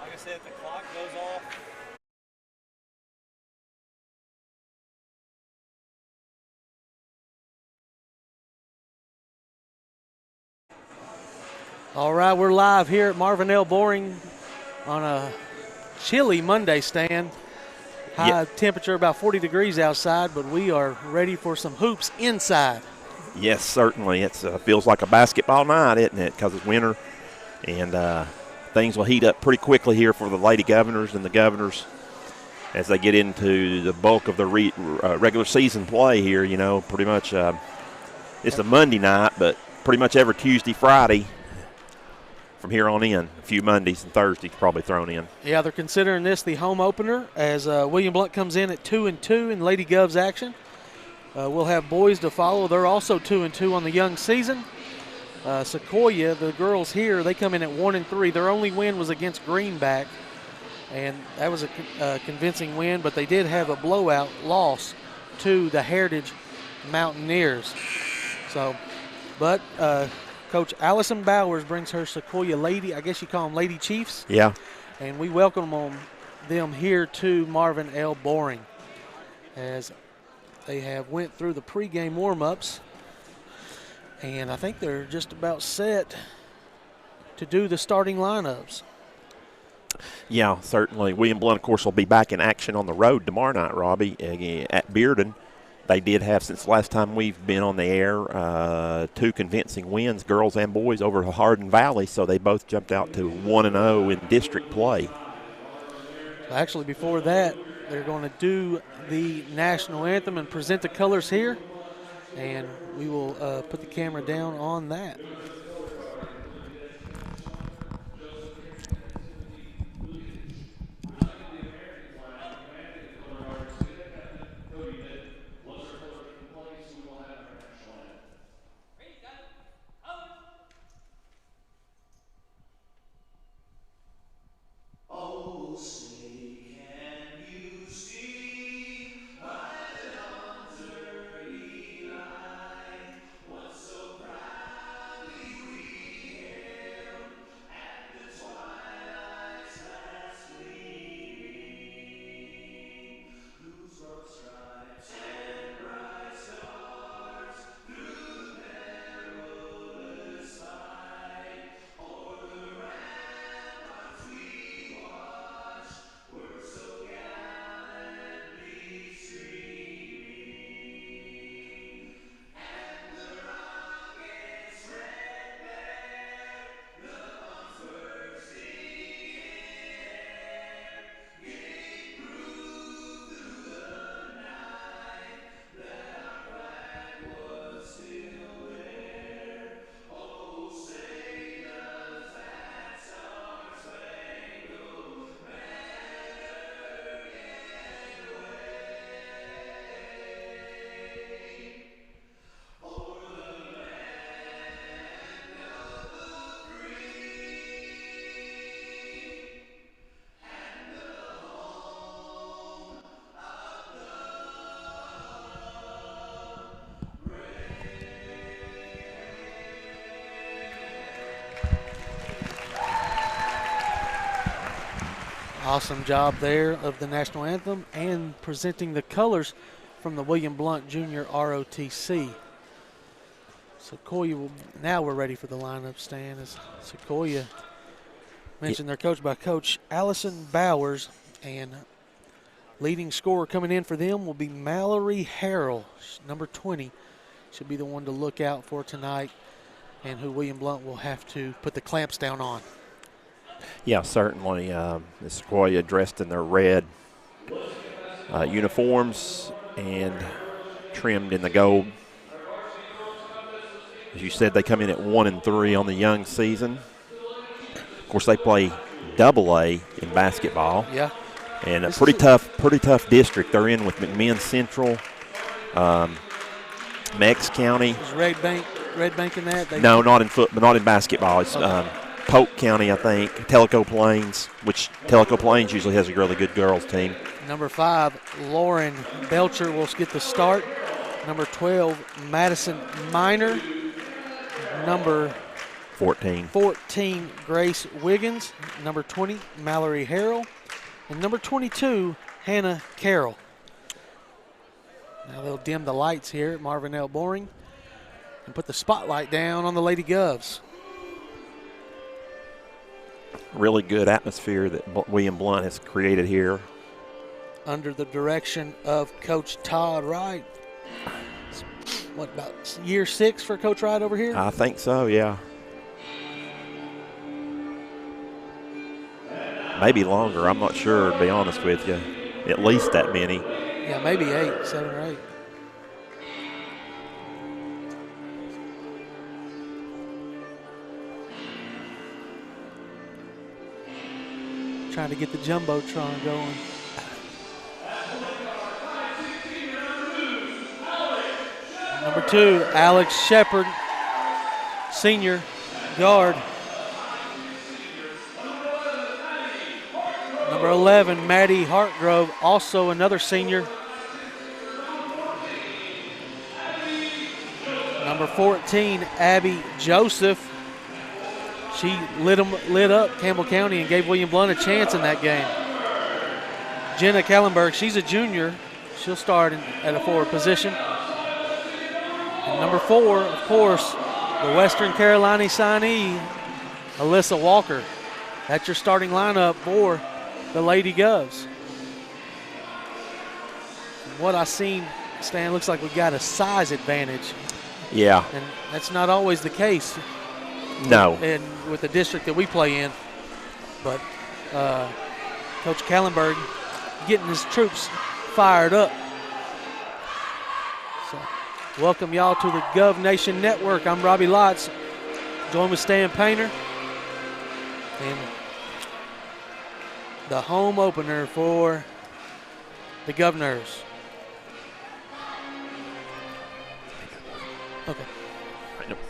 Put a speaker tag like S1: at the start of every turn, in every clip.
S1: Like I said, if the clock goes off.
S2: All right, we're live here at Marvin L. Boring on a chilly Monday stand. High temperature about 40 degrees outside, but we are ready for some hoops inside.
S3: Yes, certainly. It feels like a basketball night, isn't it? Because it's winter, and things will heat up pretty quickly here for the Lady Governors and the Governors as they get into the bulk of the regular season play here. You know, pretty much it's a Monday night, but pretty much every Tuesday, Friday from here on in. A few Mondays and Thursdays probably thrown in.
S2: Yeah, they're considering this the home opener as William Blount comes in at 2-2 in Lady Govs action. We'll have boys to follow. They're also 2-2 on the young season. Sequoyah, the girls here, they come in at 1-3. Their only win was against Greenback, and that was a convincing win, but they did have a blowout loss to the Heritage Mountaineers. But Coach Allison Bowers brings her Sequoyah Lady, I guess you call them Lady Chiefs.
S3: Yeah.
S2: And we welcome them here to Marvin L. Boring as they have went through the pregame warm-ups. And I think they're just about set to do the starting lineups.
S3: Yeah, certainly. William Blount, of course, will be back in action on the road tomorrow night, Robbie, at Bearden. They did have, since the last time we've been on the air, 2 convincing wins, girls and boys, over Hardin Valley, so they both jumped out to 1-0 in district play.
S2: Actually, before that, they're going to do the national anthem and present the colors here, and we will put the camera down on that. Awesome job there of the national anthem and presenting the colors from the William Blount Jr. ROTC. Sequoyah, now we're ready for the lineup stand as Sequoyah mentioned they're coached by Coach Allison Bowers, and leading scorer coming in for them will be Mallory Harrell, number 20. Should be the one to look out for tonight and who William Blount will have to put the clamps down on.
S3: Yeah, certainly. The Sequoyah dressed in their red uniforms and trimmed in the gold. As you said, they come in at 1-3 on the young season. Of course, they play AA in basketball.
S2: Yeah.
S3: And a pretty tough district they're in with McMinn Central, Meigs County.
S2: Is Red Bank in that?
S3: No, not in football, not in basketball. It's
S2: okay.
S3: Polk County, I think, Tellico Plains, which Tellico Plains usually has a really good girls team.
S2: Number 5, Lauren Belcher will get the start. Number 12, Madison Minor. number
S3: 14.
S2: 14, Grace Wiggins. Number 20, Mallory Harrell. And number 22, Hannah Carroll. Now they'll dim the lights here at Marvin L. Boring and put the spotlight down on the Lady Govs.
S3: Really good atmosphere that William Blount has created here.
S2: Under the direction of Coach Todd Wright. What, about year 6 for Coach Wright over here?
S3: I think so, yeah. Maybe longer, I'm not sure, to be honest with you. At least that many.
S2: Yeah, maybe 7 or 8. Trying to get the Jumbotron going. Number 2, Alex Shepard, senior guard. Number 11, Maddie Hartgrove, also another senior. Number 14, Abby Joseph. She lit up Campbell County and gave William Blount a chance in that game. Jenna Kallenberg, she's a junior. She'll start at a forward position. And number 4, of course, the Western Carolina signee, Alyssa Walker. That's your starting lineup for the Lady Govs. From what I've seen, Stan, looks like we got a size advantage.
S3: Yeah.
S2: And that's not always the case.
S3: No.
S2: And with the district that we play in. But Coach Kallenberg getting his troops fired up. So, welcome y'all to the Gov Nation Network. I'm Robbie Lotz, joined with Stan Painter. And the home opener for the Governors. Okay.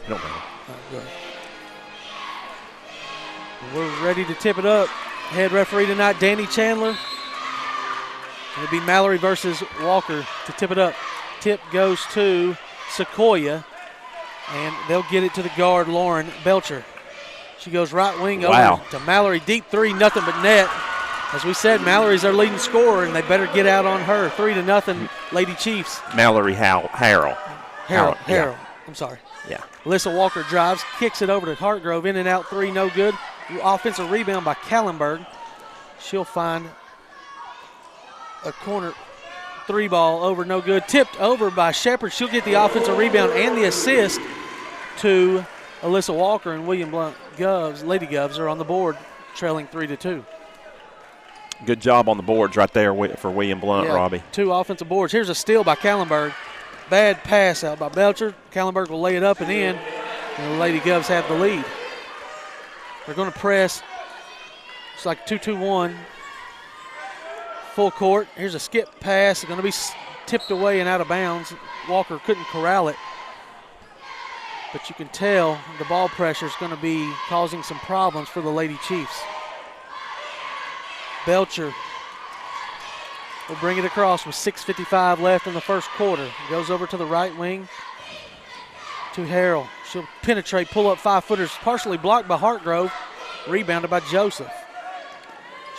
S3: No matter.
S2: Go ahead. We're ready to tip it up. Head referee tonight, Danny Chandler. It'll be Mallory versus Walker to tip it up. Tip goes to Sequoyah, and they'll get it to the guard, Lauren Belcher. She goes right wing over to Mallory. Deep 3, nothing but net. As we said, Mallory's their leading scorer, and they better get out on her. 3-0, Lady Chiefs.
S3: Mallory Harrell.
S2: Harrell.
S3: Yeah.
S2: I'm sorry.
S3: Yeah.
S2: Alyssa Walker drives, kicks it over to Hartgrove. In and out 3, no good. Offensive rebound by Kallenberg. She'll find a corner 3 ball over, no good. Tipped over by Shepard. She'll get the offensive rebound and the assist to Alyssa Walker, and William Blount Govs, Lady Govs, are on the board, trailing 3-2.
S3: Good job on the boards right there for William Blount, Robbie. 2
S2: offensive boards. Here's a steal by Kallenberg. Bad pass out by Belcher. Kallenberg will lay it up and in, and the Lady Govs have the lead. They're going to press. It's like 2-2-1. Full court. Here's a skip pass. It's going to be tipped away and out of bounds. Walker couldn't corral it. But you can tell the ball pressure is going to be causing some problems for the Lady Chiefs. Belcher will bring it across with 6:55 left in the first quarter. Goes over to the right wing to Harrell. She'll penetrate, pull up 5-footers, partially blocked by Hartgrove, rebounded by Joseph.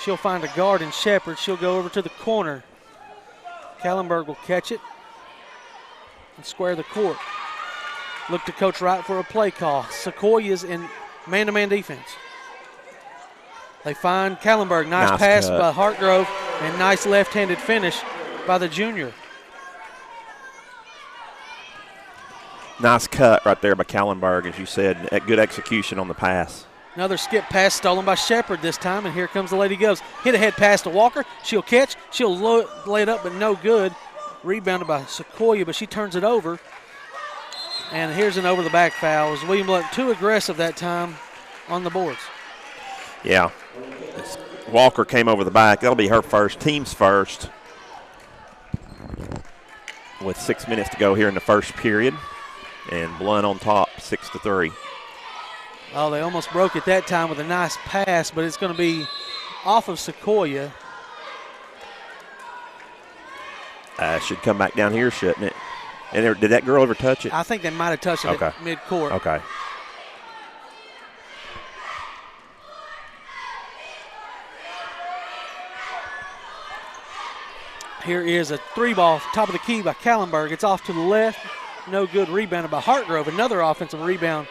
S2: She'll find a guard in Shepard. She'll go over to the corner. Kallenberg will catch it and square the court. Look to Coach Wright for a play call. Sequoiah's in man-to-man defense. They find Kallenberg. Nice pass by Hartgrove and nice left-handed finish by the junior.
S3: Nice cut right there by Kallenberg, as you said. Good execution on the pass.
S2: Another skip pass stolen by Shepard this time, and here comes the Lady Govs. Hit ahead pass to Walker. She'll catch. She'll lay it up, but no good. Rebounded by Sequoyah, but she turns it over. And here's an over-the-back foul. As William Blount too aggressive that time on the boards.
S3: Yeah. Walker came over the back. That'll be her first, team's first. With 6 minutes to go here in the first period. And Blount on top, 6-3.
S2: Oh, they almost broke it that time with a nice pass, but it's going to be off of Sequoyah.
S3: Should come back down here, shouldn't it? And did that girl ever touch it?
S2: I think they might have touched it at mid-court.
S3: Okay.
S2: Here is a 3-ball top of the key by Kallenberg. It's off to the left. No good. Rebounded by Hartgrove. Another offensive rebound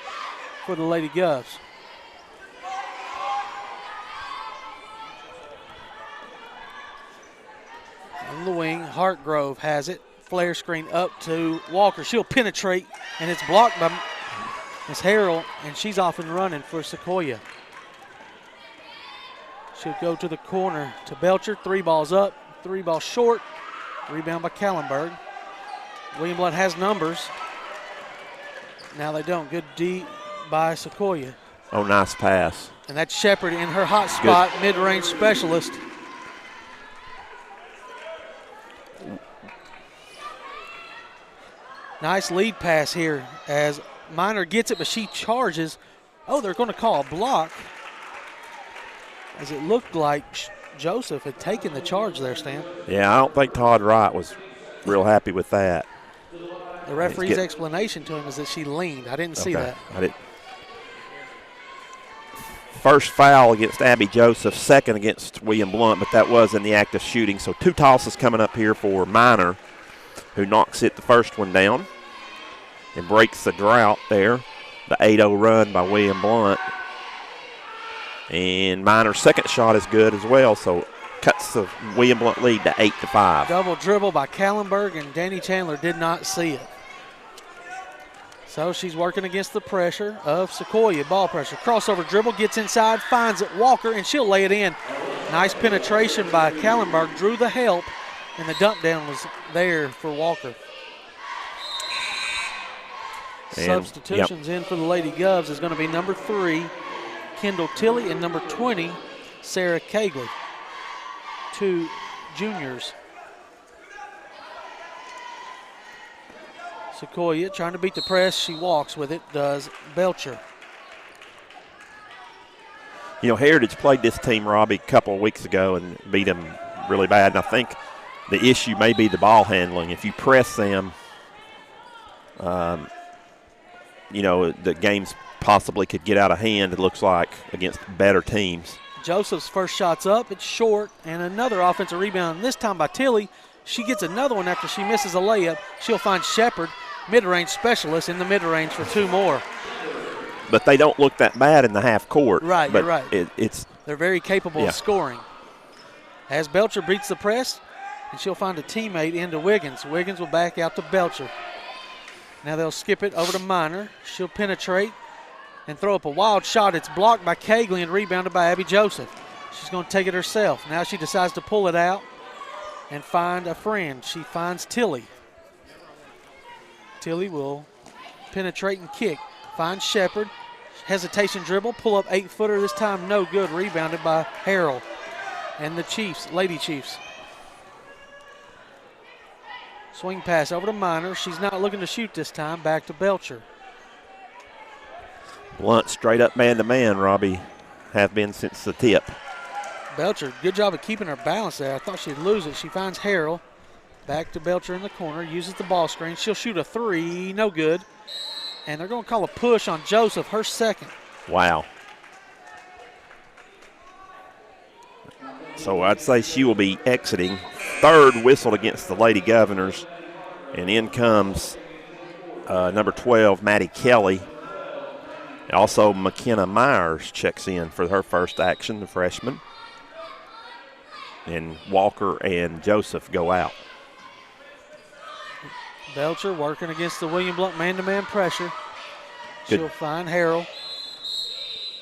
S2: for the Lady Govs. On the wing, Hartgrove has it. Flare screen up to Walker. She'll penetrate, and it's blocked by Miss Harrell, and she's off and running for Sequoyah. She'll go to the corner to Belcher. 3 balls up, 3 balls short. Rebound by Kallenberg. William Blount has numbers. Now they don't. Good D by Sequoyah.
S3: Oh, nice pass.
S2: And that's Shepard in her hot spot, mid-range specialist. Nice lead pass here as Minor gets it, but she charges. Oh, they're going to call a block, as it looked like Joseph had taken the charge there, Stan.
S3: Yeah, I don't think Todd Wright was real happy with that.
S2: The referee's explanation to him is that she leaned. I didn't see that.
S3: I didn't. First foul against Abby Joseph, second against William Blount, but that was in the act of shooting. So 2 tosses coming up here for Minor, who knocks it the first one down and breaks the drought there. The 8-0 run by William Blount. And Minor's second shot is good as well, so cuts the William Blount lead to 8-5.
S2: Double dribble by Kallenberg, and Danny Chandler did not see it. So she's working against the pressure of Sequoyah, ball pressure. Crossover dribble, gets inside, finds it, Walker, and she'll lay it in. Nice penetration by Kallenberg, drew the help, and the dump down was there for Walker. And substitutions in for the Lady Govs is going to be number 3, Kendall Tilley, and number 20, Sarah Cagley. 2 juniors. Sequoyah trying to beat the press. She walks with it, does Belcher.
S3: You know, Heritage played this team, Robbie, a couple of weeks ago and beat them really bad. And I think the issue may be the ball handling. If you press them, you know, the games possibly could get out of hand, it looks like, against better teams.
S2: Joseph's first shot's up. It's short, and another offensive rebound, this time by Tilley. She gets another one after she misses a layup. She'll find Shepard, mid-range specialist, in the mid-range for 2 more.
S3: But they don't look that bad in the half court.
S2: Right,
S3: but
S2: you're right. They're very capable of scoring. As Belcher beats the press, and she'll find a teammate into Wiggins. Wiggins will back out to Belcher. Now they'll skip it over to Minor. She'll penetrate and throw up a wild shot. It's blocked by Cagley and rebounded by Abby Joseph. She's going to take it herself. Now she decides to pull it out and find a friend. She finds Tilley. Tilley will penetrate and kick. Finds Shepard. Hesitation dribble. Pull up 8-footer this time. No good. Rebounded by Harrell and the Chiefs, Lady Chiefs. Swing pass over to Minor. She's not looking to shoot this time. Back to Belcher.
S3: Blunt straight up man-to-man, Robbie, have been since the tip.
S2: Belcher, good job of keeping her balance there. I thought she'd lose it. She finds Harrell. Back to Belcher in the corner. Uses the ball screen. She'll shoot a 3. No good. And they're going to call a push on Joseph, her second.
S3: Wow. So I'd say she will be exiting. Third whistled against the Lady Governors. And in comes number 12, Maddie Kelly. Also, McKenna Myers checks in for her first action, the freshman. And Walker and Joseph go out.
S2: Belcher working against the William Blount man-to-man pressure.
S3: Good.
S2: She'll find Harrell.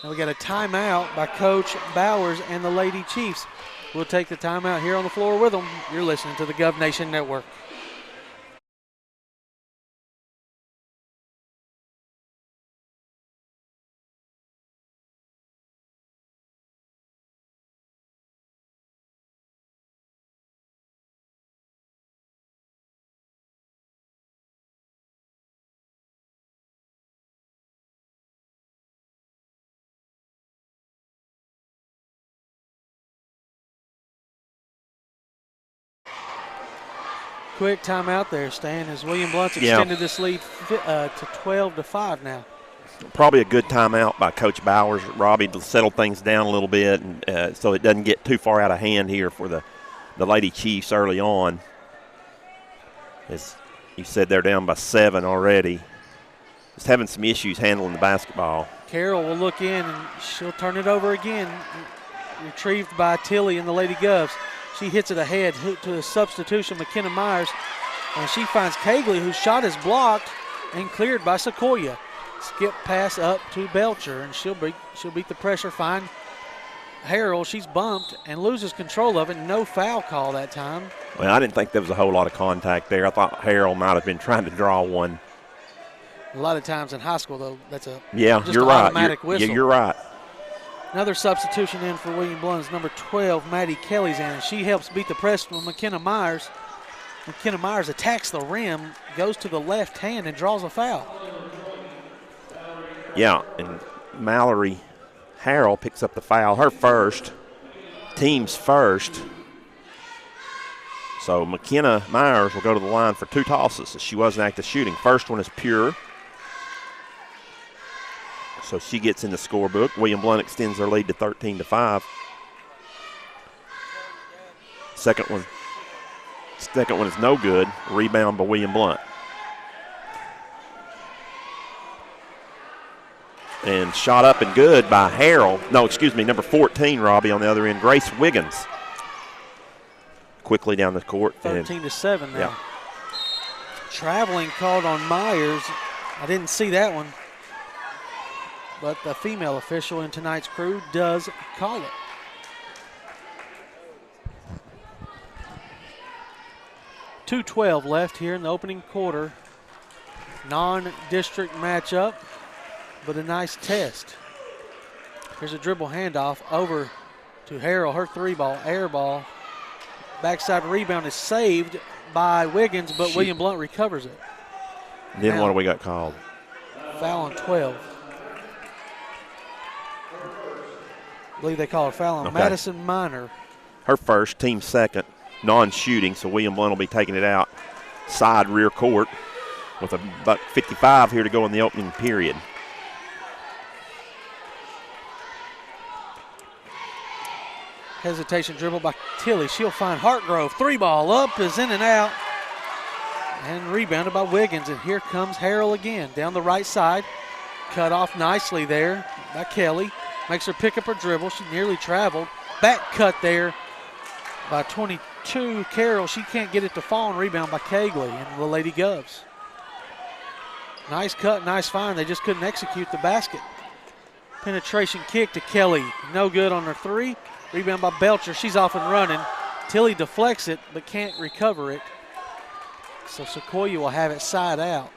S2: And we got a timeout by Coach Bowers and the Lady Chiefs. We'll take the timeout here on the floor with them. You're listening to the Gov Nation Network. Quick timeout there, Stan, as William Blount's extended this lead to 12-5 now.
S3: Probably a good timeout by Coach Bowers, Robbie, to settle things down a little bit, and so it doesn't get too far out of hand here for the Lady Chiefs early on. As you said, they're down by 7 already. Just having some issues handling the basketball.
S2: Carroll will look in, and she'll turn it over again. Retrieved by Tilly and the Lady Govs. She hits it ahead to a substitution, McKenna Myers, and she finds Cagley, whose shot is blocked and cleared by Sequoyah. Skip pass up to Belcher, and she'll beat the pressure. Find Harrell. She's bumped and loses control of it. No foul call that time.
S3: Well, I didn't think there was a whole lot of contact there. I thought Harrell might have been trying to draw one.
S2: A lot of times in high school, though, that's
S3: just
S2: you're
S3: an
S2: right.
S3: Automatic whistle. You're right.
S2: Another substitution in for William Blount is number 12, Maddie Kelly's in, and she helps beat the press with McKenna Myers. McKenna Myers attacks the rim, goes to the left hand, and draws a foul.
S3: Yeah, and Mallory Harrell picks up the foul, her first, team's first. So McKenna Myers will go to the line for 2 tosses. She wasn't active shooting. First one is pure. So she gets in the scorebook. William Blount extends their lead to 13-5. Second one is no good. Rebound by William Blount. And shot up and good by Harrell. No, excuse me, number 14, Robbie, on the other end. Grace Wiggins. Quickly down the court.
S2: 13-7 now.
S3: Yeah.
S2: Traveling called on Myers. I didn't see that one. But the female official in tonight's crew does call it. .212 left here in the opening quarter. Non-district matchup, but a nice test. Here's a dribble handoff over to Harrell. Her 3-ball, air ball. Backside rebound is saved by Wiggins, but William Blount recovers it.
S3: Then what do we got called?
S2: Foul on 12. I believe they call a foul on Madison Minor.
S3: Her first, team second, non-shooting, so William Blount will be taking it out side rear court with about 55 here to go in the opening period.
S2: Hesitation dribble by Tilly. She'll find Hartgrove. 3-ball up is in and out. And rebounded by Wiggins. And here comes Harrell again down the right side. Cut off nicely there by Kelly. Makes her pick up her dribble. She nearly traveled. Back cut there by 22, Carroll. She can't get it to fall, and rebound by Cagley and the Lady Govs. Nice cut, nice find. They just couldn't execute the basket. Penetration kick to Kelly. No good on her 3. Rebound by Belcher. She's off and running. Tilly deflects it but can't recover it. So Sequoyah will have it side out.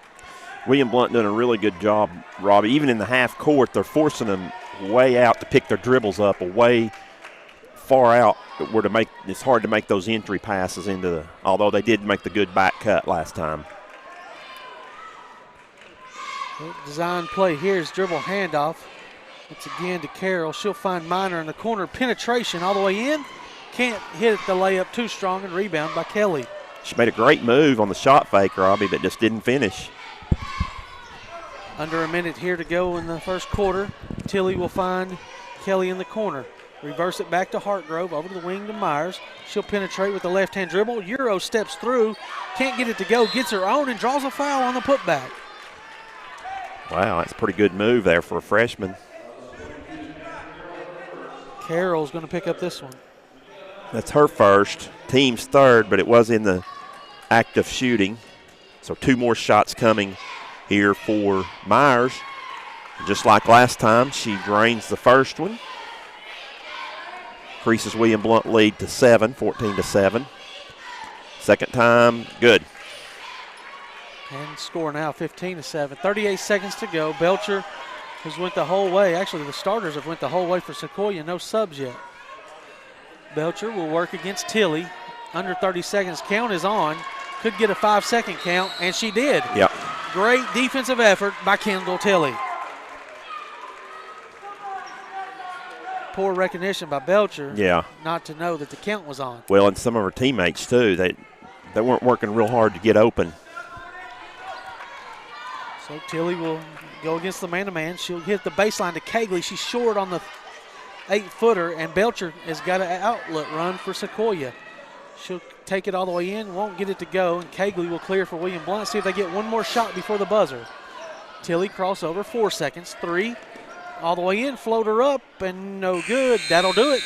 S3: William Blount doing a really good job, Robbie. Even in the half court, they're forcing them way out to pick their dribbles up, way far out where to make. It's hard to make those entry passes into the. Although they did make the good back cut last time.
S2: Design play here is dribble handoff. It's again to Carroll. She'll find Minor in the corner. Penetration all the way in. Can't hit the layup too strong, and rebound by Kelly.
S3: She made a great move on the shot fake, Robbie, but just didn't finish.
S2: Under a minute here to go in the first quarter. Tilly will find Kelly in the corner. Reverse it back to Hartgrove, over the wing to Myers. She'll penetrate with the left-hand dribble. Euro steps through, can't get it to go, gets her own, and draws a foul on the putback.
S3: Wow, that's a pretty good move there for a freshman.
S2: Carroll's going to pick up this one.
S3: That's her first, team's third, but it was in the act of shooting. So 2 more shots coming here for Myers. Just like last time, she drains the first one. Increases William Blount lead to 7, 14-7. Second time, good.
S2: And score now 15-7. 38 seconds to go. Belcher has went the whole way. Actually, the starters have went the whole way for Sequoyah. No subs yet. Belcher will work against Tilly. Under 30 seconds. Count is on. Could get a 5-second count, and she did.
S3: Yep.
S2: Great defensive effort by Kendall Tilly. Poor recognition by Belcher.
S3: Yeah.
S2: Not to know that the count was on.
S3: Well, and some of her teammates, too. They they weren't working real hard to get open.
S2: So Tilly will go against the man-to-man. She'll hit the baseline to Cagley. She's short on the 8-footer, and Belcher has got an outlet run for Sequoyah. She'll take it all the way in, won't get it to go, and Cagley will clear for William Blount. See if they get one more shot before the buzzer. Tilly crossover, 4 seconds, 3, all the way in, floater up, and no good. That'll do it.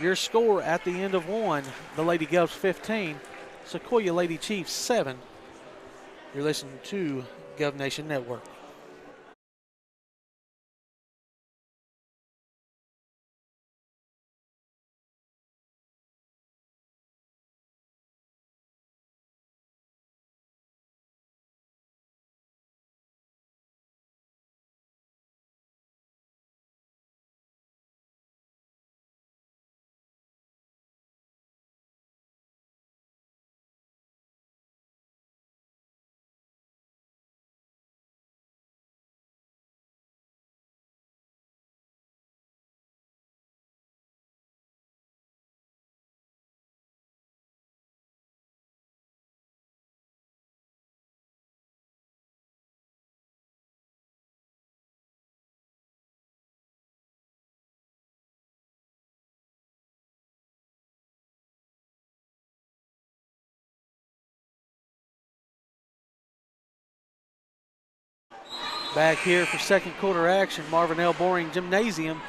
S2: Your score at the end of 1, the Lady Govs 15, Sequoyah Lady Chiefs 7. You're listening to Gov Nation Network. Back here for second quarter action, Marvin L. Boring Gymnasium.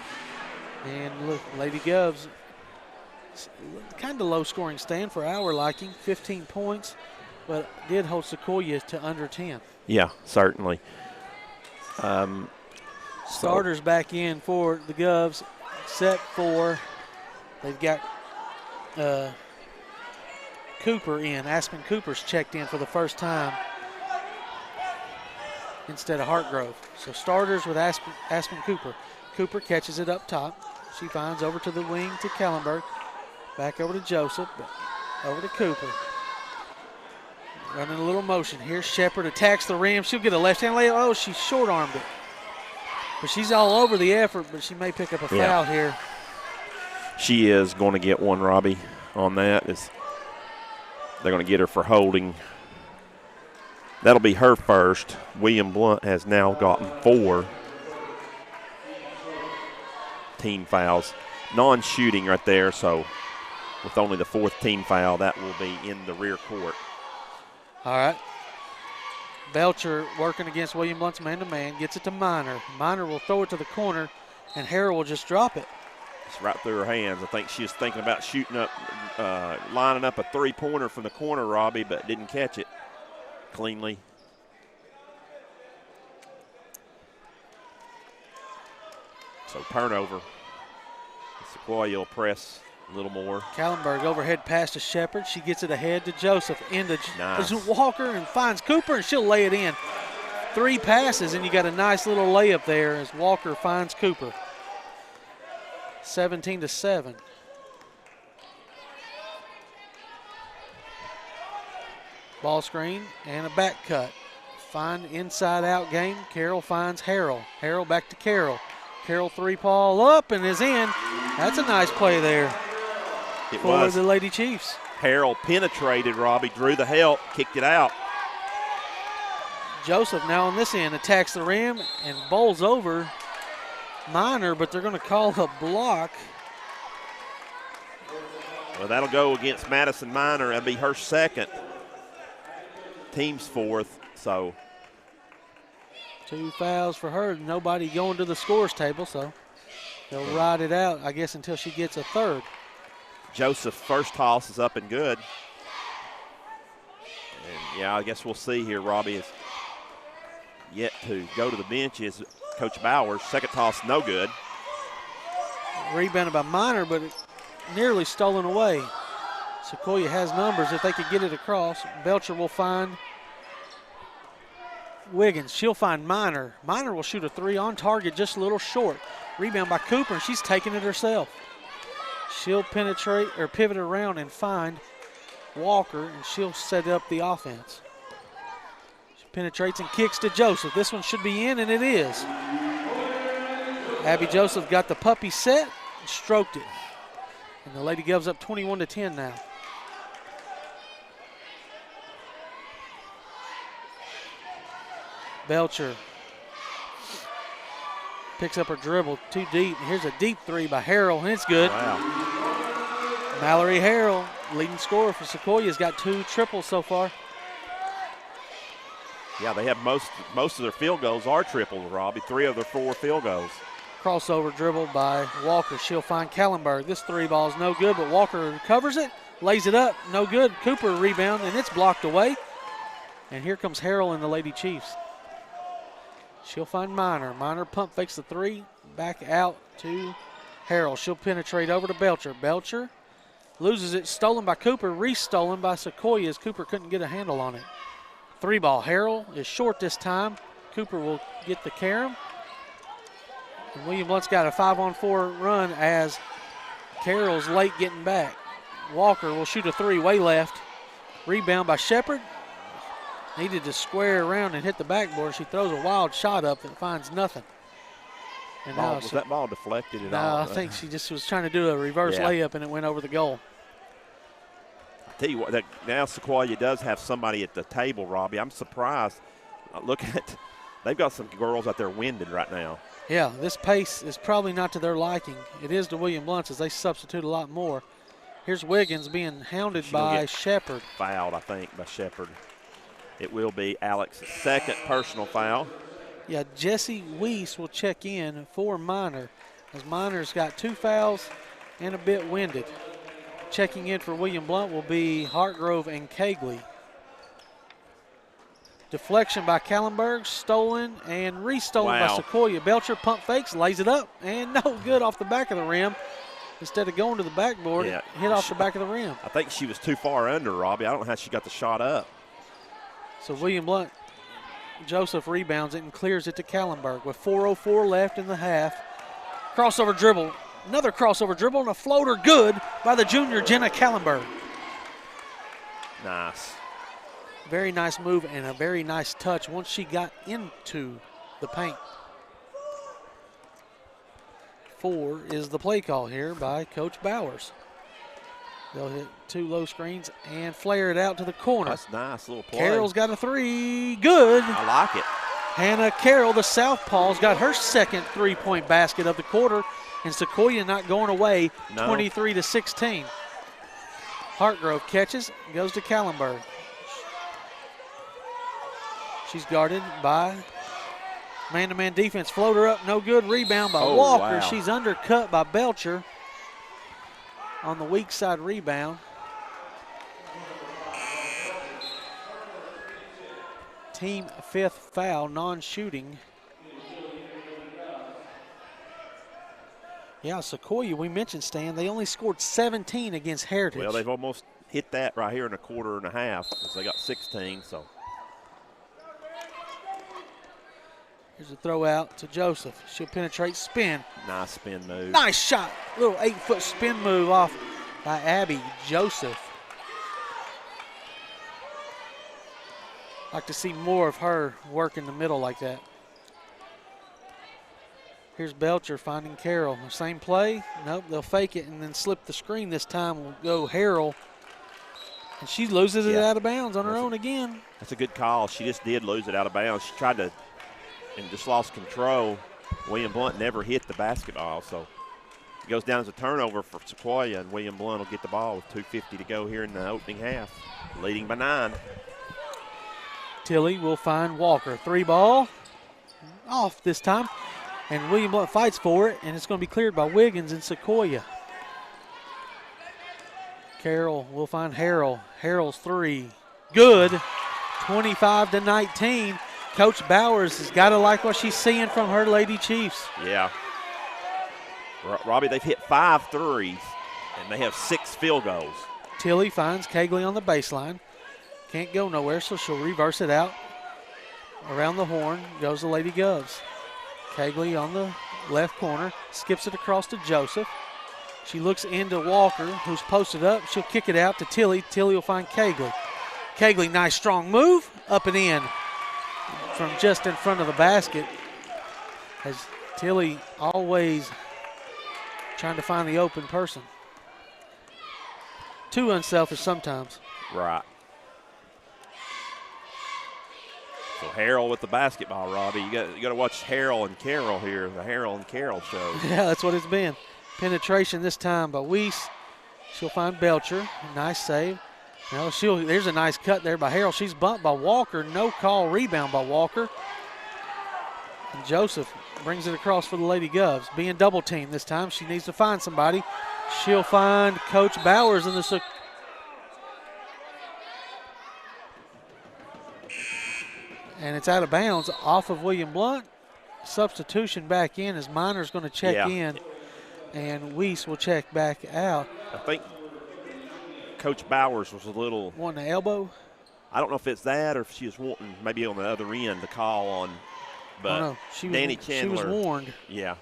S2: And look, Lady Govs, kind of low scoring stand for our liking, 15 points, but did hold Sequoyah to under 10.
S3: Yeah, certainly.
S2: Starters back in for the Govs, except for they've got Cooper in. Aspen Cooper's checked in for the first time instead of Hartgrove. So starters with Aspen Cooper. Cooper catches it up top. She finds over to the wing to Kellenberg. Back over to Joseph. Over to Cooper. Running a little motion here. Shepard attacks the rim. She'll get a left-hand layup. Oh, she short-armed it. But she's all over the effort, but she may pick up a foul here.
S3: She is going to get one, Robbie, on that. They're going to get her for holding. That'll be her first. William Blount has now gotten 4 team fouls. Non-shooting right there, so with only the 4th team foul, that will be in the rear court.
S2: All right. Belcher working against William Blount's man-to-man, gets it to Minor. Minor will throw it to the corner, and Harrell will just drop it.
S3: It's right through her hands. I think she was thinking about shooting up, lining up a three-pointer from the corner, Robbie, but didn't catch it cleanly. So turnover. Sequoyah will press a little more.
S2: Kallenberg overhead pass to Shepard. She gets it ahead to Joseph. Into
S3: nice.
S2: Walker and finds Cooper, and she'll lay it in. 3 passes, and you got a nice little layup there as Walker finds Cooper. 17-7. Ball screen and a back cut. Fine inside-out game. Carroll finds Harrell. Harrell back to Carroll. Carroll 3-ball up and is in. That's a nice play there for the Lady Chiefs.
S3: Harrell penetrated, Robbie, drew the help, kicked it out.
S2: Joseph now on this end attacks the rim and bowls over Minor, but they're going to call a block.
S3: Well, that'll go against Madison Minor. That'll be her second. Team's 4th, so.
S2: 2 fouls for her. Nobody going to the scores table, so they'll ride it out, I guess, until she gets a 3rd.
S3: Joseph's first toss is up and good. And, yeah, I guess we'll see here. Robbie is yet to go to the bench is Coach Bowers. Second toss, no good.
S2: Rebounded by Minor, but nearly stolen away. Sequoyah has numbers if they could get it across. Belcher will find Wiggins. She'll find Minor. Minor will shoot a 3 on target, just a little short. Rebound by Cooper, and she's taking it herself. She'll penetrate or pivot around and find Walker, and she'll set up the offense. She penetrates and kicks to Joseph. This one should be in, and it is. Abby Joseph got the puppy set and stroked it. And the Lady Govs up 21-10 now. Belcher picks up her dribble too deep. Here's a deep three by Harrell, and it's good.
S3: Wow.
S2: Mallory Harrell, leading scorer for Sequoyah, has got 2 triples so far.
S3: Yeah, they have most of their field goals are triples, Robbie. 3 of their 4 field goals.
S2: Crossover dribble by Walker. She'll find Kallenberg. This 3 ball is no good, but Walker recovers it, lays it up, no good. Cooper rebound, and it's blocked away. And here comes Harrell and the Lady Chiefs. She'll find Minor. Minor pump fakes the 3, back out to Harrell. She'll penetrate over to Belcher. Belcher loses it, stolen by Cooper, re-stolen by Sequoyah as Cooper couldn't get a handle on it. 3 ball. Harrell is short this time. Cooper will get the carom. And William Blount's got a 5-on-4 run as Carroll's late getting back. Walker will shoot a 3 way left. Rebound by Shepard. Needed to square around and hit the backboard. She throws a wild shot up that finds nothing. And
S3: Was that ball deflected at all?
S2: No, I think she just was trying to do a reverse layup and it went over the goal.
S3: I tell you what, now Sequoyah does have somebody at the table, Robbie. I'm surprised. Look at, they've got some girls out there winded right now.
S2: Yeah, this pace is probably not to their liking. It is to William Blount's as they substitute a lot more. Here's Wiggins being hounded by Shepard.
S3: Fouled, I think, by Shepard. It will be Alex's 2nd personal foul.
S2: Yeah, Jesse Weiss will check in for Minor, as Minor's got 2 fouls and a bit winded. Checking in for William Blount will be Hartgrove and Kegley. Deflection by Kallenberg, stolen and re-stolen by Sequoyah. Belcher pump fakes, lays it up, and no good off the back of the rim. Instead of going to the backboard, it hit off the back of the rim.
S3: I think she was too far under, Robbie. I don't know how she got the shot up.
S2: So William Blount, Joseph rebounds it and clears it to Kallenberg with 4:04 left in the half. Crossover dribble, another crossover dribble, and a floater good by the junior Jenna Kallenberg.
S3: Nice.
S2: Very nice move and a very nice touch once she got into the paint. 4 is the play call here by Coach Bowers. They'll hit 2 low screens and flare it out to the corner.
S3: That's nice little play.
S2: Carroll's got a 3. Good.
S3: I like it.
S2: Hannah Carroll, the southpaw's got her 2nd 3-point basket of the quarter, and Sequoyah not going away, 23-16. Hartgrove catches, goes to Kallenberg. She's guarded by man-to-man defense. Floater up, no good. Rebound by Walker.
S3: Wow.
S2: She's undercut by Belcher on the weak side rebound. Team 5th foul, non-shooting. Yeah, Sequoyah, we mentioned, Stan, they only scored 17 against Heritage.
S3: Well, they've almost hit that right here in a quarter and a half, because they got 16, so.
S2: Here's a throw out to Joseph. She'll penetrate, spin.
S3: Nice spin move.
S2: Nice shot. Little 8-foot spin move off by Abby Joseph. Like to see more of her work in the middle like that. Here's Belcher finding Carroll. The same play. Nope, they'll fake it and then slip the screen. This time will go Harrell. And she loses it out of bounds on her own again.
S3: That's a good call. She just did lose it out of bounds. She tried to and just lost control. William Blount never hit the basketball, so it goes down as a turnover for Sequoyah, and William Blount will get the ball with 2:50 to go here in the opening half, leading by 9.
S2: Tilly will find Walker. 3 ball off this time, and William Blount fights for it, and it's going to be cleared by Wiggins and Sequoyah. Carroll will find Harrell. Harrell's 3. Good. 25-19. Coach Bowers has got to like what she's seeing from her Lady Chiefs.
S3: Yeah. Robbie, they've hit 5 threes, and they have 6 field goals.
S2: Tilly finds Kegley on the baseline. Can't go nowhere, so she'll reverse it out. Around the horn goes the Lady Govs. Kegley on the left corner, skips it across to Joseph. She looks into Walker, who's posted up. She'll kick it out to Tilly. Tilly will find Kegley. Kegley, nice strong move, up and in from just in front of the basket. As Tilly always trying to find the open person. Too unselfish sometimes.
S3: Right. So Harrell with the basketball, Robbie. You got to watch Harrell and Carroll here, the Harrell and Carroll show.
S2: Yeah, that's what it's been. Penetration this time by Weiss. She'll find Belcher. Nice save. Now there's a nice cut there by Harrell. She's bumped by Walker. No call. Rebound by Walker. And Joseph brings it across for the Lady Govs. Being double teamed this time. She needs to find somebody. She'll find Coach Bowers in the and it's out of bounds off of William Blount. Substitution back in as Minor's going to check in, and Weiss will check back out.
S3: I think Coach Bowers was a little
S2: wanting the elbow.
S3: I don't know if it's that or if she was wanting maybe on the other end to call on, but Danny Chandler.
S2: She was warned.
S3: Yeah.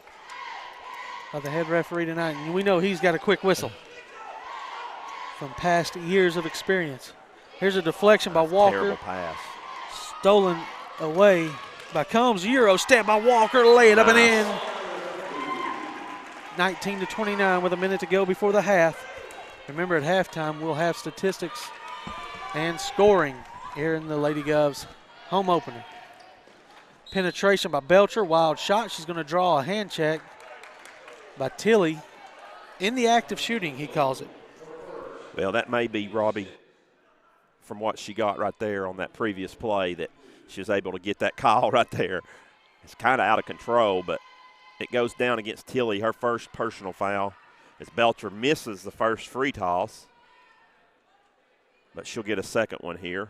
S2: By the head referee tonight, and we know he's got a quick whistle from past years of experience. Here's a deflection by Walker.
S3: Terrible pass.
S2: Stolen away by Combs. Euro step by Walker, lay it up and in. 19-29 with a minute to go before the half. Remember, at halftime, we'll have statistics and scoring here in the Lady Govs home opener. Penetration by Belcher, wild shot. She's going to draw a hand check by Tilly. In the act of shooting, he calls it.
S3: Well, that may be, Robbie, from what she got right there on that previous play, that she was able to get that call right there. It's kind of out of control, but it goes down against Tilly, her first personal foul, as Belcher misses the first free toss. But she'll get a second one here.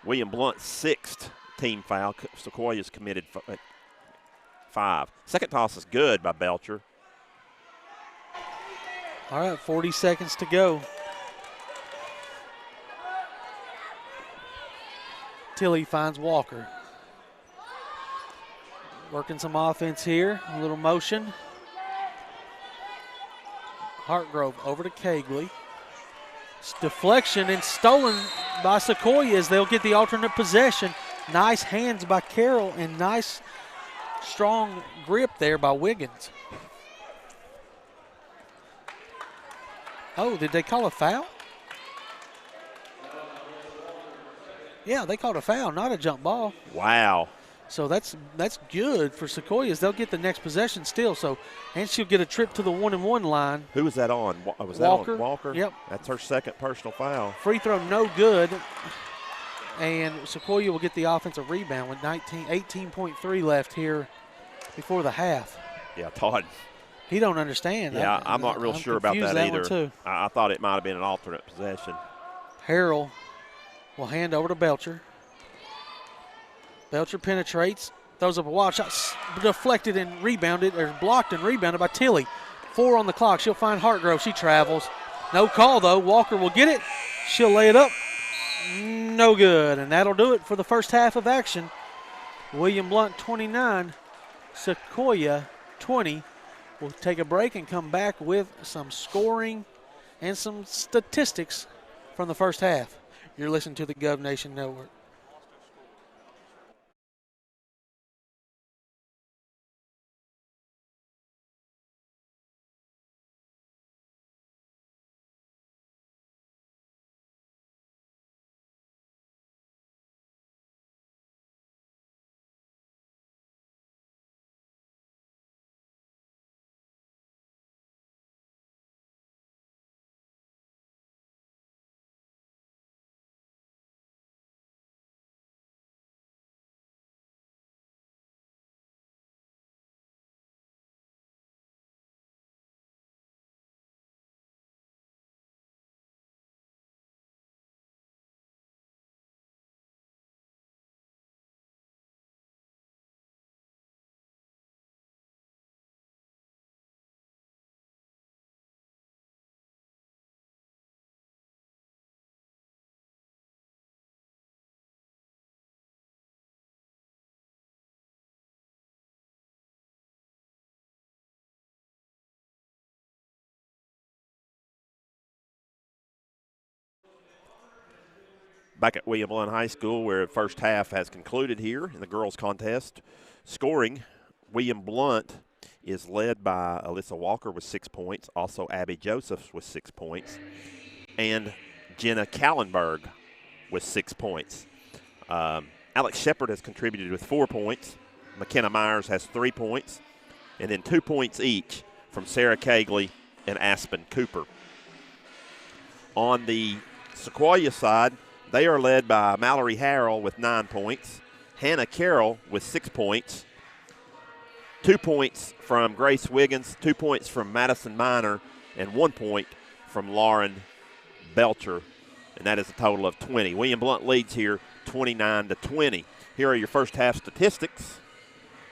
S3: William Blount's sixth team foul. Sequoyah's committed 5. Second toss is good by Belcher.
S2: All right, 40 seconds to go. Tilly finds Walker. Working some offense here, a little motion. Hartgrove over to Kegley. It's deflection and stolen by Sequoyah as they'll get the alternate possession. Nice hands by Carroll and nice strong grip there by Wiggins. Oh, did they call a foul? Yeah, they called a foul, not a jump ball.
S3: Wow.
S2: So that's good for Sequoiahs. They'll get the next possession still. So, and she'll get a trip to the 1-and-1 line.
S3: Who was that on? Was
S2: Walker.
S3: That on Walker?
S2: Yep.
S3: That's her second personal foul.
S2: Free throw no good. And Sequoyah will get the offensive rebound with 18.3 left here before the half.
S3: Yeah, Todd.
S2: He don't understand.
S3: Yeah, I'm not real sure about that either.
S2: Too.
S3: I thought it might have been an alternate possession.
S2: Harrell will hand over to Belcher. Belcher penetrates, throws up a wild shot, deflected and rebounded, or blocked and rebounded by Tilly. 4 on the clock. She'll find Hartgrove. She travels. No call, though. Walker will get it. She'll lay it up. No good. And that'll do it for the first half of action. William Blount 29, Sequoyah 20. We'll take a break and come back with some scoring and some statistics from the first half. You're listening to the Gov Nation Network.
S3: Back at William Blount High School, where the first half has concluded here in the girls' contest. Scoring, William Blount is led by Alyssa Walker with 6 points, also Abby Josephs with 6 points, and Jenna Kallenberg with 6 points. Alex Shepard has contributed with 4 points. McKenna Myers has 3 points. And then 2 points each from Sarah Cagley and Aspen Cooper. On the Sequoyah side, they are led by Mallory Harrell with 9 points, Hannah Carroll with 6 points, 2 points from Grace Wiggins, 2 points from Madison Miner, and 1 point from Lauren Belcher, and that is a total of 20. William Blount leads here 29-20. Here are your first half statistics.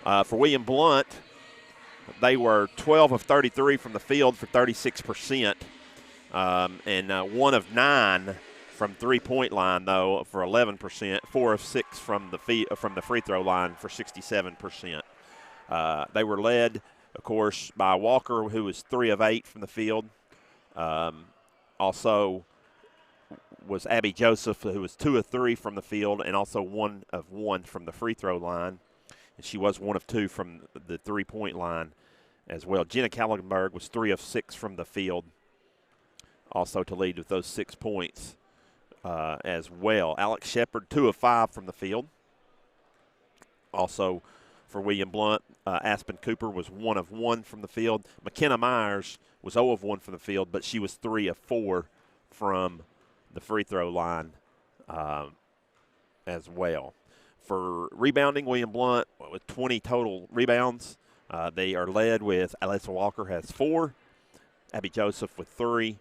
S3: For William Blount, they were 12 of 33 from the field for 36%, and 1 of 9 from three-point line, though, for 11%, 4 of 6 from the free throw line for 67%. They were led, of course, by Walker, who was 3 of 8 from the field. Also was Abby Joseph, who was 2 of 3 from the field, and also 1 of 1 from the free throw line. And she was 1 of 2 from the three-point line as well. Jenna Kallenberg was 3 of 6 from the field, also to lead with those 6 points as well. Alex Shepard, 2 of 5 from the field. Also for William Blount, Aspen Cooper was 1 of 1 from the field. McKenna Myers was 0 of 1 from the field, but she was 3 of 4 from the free throw line as well. For rebounding, William Blount with 20 total rebounds. They are led with Alyssa Walker has 4, Abby Joseph with 3,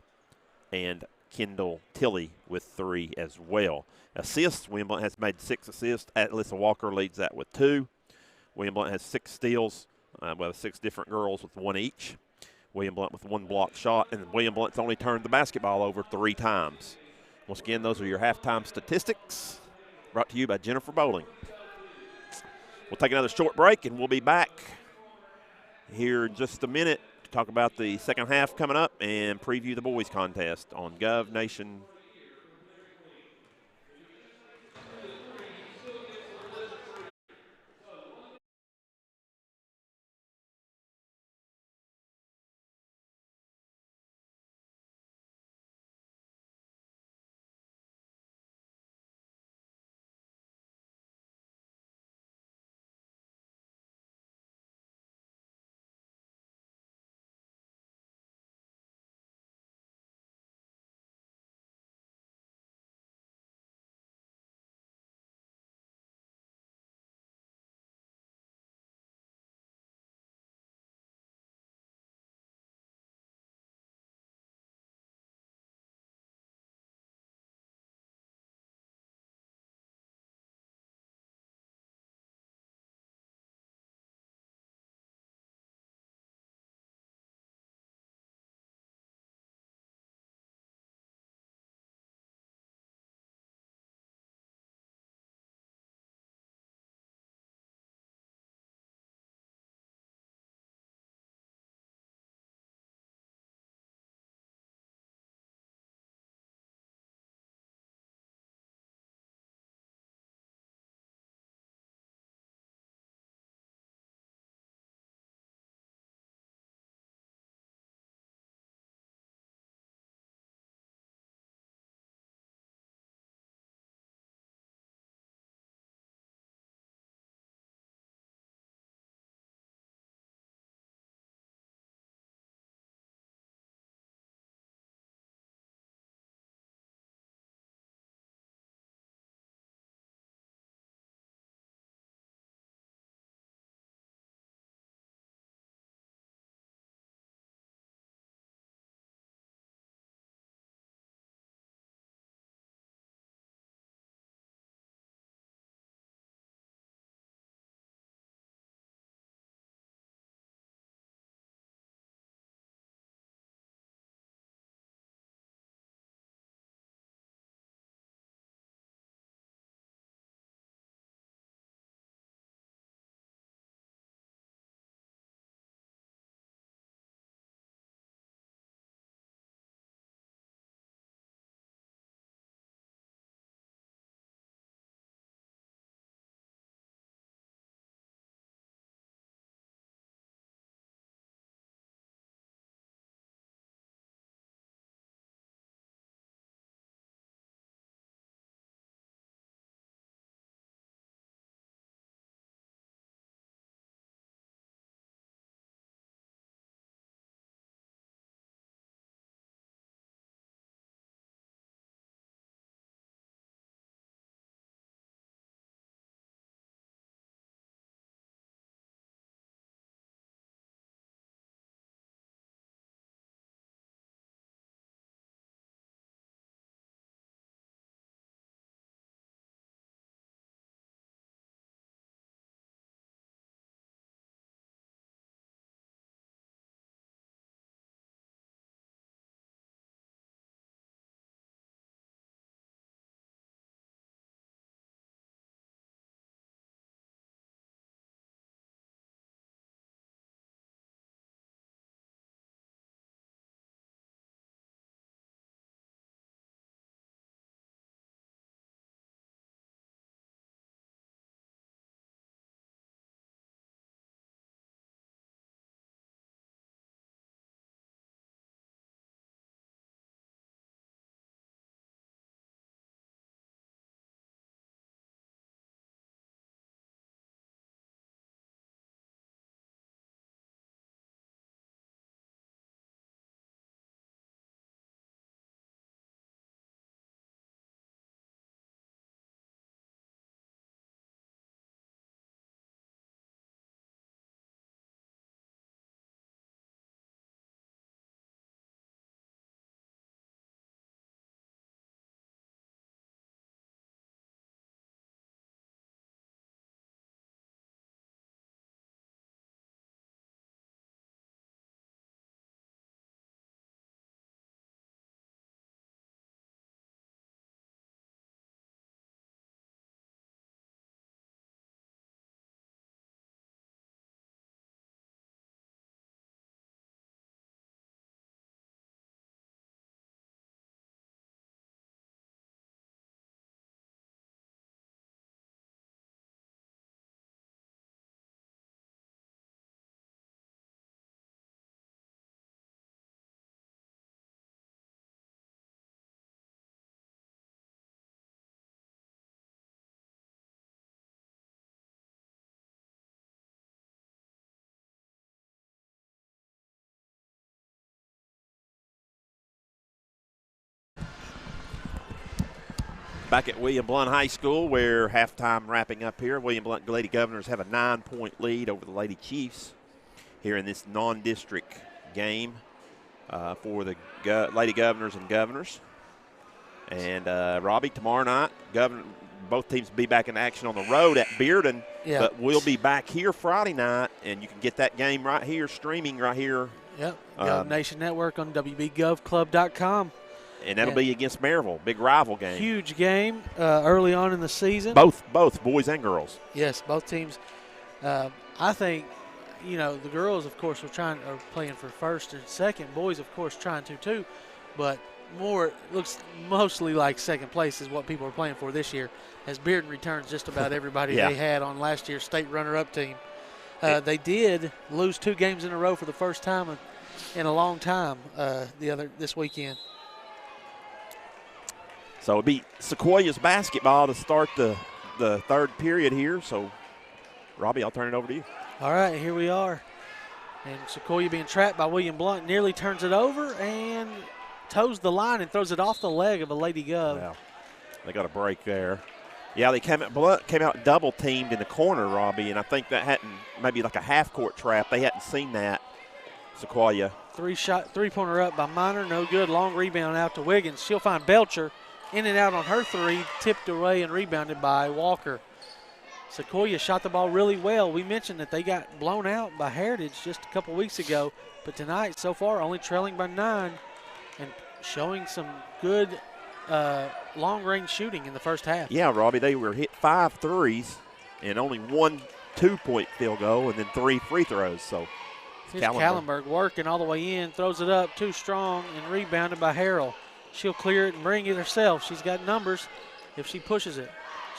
S3: and Kendall Tilley with 3 as well. Assists, William Blount has made 6 assists. Alyssa Walker leads that with 2. William Blount has 6 steals, 6 different girls with 1 each. William Blount with 1 blocked shot, and William Blount's only turned the basketball over 3 times. Once again, those are your halftime statistics, brought to you by Jennifer Bowling. We'll take another short break, and we'll be back here in just a minute to talk about the second half coming up and preview the boys contest on Gov Nation Back at William Blount High School, where halftime wrapping up here. William Blount Lady Governors have a 9-point lead over the Lady Chiefs here in this non-district game for the Lady Governors and Governors. And, Robbie, tomorrow night, both teams will be back in action on the road at Bearden.
S2: Yeah.
S3: But we'll be back here Friday night, and you can get that game right here, streaming right here.
S2: Yep, Gov Nation Network on WBGovClub.com.
S3: And that'll be against Maryville, big rival game.
S2: Huge game early on in the season.
S3: Both boys and girls.
S2: Yes, both teams. I think, the girls, of course, are playing for first and second. Boys, of course, trying to too. But it looks mostly like second place is what people are playing for this year, as Bearden returns just about everybody they had on last year's state runner-up team. They did lose 2 games in a row for the first time in a long time this weekend.
S3: So it'll be Sequoiah's basketball to start the third period here. So, Robbie, I'll turn it over to you.
S2: All right, here we are. And Sequoyah being trapped by William Blount nearly turns it over and toes the line and throws it off the leg of a Lady Gov.
S3: Yeah, they got a break there. Yeah, Blount came out double-teamed in the corner, Robbie, and I think that hadn't maybe like a half-court trap. They hadn't seen that, Sequoyah.
S2: Three-pointer up by Minor, no good. Long rebound out to Wiggins. She'll find Belcher. In and out on her three, tipped away and rebounded by Walker. Sequoyah shot the ball really well. We mentioned that they got blown out by Heritage just a couple weeks ago, but tonight, so far, only trailing by 9 and showing some good long-range shooting in the first half.
S3: Yeah, Robbie, they were hit 5 threes and only 1 2-point field goal and then 3 free throws. So
S2: here's Kallenberg working all the way in, throws it up too strong and rebounded by Harrell. She'll clear it and bring it herself. She's got numbers if she pushes it.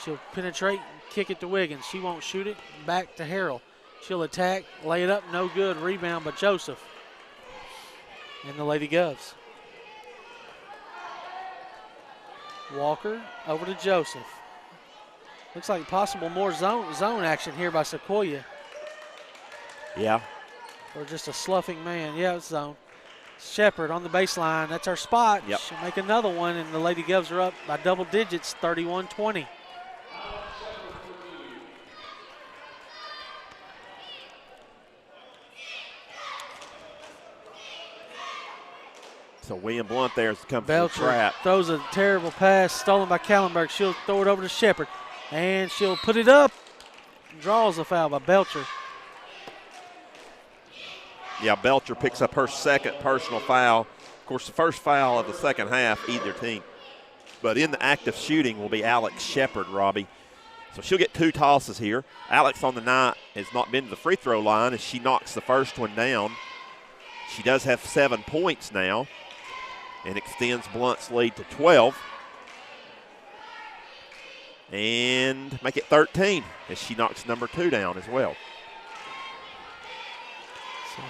S2: She'll penetrate and kick it to Wiggins. She won't shoot it. Back to Harrell. She'll attack, lay it up, no good. Rebound by Joseph. And the Lady Govs. Walker over to Joseph. Looks like possible more zone action here by Sequoyah.
S3: Yeah.
S2: Or just a sloughing man. Yeah, it's zone. Shepard on the baseline. That's our spot.
S3: Yep.
S2: She'll make another one, and the Lady Govs are up by double digits, 31-20.
S3: So William Blount there has come from the
S2: Belcher
S3: trap.
S2: throws a terrible pass, stolen by Kallenberg. She'll throw it over to Shepard, and she'll put it up. Draws a foul by Belcher.
S3: Yeah, Belcher picks up her second personal foul. Of course, the first foul of the second half, either team. But in the act of shooting will be Alex Shepard, Robbie. So she'll get 2 tosses here. Alex on the night has not been to the free throw line as she knocks the first one down. She does have 7 points now and extends Blunt's lead to 12. And make it 13 as she knocks number 2 down as well.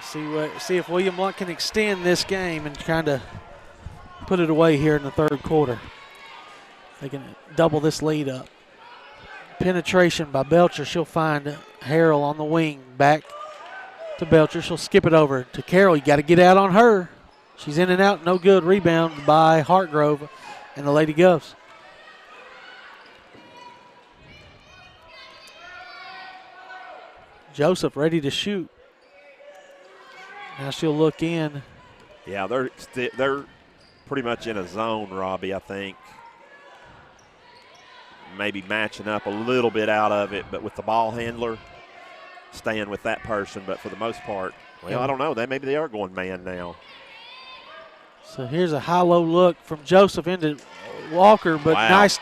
S2: So see if William Blount can extend this game and kind of put it away here in the third quarter. They can double this lead up. Penetration by Belcher. She'll find Harrell on the wing. Back to Belcher. She'll skip it over to Carroll. You got to get out on her. She's in and out. No good. Rebound by Hartgrove and the Lady Govs. Joseph ready to shoot. Now she'll look in.
S3: Yeah, they're pretty much in a zone, Robbie, I think. Maybe matching up a little bit out of it, but with the ball handler staying with that person. But for the most part, well, I don't know. Maybe they are going man now.
S2: So here's a high-low look from Joseph into Walker, but
S3: wow.
S2: Nice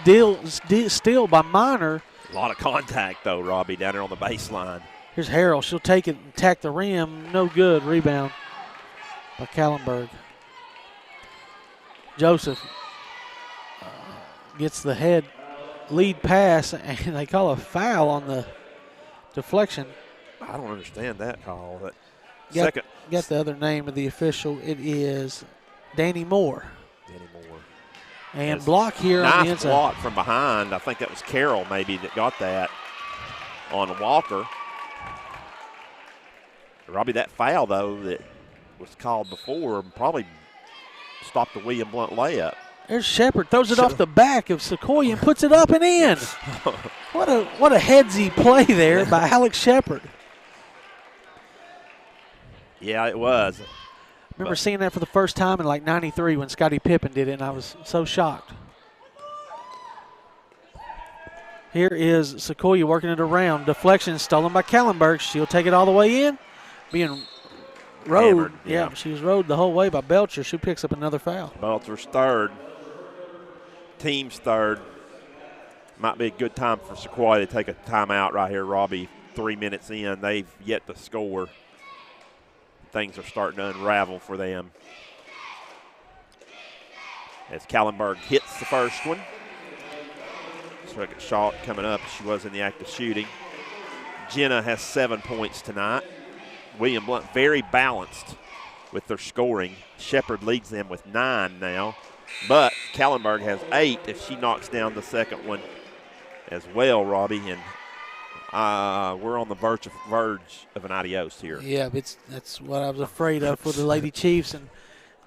S2: steal by Minor.
S3: A lot of contact, though, Robbie, down there on the baseline.
S2: Here's Harrell. She'll take it and attack the rim. No good. Rebound by Kallenberg. Joseph gets the head lead pass, and they call a foul on the deflection.
S3: I don't understand that call.
S2: Got the other name of the official. It is Danny Moore.
S3: Danny Moore.
S2: And block here on the inside.
S3: Nice block from behind. I think that was Carroll maybe that got that on Walker. Robbie, that foul, though, that was called before probably stopped the William Blount layup.
S2: There's Shepard, throws it off the back of Sequoyah and puts it up and in. What a headsy play there by Alex Shepard.
S3: Yeah, it was.
S2: Remember seeing that for the first time in like '93 when Scottie Pippen did it, and I was so shocked. Here is Sequoyah working it around. Deflection stolen by Kallenberg. She'll take it all the way in. Being rode.
S3: Hammered,
S2: yeah, she was rode the whole way by Belcher. She picks up another foul.
S3: Belcher's third. Team's third. Might be a good time for Sequoyah to take a timeout right here, Robbie. 3 minutes in. They've yet to score. Things are starting to unravel for them. As Kallenberg hits the first one. Second shot coming up. She was in the act of shooting. Jenna has 7 points tonight. William Blount very balanced with their scoring. Shepard leads them with 9 now. But Kallenberg has 8 if she knocks down the second one as well, Robbie. And we're on the verge of an adios here.
S2: Yeah, that's what I was afraid of for the Lady Chiefs and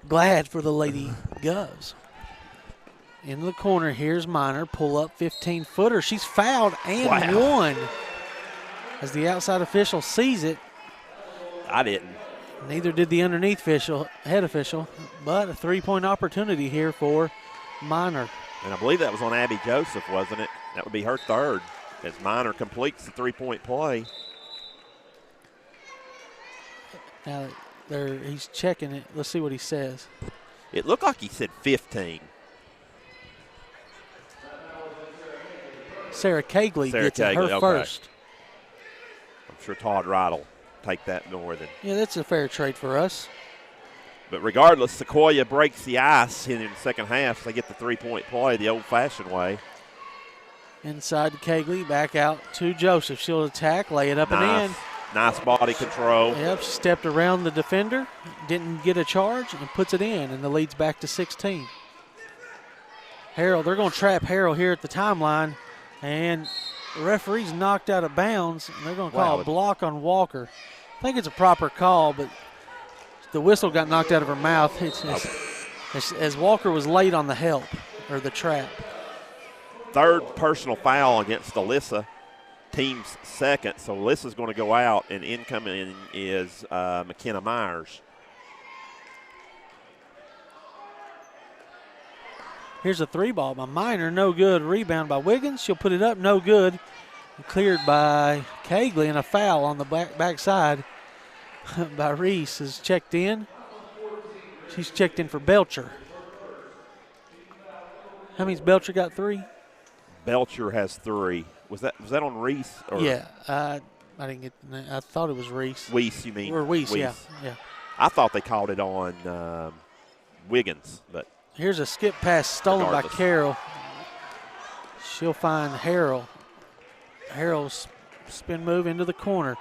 S2: glad for the Lady Govs. In the corner, here's Minor. Pull up 15-footer. She's fouled and won. As the outside official sees it.
S3: I didn't.
S2: Neither did the underneath head official, but a three-point opportunity here for Minor.
S3: And I believe that was on Abby Joseph, wasn't it? That would be her third as Minor completes the three-point play.
S2: Now he's checking it. Let's see what he says.
S3: It looked like he said 15.
S2: Sarah Cagley gets it, her first.
S3: I'm sure Todd Wright will take that more than.
S2: Yeah, that's a fair trade for us.
S3: But regardless, Sequoyah breaks the ice in the second half. They get the three-point play the old-fashioned way.
S2: Inside to Cagley, back out to Joseph. She'll attack, lay it up and in.
S3: Nice body control.
S2: Yep, she stepped around the defender, didn't get a charge, and puts it in, and the lead's back to 16. Harrell, they're going to trap Harrell here at the timeline, and the referee's knocked out of bounds, and they're going to call a block on Walker. I think it's a proper call, but the whistle got knocked out of her mouth as Walker was late on the help, or the trap.
S3: Third personal foul against Alyssa, team's second. So Alyssa's going to go out, and incoming is McKenna Myers.
S2: Here's a three ball by Minor, no good. Rebound by Wiggins. She'll put it up, no good. Cleared by Cagley, and a foul on the backside by Reese is checked in. She's checked in for Belcher. How many's Belcher got? 3?
S3: Belcher has 3. Was that on Reese? Or
S2: yeah, I didn't get. I thought it was Reese.
S3: Weiss, you mean?
S2: Or Weiss, yeah.
S3: I thought they called it on Wiggins, but.
S2: Here's a skip pass stolen by Carroll. She'll find Harrell. Harrell's spin move into the corner.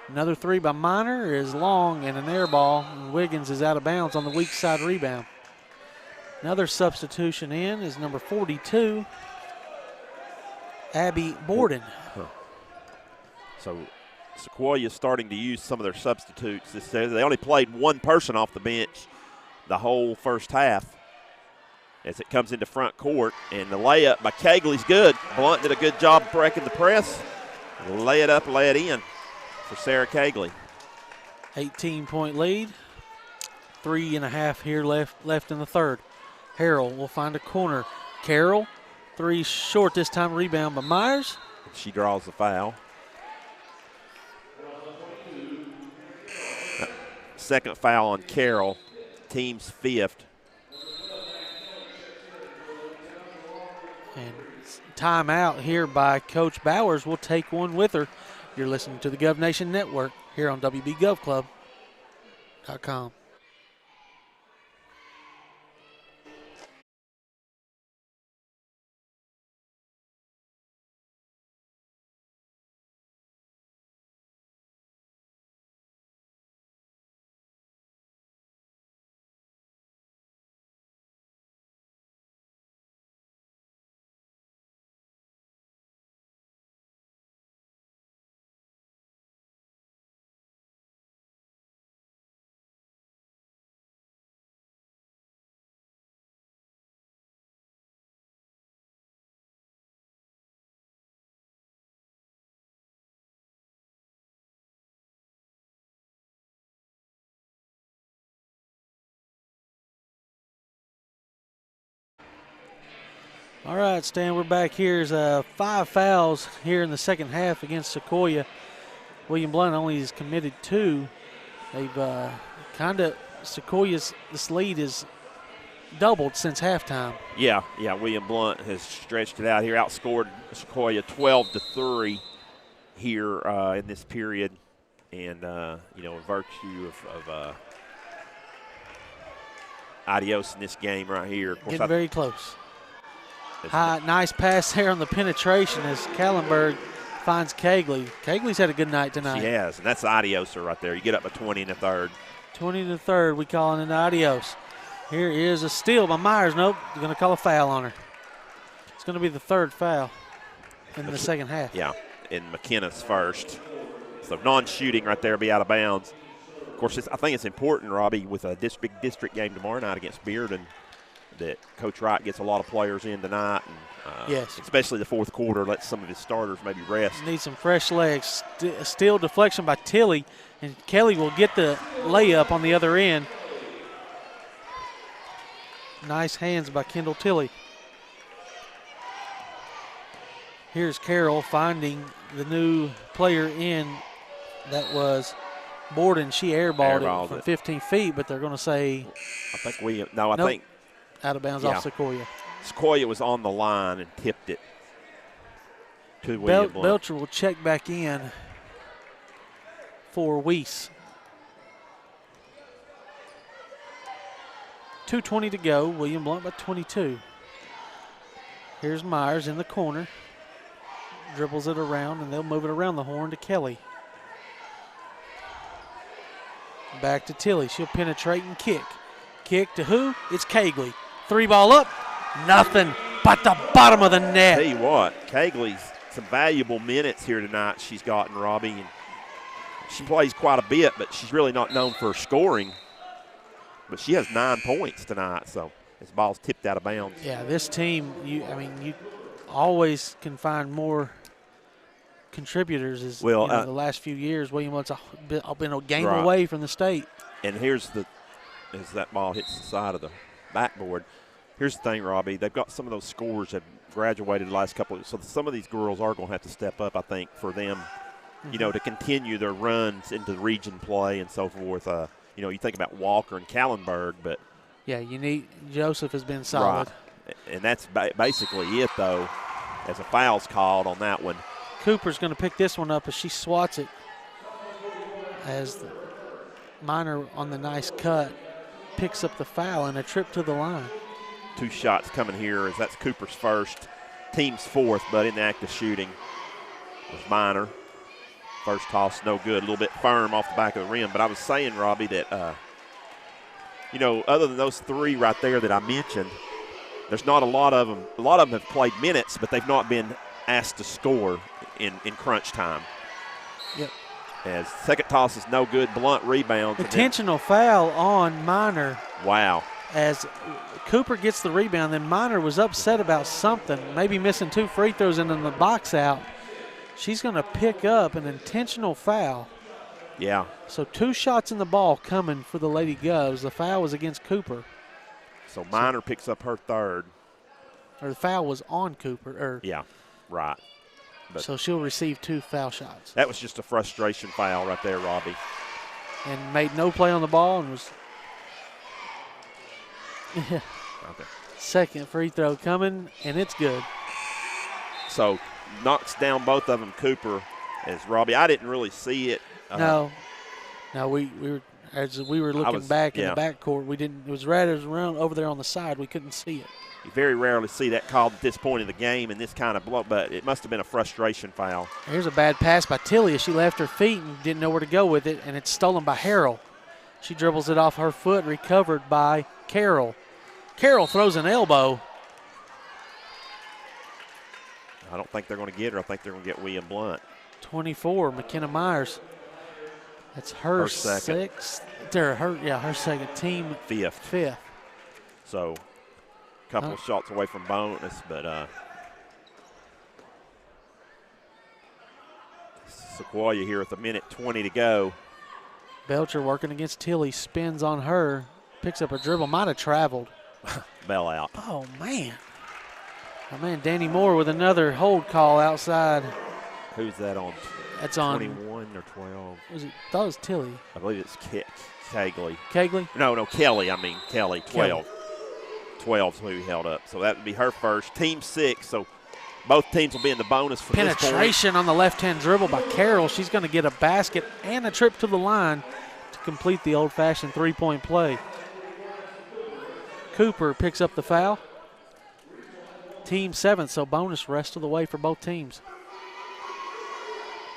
S2: Another three by Minor is long and an air ball. And Wiggins is out of bounds on the weak side rebound. Another substitution in is number 42, Abby Borden.
S3: So Sequoyah is starting to use some of their substitutes. They only played one person off the bench the whole first half. As it comes into front court, and the layup by Cagley's good. Blount did a good job breaking the press. Lay it up, lay it in for Sarah Cagley.
S2: 18-point lead. 3.5 here left in the third. Harrell will find a corner. Carroll, 3 short this time, rebound by Myers.
S3: She draws the foul. Second foul on Carroll, team's 5th.
S2: And timeout here by Coach Bowers. We'll take one with her. You're listening to the Gov Nation Network here on WBGovClub.com. All right, Stan, we're back. Here's 5 fouls here in the second half against Sequoyah. William Blount only has committed 2. They've Sequoyah's this lead is doubled since halftime.
S3: Yeah, William Blount has stretched it out here, outscored Sequoyah 12-3 here in this period. And, in virtue of adios in this game right here. Of course,
S2: getting very close. Nice pass there on the penetration as Kallenberg finds Kegley. Kegley's had a good night tonight.
S3: She has, and that's the adioser right there. You get up a 20 in the third.
S2: 20 in the third, we call it an adios. Here is a steal by Myers. Nope, they're going to call a foul on her. It's going to be the third foul in the second half.
S3: Yeah, and McKenna's first. So non-shooting right there, be out of bounds. Of course, I think it's important, Robbie, with a big district game tomorrow night against Bearden, that Coach Wright gets a lot of players in tonight. And,
S2: yes.
S3: Especially the fourth quarter, let some of his starters maybe rest.
S2: Need some fresh legs. Steal deflection by Tilly, and Kelly will get the layup on the other end. Nice hands by Kendall Tilly. Here's Carroll finding the new player in. That was Borden. She airballed it from 15 feet, but they're going to say.
S3: I think
S2: out of bounds off Sequoyah.
S3: Sequoyah was on the line and tipped it to William Blount.
S2: Belcher will check back in for Weiss. 2:20 to go. William Blount by 22. Here's Myers in the corner. Dribbles it around, and they'll move it around the horn to Kelly. Back to Tilly. She'll penetrate and kick. Kick to who? It's Kegley. 3 ball up. Nothing but the bottom of the net.
S3: Tell you what, Kegley's some valuable minutes here tonight she's gotten, Robbie. And she plays quite a bit, but she's really not known for scoring. But she has 9 points tonight, so this ball's tipped out of bounds.
S2: Yeah, this team, you always can find more contributors the last few years. William Blount's been a game away from the state.
S3: And as that ball hits the side of the backboard, here's the thing, Robbie. They've got some of those scorers that have graduated the last couple of years. So some of these girls are going to have to step up, I think, for them, to continue their runs into region play and so forth. You think about Walker and Kallenberg, but.
S2: Yeah, Joseph has been solid.
S3: Right. And that's basically it, though, as a foul's called on that one.
S2: Cooper's going to pick this one up as she swats it. As Minor on the nice cut picks up the foul and a trip to the line.
S3: 2 shots coming here as that's Cooper's first, team's fourth, but in the act of shooting was Minor. First toss, no good, a little bit firm off the back of the rim. But I was saying, Robbie, that, other than those 3 right there that I mentioned, there's not a lot of them. A lot of them have played minutes, but they've not been asked to score in crunch time.
S2: Yep.
S3: As second toss is no good, Blount rebounds.
S2: Intentional foul on Minor.
S3: Wow.
S2: As Cooper gets the rebound, then Minor was upset about something, maybe missing 2 free throws and then the box out. She's going to pick up an intentional foul.
S3: Yeah.
S2: So 2 shots in the ball coming for the Lady Govs. The foul was against Cooper.
S3: So Minor picks up her third.
S2: Or the foul was on Cooper.
S3: Yeah, right. But
S2: so she'll receive 2 foul shots.
S3: That was just a frustration foul right there, Robbie.
S2: And made no play on the ball and was
S3: okay.
S2: Second free throw coming, and it's good.
S3: So knocks down both of them, Cooper, as Robbie. I didn't really see it.
S2: No, we were looking back in the backcourt. We didn't. It was right around over there on the side. We couldn't see it.
S3: You very rarely see that called at this point in the game and this kind of blow, but it must have been a frustration foul.
S2: Here's a bad pass by Tilly as she left her feet and didn't know where to go with it, and it's stolen by Harrell. She dribbles it off her foot, recovered by Carroll. Carroll throws an elbow.
S3: I don't think they're going to get her. I think they're going to get William Blount.
S2: 24, McKenna Myers. That's her sixth. Her second, team fifth.
S3: So a couple of shots away from bonus, but Sequoyah here with 1:20 to go.
S2: Belcher working against Tilly, spins on her, picks up a dribble, might have traveled.
S3: Bell out.
S2: Oh, man. Oh, man, Danny Moore with another hold call outside.
S3: Who's that on?
S2: That's on
S3: 21 or 12?
S2: Was it? I thought it was Tilly.
S3: I believe it's Kegley.
S2: Kegley?
S3: No, Kelly. 12.
S2: Kelly.
S3: 12 is who he held up. So that would be her first. Team 6, so both teams will be in the bonus for this point.
S2: Penetration on the left-hand dribble by Carroll. She's going to get a basket and a trip to the line to complete the old-fashioned three-point play. Cooper picks up the foul. Team 7th, so bonus rest of the way for both teams.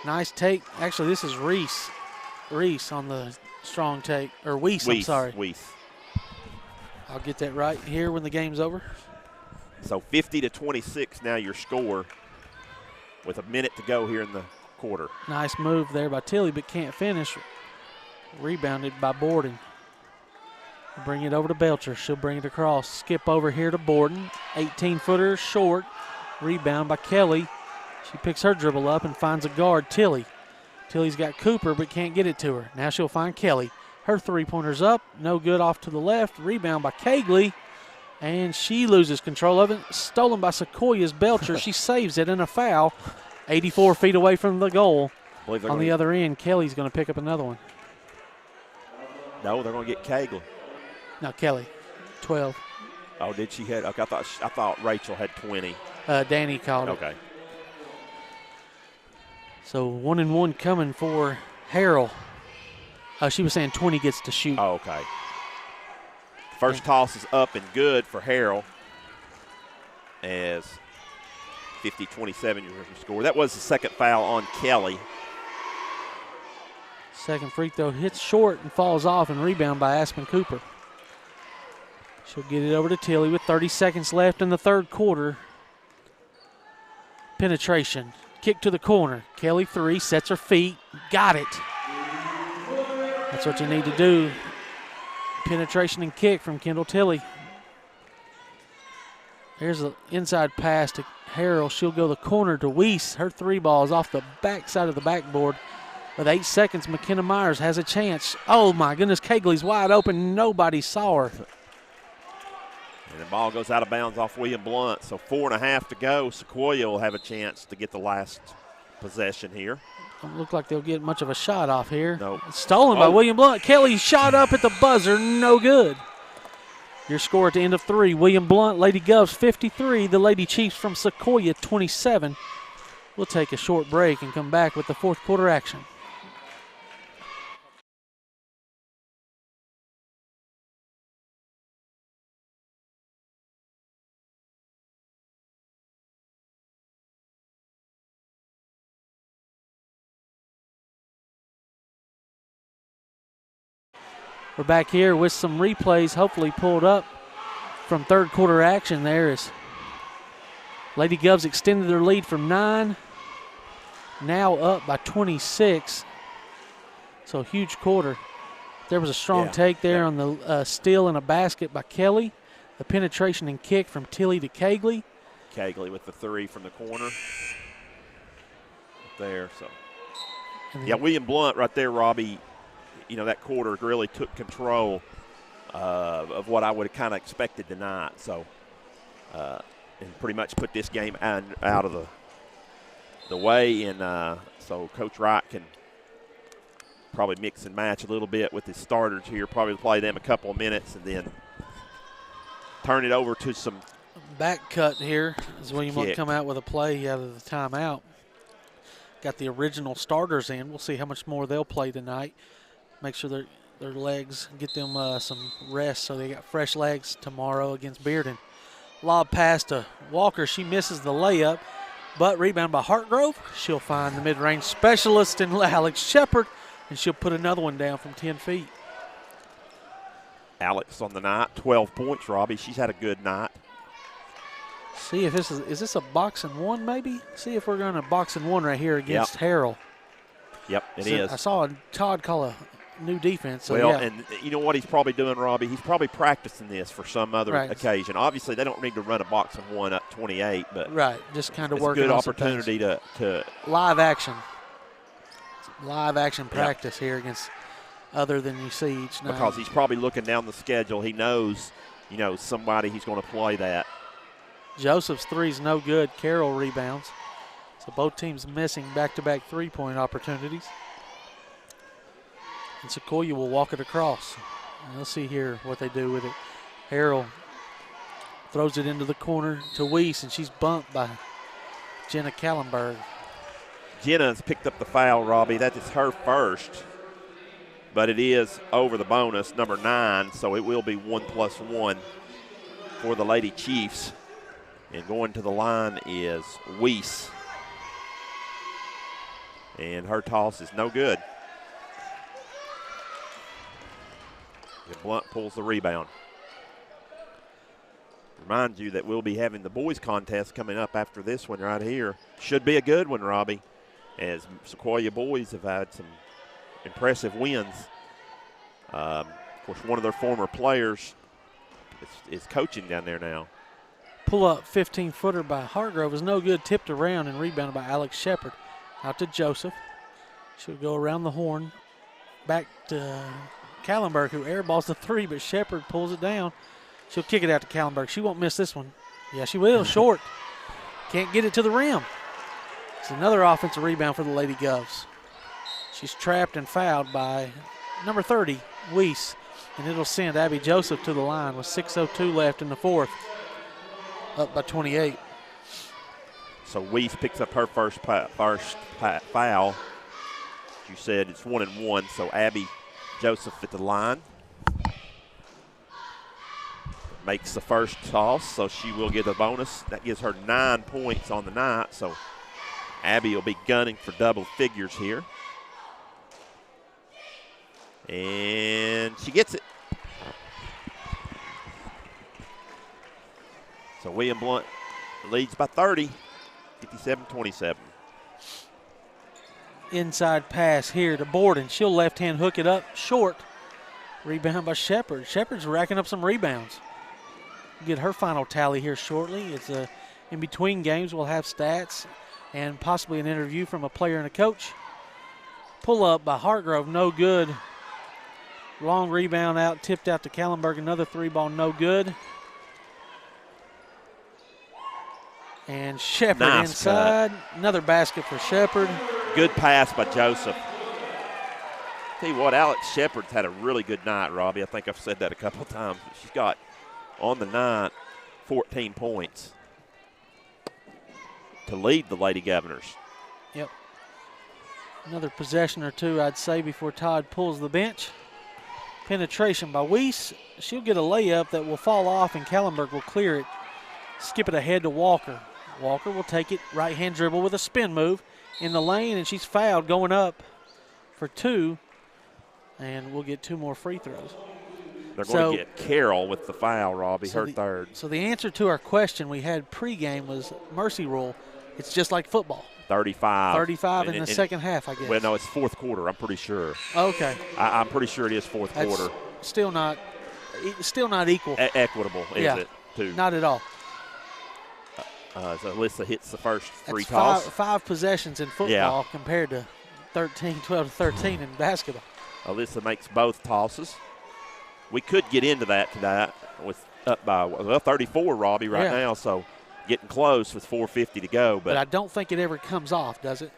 S2: Nice take. Actually, this is Reese. Reese on the strong take. Or Weiss, I'm sorry.
S3: Weiss.
S2: I'll get that right here when the game's over.
S3: So 50-26 now your score with a minute to go here in the quarter.
S2: Nice move there by Tilly, but can't finish. Rebounded by Borden. Bring it over to Belcher. She'll bring it across. Skip over here to Borden. 18-footer short. Rebound by Kelly. She picks her dribble up and finds a guard, Tilly. Tilly's got Cooper but can't get it to her. Now she'll find Kelly. Her three-pointer's up. No good, off to the left. Rebound by Kegley. And she loses control of it. Stolen by Sequoyah's Belcher. She saves it in a foul. 84 feet away from the goal. On the other end, Kelly's going to pick up another one.
S3: No, they're going to get Kegley.
S2: No, Kelly, 12.
S3: Oh, did she hit? Okay, I thought Rachel had 20.
S2: Danny called it.
S3: Okay.
S2: So 1-and-1 coming for Harrell. She was saying 20 gets to shoot.
S3: Oh, okay. First toss is up and good for Harrell as 50-27 your score. That was the second foul on Kelly.
S2: Second free throw hits short and falls off, and rebound by Aspen Cooper. She'll get it over to Tilly with 30 seconds left in the third quarter. Penetration. Kick to the corner. Kelly three, sets her feet. Got it. That's what you need to do. Penetration and kick from Kendall Tilly. Here's an inside pass to Harrell. She'll go the corner to Weiss. Her three ball is off the back side of the backboard. With 8 seconds, McKenna Myers has a chance. Oh, my goodness, Kegley's wide open. Nobody saw her.
S3: And the ball goes out of bounds off William Blount. So 4.5 to go. Sequoyah will have a chance to get the last possession here.
S2: Don't look like they'll get much of a shot off here.
S3: No.
S2: It's stolen by William Blount. Kelly shot up at the buzzer. No good. Your score at the end of 3. William Blount, Lady Govs 53. The Lady Chiefs from Sequoyah 27. We'll take a short break and come back with the fourth quarter action. We're back here with some replays hopefully pulled up from third quarter action there as Lady Govs extended their lead from 9, now up by 26. So huge quarter. There was a strong take there on the steal and a basket by Kelly. The penetration and kick from Tilly to Kegley.
S3: Kegley with the three from the corner. There, so. William Blount right there, Robbie. You know, that quarter really took control of what I would have kind of expected tonight. So, and pretty much put this game out of the way. And so Coach Wright can probably mix and match a little bit with his starters here, probably play them a couple of minutes and then turn it over to some
S2: back cut here as William will come out with a play out of the timeout. Got the original starters in. We'll see how much more they'll play tonight. Make sure their legs, get them some rest so they got fresh legs tomorrow against Bearden. Lob pass to Walker. She misses the layup, but rebound by Hartgrove. She'll find the mid-range specialist in Alex Shepard, and she'll put another one down from 10 feet.
S3: Alex on the night, 12 points, Robbie. She's had a good night.
S2: See if is this a box and one maybe? See if we're going to box and one right here against Harrell.
S3: Yep, it is.
S2: I saw Todd call a new defense. So
S3: and you know what he's probably doing, Robbie? He's probably practicing this for some other occasion. Obviously, they don't need to run a box and one up 28, but
S2: just kind of working.
S3: It's a good opportunity to
S2: live action practice here against other than you see each night.
S3: Because he's probably looking down the schedule. He knows, somebody he's going to play that
S2: Joseph's three's no good. Carroll rebounds. So both teams missing back-to-back three-point opportunities. And Sequoyah will walk it across. And we'll see here what they do with it. Harrell throws it into the corner to Weiss, and she's bumped by Jenna Kallenberg.
S3: Jenna's picked up the foul, Robbie. That is her first, but it is over the bonus, number 9, so it will be 1+1 for the Lady Chiefs. And going to the line is Weiss. And her toss is no good. And Blount pulls the rebound. Remind you that we'll be having the boys contest coming up after this one right here. Should be a good one, Robbie, as Sequoyah boys have had some impressive wins. Of course, one of their former players is coaching down there now.
S2: Pull-up 15-footer by Hargrove is no good. Tipped around and rebounded by Alex Shepard. Out to Joseph. She'll go around the horn. Back to Kallenberg, who airballs the three, but Shepard pulls it down. She'll kick it out to Kallenberg. She won't miss this one. Yeah, she will. Short. Can't get it to the rim. It's another offensive rebound for the Lady Govs. She's trapped and fouled by number 30, Weiss, and it'll send Abby Joseph to the line with 6:02 left in the fourth, up by 28.
S3: So Weiss picks up her first foul. You said it's 1-1, so Abby Joseph at the line. Makes the first toss, so she will get a bonus. That gives her 9 points on the night, so Abby will be gunning for double figures here. And she gets it. So William Blount leads by 30, 57-27.
S2: Inside pass here to Borden. She'll left-hand hook it up short. Rebound by Shepard. Shepard's racking up some rebounds. Get her final tally here shortly. It's in between games. We'll have stats and possibly an interview from a player and a coach. Pull up by Hargrove, no good. Long rebound out, tipped out to Kallenberg. Another three ball, no good. And Shepard
S3: nice
S2: inside.
S3: cut.
S2: Another basket for Shepard.
S3: Good pass by Joseph. Tell you what, Alex Shepard's had a really good night, Robbie. I think I've said that a couple of times. She's got, on the night, 14 points to lead the Lady Governors.
S2: Yep. Another possession or two, I'd say, before Todd pulls the bench. Penetration by Weiss. She'll get a layup that will fall off, and Kallenberg will clear it. Skip it ahead to Walker. Walker will take it, right-hand dribble with a spin move in the lane, and she's fouled going up for 2, and we'll get 2 more free throws.
S3: They're going to get Carroll with the foul, Robbie, her third.
S2: So the answer to our question we had pregame was mercy rule. It's just like football.
S3: 35.
S2: 35 in the second half, I guess.
S3: Well, no, it's fourth quarter, I'm pretty sure.
S2: Okay.
S3: I'm pretty sure it is fourth quarter.
S2: Still not equal.
S3: Equitable, is it, too?
S2: Not at all.
S3: So Alyssa hits the first free toss.
S2: Five possessions in football compared to 12 to 13 in basketball.
S3: Alyssa makes both tosses. We could get into that tonight with up by 34, Robbie, right now. So getting close with 4:50 to go.
S2: But I don't think it ever comes off, does it?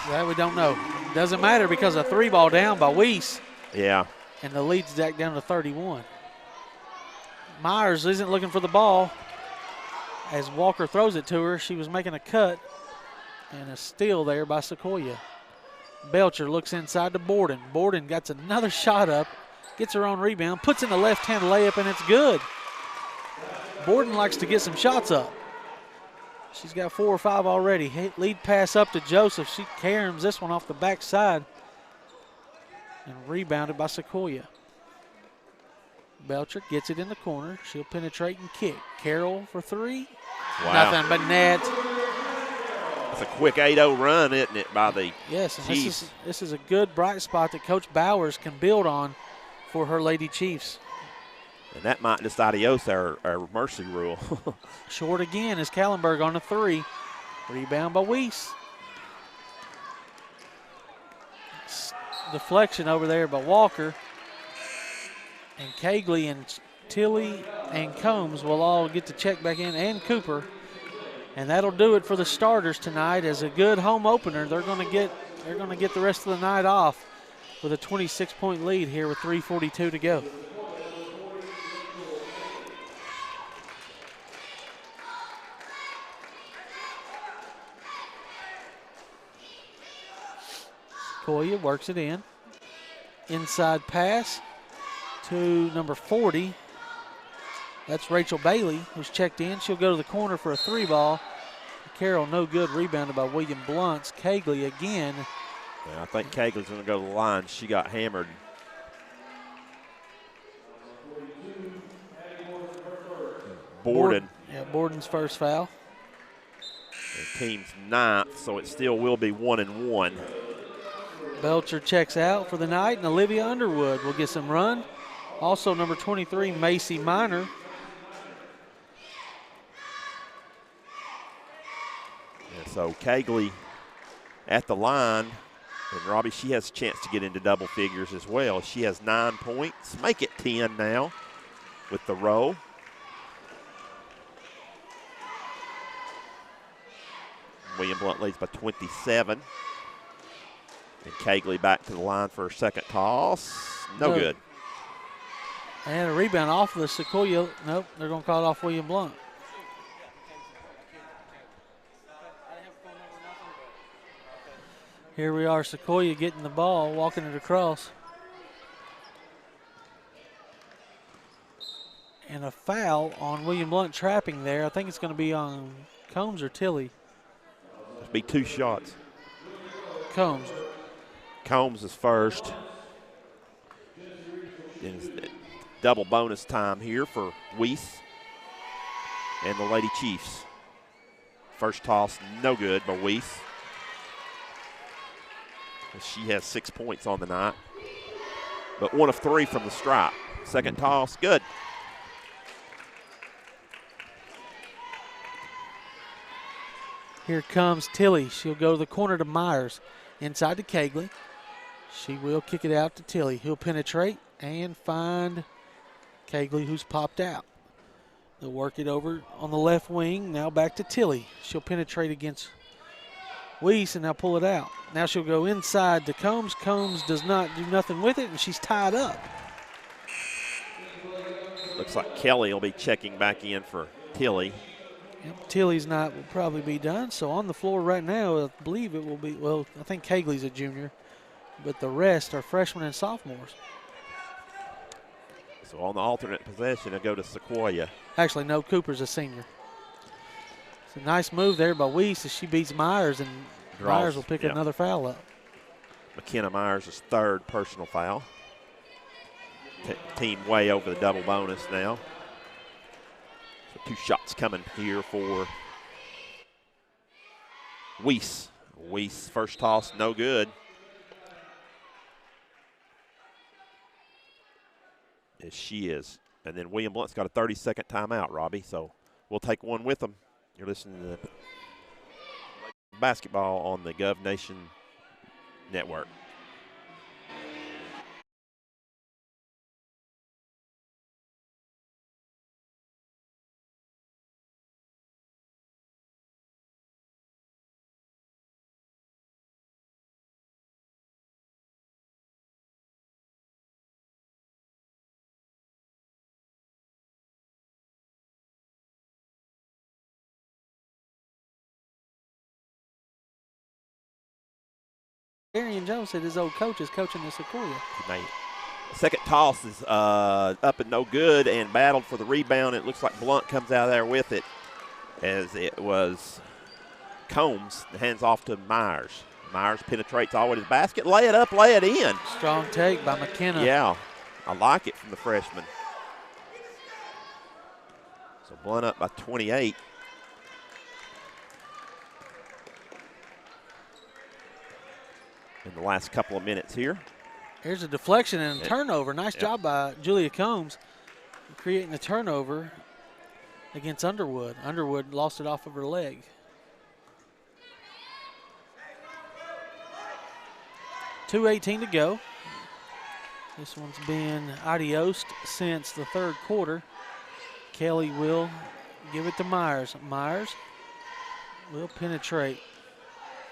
S2: Well, we don't know. Doesn't matter because a 3-ball down by Weiss.
S3: Yeah.
S2: And the lead's back down to 31. Myers isn't looking for the ball. As Walker throws it to her, she was making a cut, and a steal there by Sequoyah. Belcher looks inside to Borden. Borden gets another shot up, gets her own rebound, puts in the left-hand layup, and it's good. Borden likes to get some shots up. She's got 4 or 5 already. Lead pass up to Joseph. She caroms this one off the backside and rebounded by Sequoyah. Belcher gets it in the corner. She'll penetrate and kick. Carroll for 3.
S3: Wow.
S2: Nothing but net.
S3: It's a quick 8-0 run, isn't it, by the
S2: Yes, and
S3: Chiefs.
S2: this is a good bright spot that Coach Bowers can build on for her Lady Chiefs.
S3: And that might just adios our mercy rule.
S2: Short again is Kallenberg on the 3. Rebound by Weiss. Deflection over there by Walker. And Cagley and Tilly and Combs will all get to check back in, and Cooper. And that'll do it for the starters tonight. As a good home opener, they're going to get the rest of the night off with a 26-point lead here with 3:42 to go. Sequoyah works it in. Inside pass to number 40. That's Rachel Bailey, who's checked in. She'll go to the corner for a 3-ball. Carroll, no good. Rebounded by William Blount. Kegley again.
S3: Yeah, I think Kegley's going to go to the line. She got hammered. Borden.
S2: Yeah, Borden's first foul.
S3: The team's 9th, so it still will be 1-1.
S2: Belcher checks out for the night, and Olivia Underwood will get some run. Also, number 23, Macy Miner.
S3: And so Kegley at the line. And Robbie, she has a chance to get into double figures as well. She has 9 points. Make it 10 now with the roll. William Blount leads by 27. And Kegley back to the line for her second toss. No good.
S2: And a rebound off of the Sequoyah. Nope, they're going to call it off William Blount. Here we are, Sequoyah getting the ball, walking it across. And a foul on William Blount trapping there. I think it's going to be on Combs or Tilley.
S3: It'll be 2 shots.
S2: Combs.
S3: Combs is first. Double bonus time here for Weiss and the Lady Chiefs. First toss, no good by Weiss. She has 6 points on the night, but 1 of 3 from the stripe. Second toss, good.
S2: Here comes Tilley. She'll go to the corner to Myers. Inside to Kegley. She will kick it out to Tilley. He'll penetrate and find Kegley, who's popped out. They'll work it over on the left wing. Now back to Tilley. She'll penetrate against Weiss and now pull it out. Now she'll go inside to Combs. Combs does not do nothing with it, and she's tied up.
S3: Looks like Kelly will be checking back in for Tilley.
S2: Yep, Tilley's night will probably be done. So on the floor right now, I believe it will be, well, I think Kegley's a junior, but the rest are freshmen and sophomores.
S3: So on the alternate possession, it'll go to Sequoyah.
S2: Actually, no, Cooper's a senior. It's a nice move there by Weiss as she beats Myers, and Myers will pick another foul up.
S3: McKenna Myers' 3rd personal foul. Team way over the double bonus now. So 2 shots coming here for Weiss. Weiss first toss, no good. As she is. And then William Blount's got a 30-second timeout, Robbie. So we'll take one with them. You're listening to basketball on the Gov Nation Network.
S2: Arian Jones said his old coach is coaching the Sequoyah.
S3: Second toss is up and no good, and battled for the rebound. It looks like Blount comes out of there with it, as it was Combs. Hands off to Myers. Myers penetrates all with his basket. Lay it up, lay it in.
S2: Strong take by McKenna.
S3: Yeah, I like it from the freshman. So Blount up by 28. In the last couple of minutes here.
S2: Here's a deflection and a turnover. Nice job by Julia Combs creating the turnover against Underwood. Underwood lost it off of her leg. .218 to go. This one's been adiosed since the 3rd quarter. Kelly will give it to Myers. Myers will penetrate.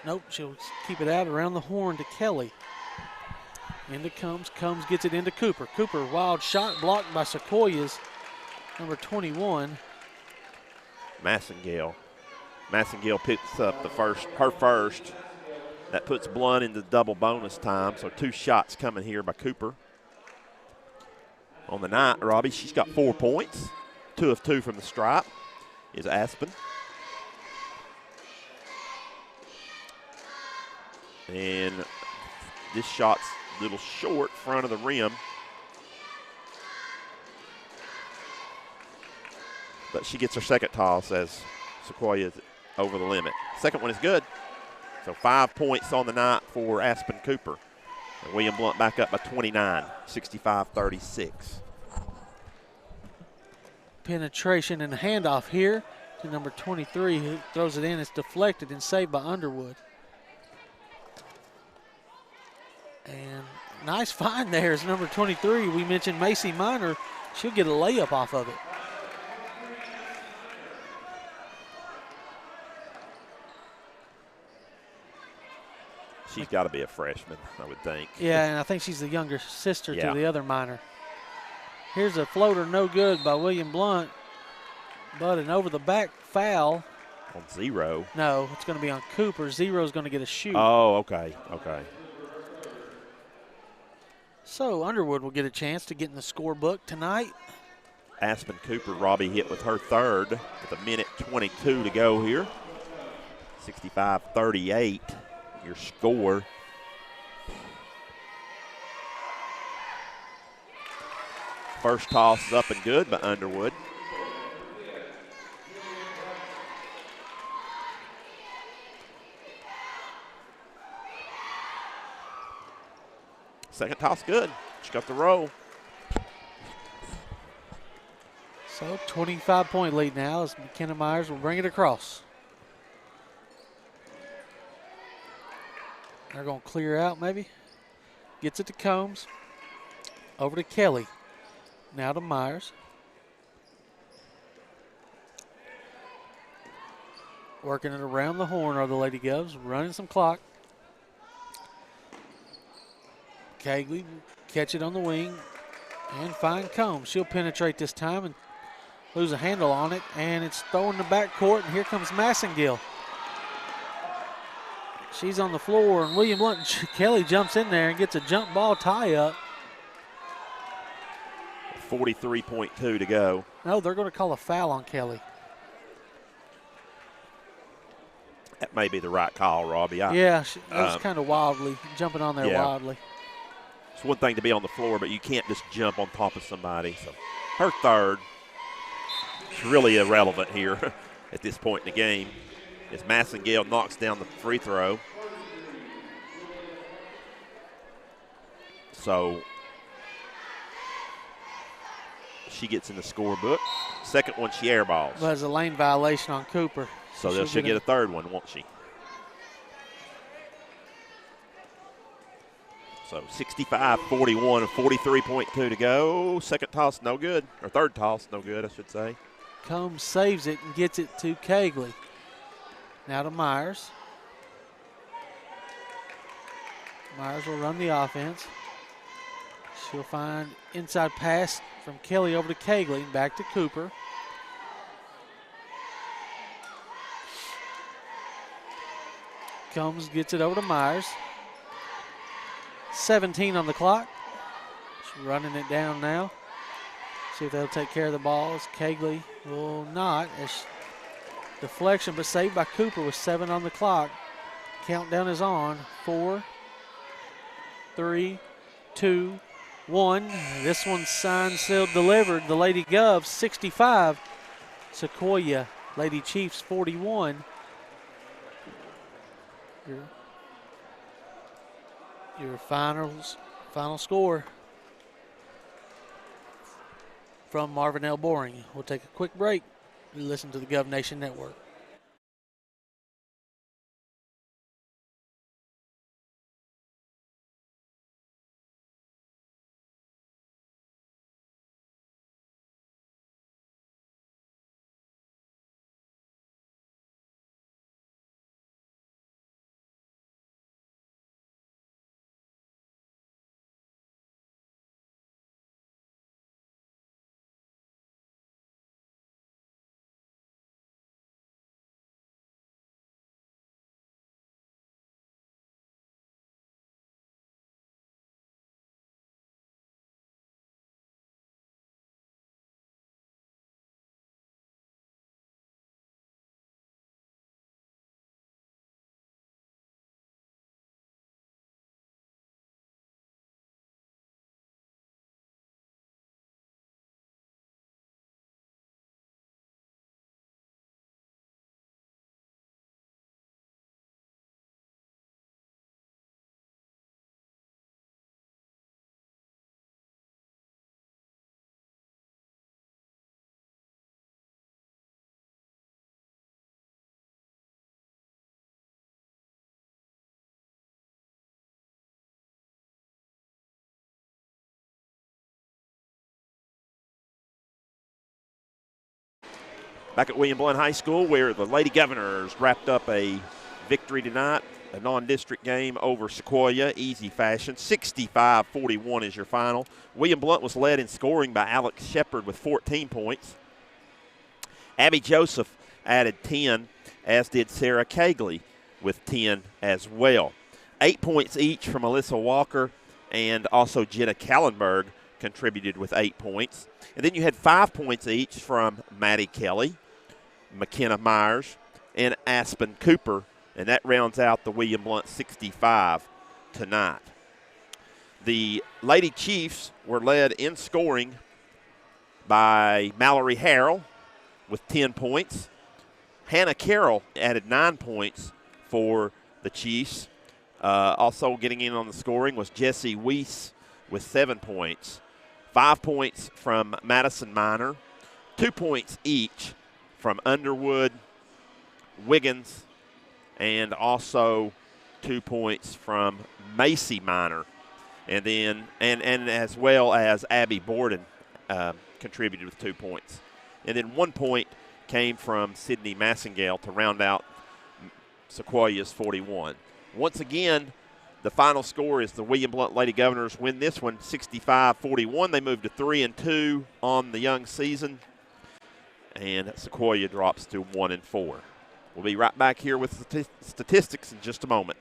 S2: Nope, she'll keep it out around the horn to Kelly. Into Combs. Combs gets it into Cooper. Cooper, wild shot blocked by Sequoyah's number 21.
S3: Massengale. Massengale picks up her first. That puts Blount into double bonus time, so 2 shots coming here by Cooper. On the night, Robbie, she's got 4 points. 2 of 2 from the stripe is Aspen. And this shot's a little short, front of the rim. But she gets her second toss as Sequoyah is over the limit. Second one is good. So 5 points on the night for Aspen Cooper. And William Blount back up by 29, 65-36.
S2: Penetration and handoff here to number 23, who throws it in. It's deflected and saved by Underwood. And nice find there is number 23. We mentioned Macy Minor. She'll get a layup off of it.
S3: She's got to be a freshman, I would think.
S2: Yeah, and I think she's the younger sister
S3: Yeah.
S2: to the other Minor. Here's a floater, no good by William Blount, but an over-the-back foul.
S3: On 0.
S2: No, it's going to be on Cooper. Zero's going to get a shoot.
S3: Oh, okay, okay.
S2: So Underwood will get a chance to get in the scorebook tonight.
S3: Aspen Cooper, Robbie hit with her third with 1:22 to go here. 65-38, your score. First toss is up and good by Underwood. Second toss good. She got the roll.
S2: So 25-point lead now as McKenna Myers will bring it across. They're going to clear out maybe. Gets it to Combs. Over to Kelly. Now to Myers. Working it around the horn are the Lady Govs, running some clock. Cagley will catch it on the wing and find Combs. She'll penetrate this time and lose a handle on it, and it's thrown in the backcourt, and here comes Massengale. She's on the floor, and William Blount, Kelly jumps in there and gets a jump ball tie-up.
S3: 43.2 to go.
S2: No, they're going to call a foul on Kelly.
S3: That may be the right call, Robbie.
S2: Yeah, it was kind of wildly, jumping on there wildly.
S3: It's one thing to be on the floor, but you can't just jump on top of somebody. So her third. It's really irrelevant here at this point in the game as Massengale knocks down the free throw. So she gets in the scorebook. Second one, she airballs.
S2: But there's a lane violation on Cooper.
S3: So she'll get a third one, won't she? So 65-41, 43.2 to go. Second toss, no good. Or third toss, no good, I should say.
S2: Combs saves it and gets it to Cagley. Now to Myers. Myers will run the offense. She'll find inside pass from Kelly over to Cagley, back to Cooper. Combs gets it over to Myers. 17 on the clock. She's running it down now. See if they'll take care of the balls. Cagley will not. As deflection, but saved by Cooper with 7 on the clock. Countdown is on. 4, 3, 2, 1. This one's signed, sealed, delivered. The Lady Govs 65. Sequoyah Lady Chiefs 41. Your final score from Marvin L. Boring. We'll take a quick break and listen to the Gov Nation Network.
S3: Back at William Blount High School, where the Lady Governors wrapped up a victory tonight, a non-district game over Sequoyah, easy fashion. 65-41 is your final. William Blount was led in scoring by Alex Shepard with 14 points. Abby Joseph added 10, as did Sarah Cagley with 10 as well. 8 points each from Alyssa Walker, and also Jenna Kallenberg contributed with 8 points. And then you had 5 points each from Maddie Kelly, McKenna Myers, and Aspen Cooper, and that rounds out the William Blount 65 tonight. The Lady Chiefs were led in scoring by Mallory Harrell with 10 points. Hannah Carroll added 9 points for the Chiefs. Also getting in on the scoring was Jessie Weiss with 7 points. 5 points from Madison Minor. 2 points each from Underwood, Wiggins, and also 2 points from Macy Minor. And then and as well as Abby Borden contributed with 2 points. And then 1 point came from Sydney Massengale to round out Sequoiah's 41. Once again, the final score is the William Blount Lady Governors win this one 65-41. They move to 3-2 on the young season, and Sequoyah drops to 1-4. We'll be right back here with statistics in just a moment.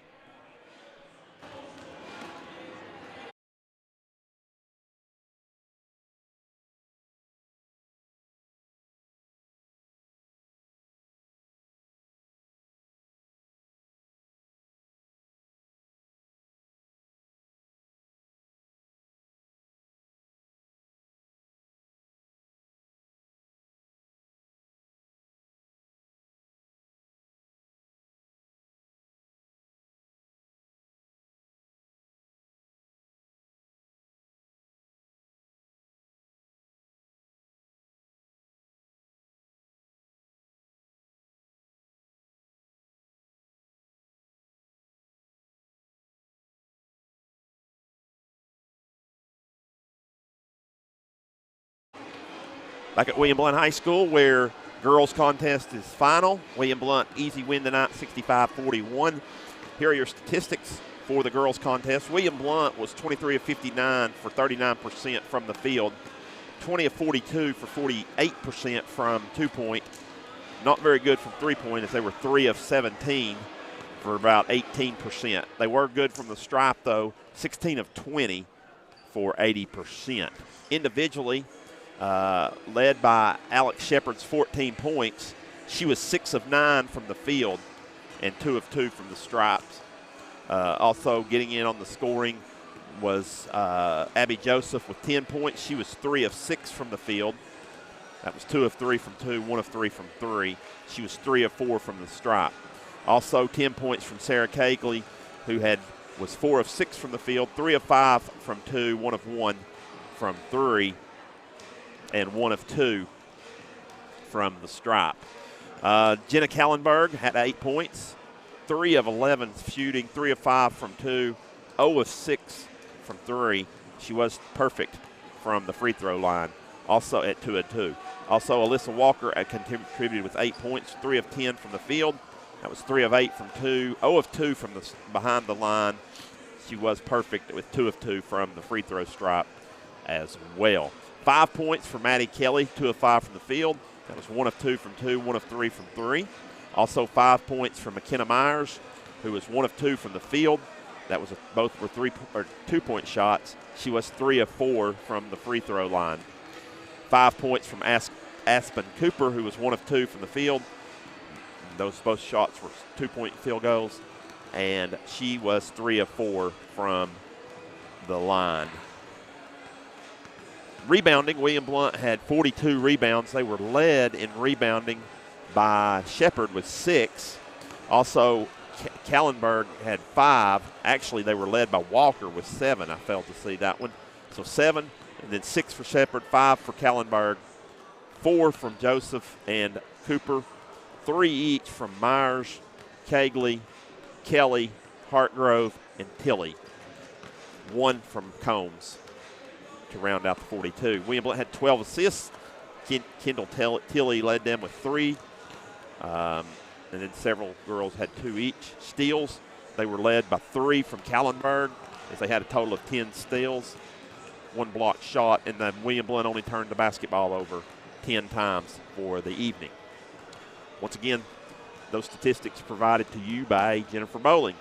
S3: Back at William Blount High School, where girls contest is final. William Blount easy win tonight, 65-41. Here are your statistics for the girls contest. William Blount was 23 of 59 for 39% from the field, 20 of 42 for 48% from 2-point. Not very good from 3-point, as they were 3 of 17 for about 18%. They were good from the stripe, though, 16 of 20 for 80%. Individually, led by Alex Shepard's 14 points. She was 6 of 9 from the field and 2 of 2 from the stripes. Also getting in on the scoring was Abby Joseph with 10 points. She was 3 of 6 from the field. That was 2 of 3 from 2, 1 of 3 from 3. She was 3 of 4 from the stripe. Also 10 points from Sarah Cagley, who was 4 of 6 from the field, 3 of 5 from 2, 1 of 1 from 3, and 1 of 2 from the stripe. Jenna Kallenberg had 8 points, 3 of 11 shooting, 3 of 5 from 2, 0 of 6 from 3. She was perfect from the free throw line, also at 2 and 2. Also, Alyssa Walker contributed with 8 points, 3 of 10 from the field. That was 3 of 8 from 2, 0 of 2 from behind the line. She was perfect with 2 of 2 from the free throw stripe as well. 5 points for Maddie Kelly, 2 of 5 from the field. That was 1 of 2 from 2, 1 of 3 from 3. Also 5 points for McKenna Myers, who was 1 of 2 from the field. That was both were 2-point shots. She was 3 of 4 from the free throw line. 5 points from Aspen Cooper, who was 1 of 2 from the field. Those both shots were 2-point field goals, and she was 3 of 4 from the line. Rebounding, William Blount had 42 rebounds. They were led in rebounding by Shepard with 6. Also, Kallenberg had 5. Actually, they were led by Walker with 7. I failed to see that one. So 7, and then 6 for Shepard, 5 for Kallenberg, 4 from Joseph and Cooper, 3 each from Myers, Cagley, Kelly, Hartgrove, and Tilley. 1 from Combs to round out the 42. William Blount had 12 assists, Kendall Tilley led them with 3. And then several girls had 2 each. Steals, they were led by 3 from Callenberg, as they had a total of 10 steals, 1 blocked shot, and then William Blount only turned the basketball over 10 times for the evening. Once again, those statistics provided to you by Jennifer Bowling.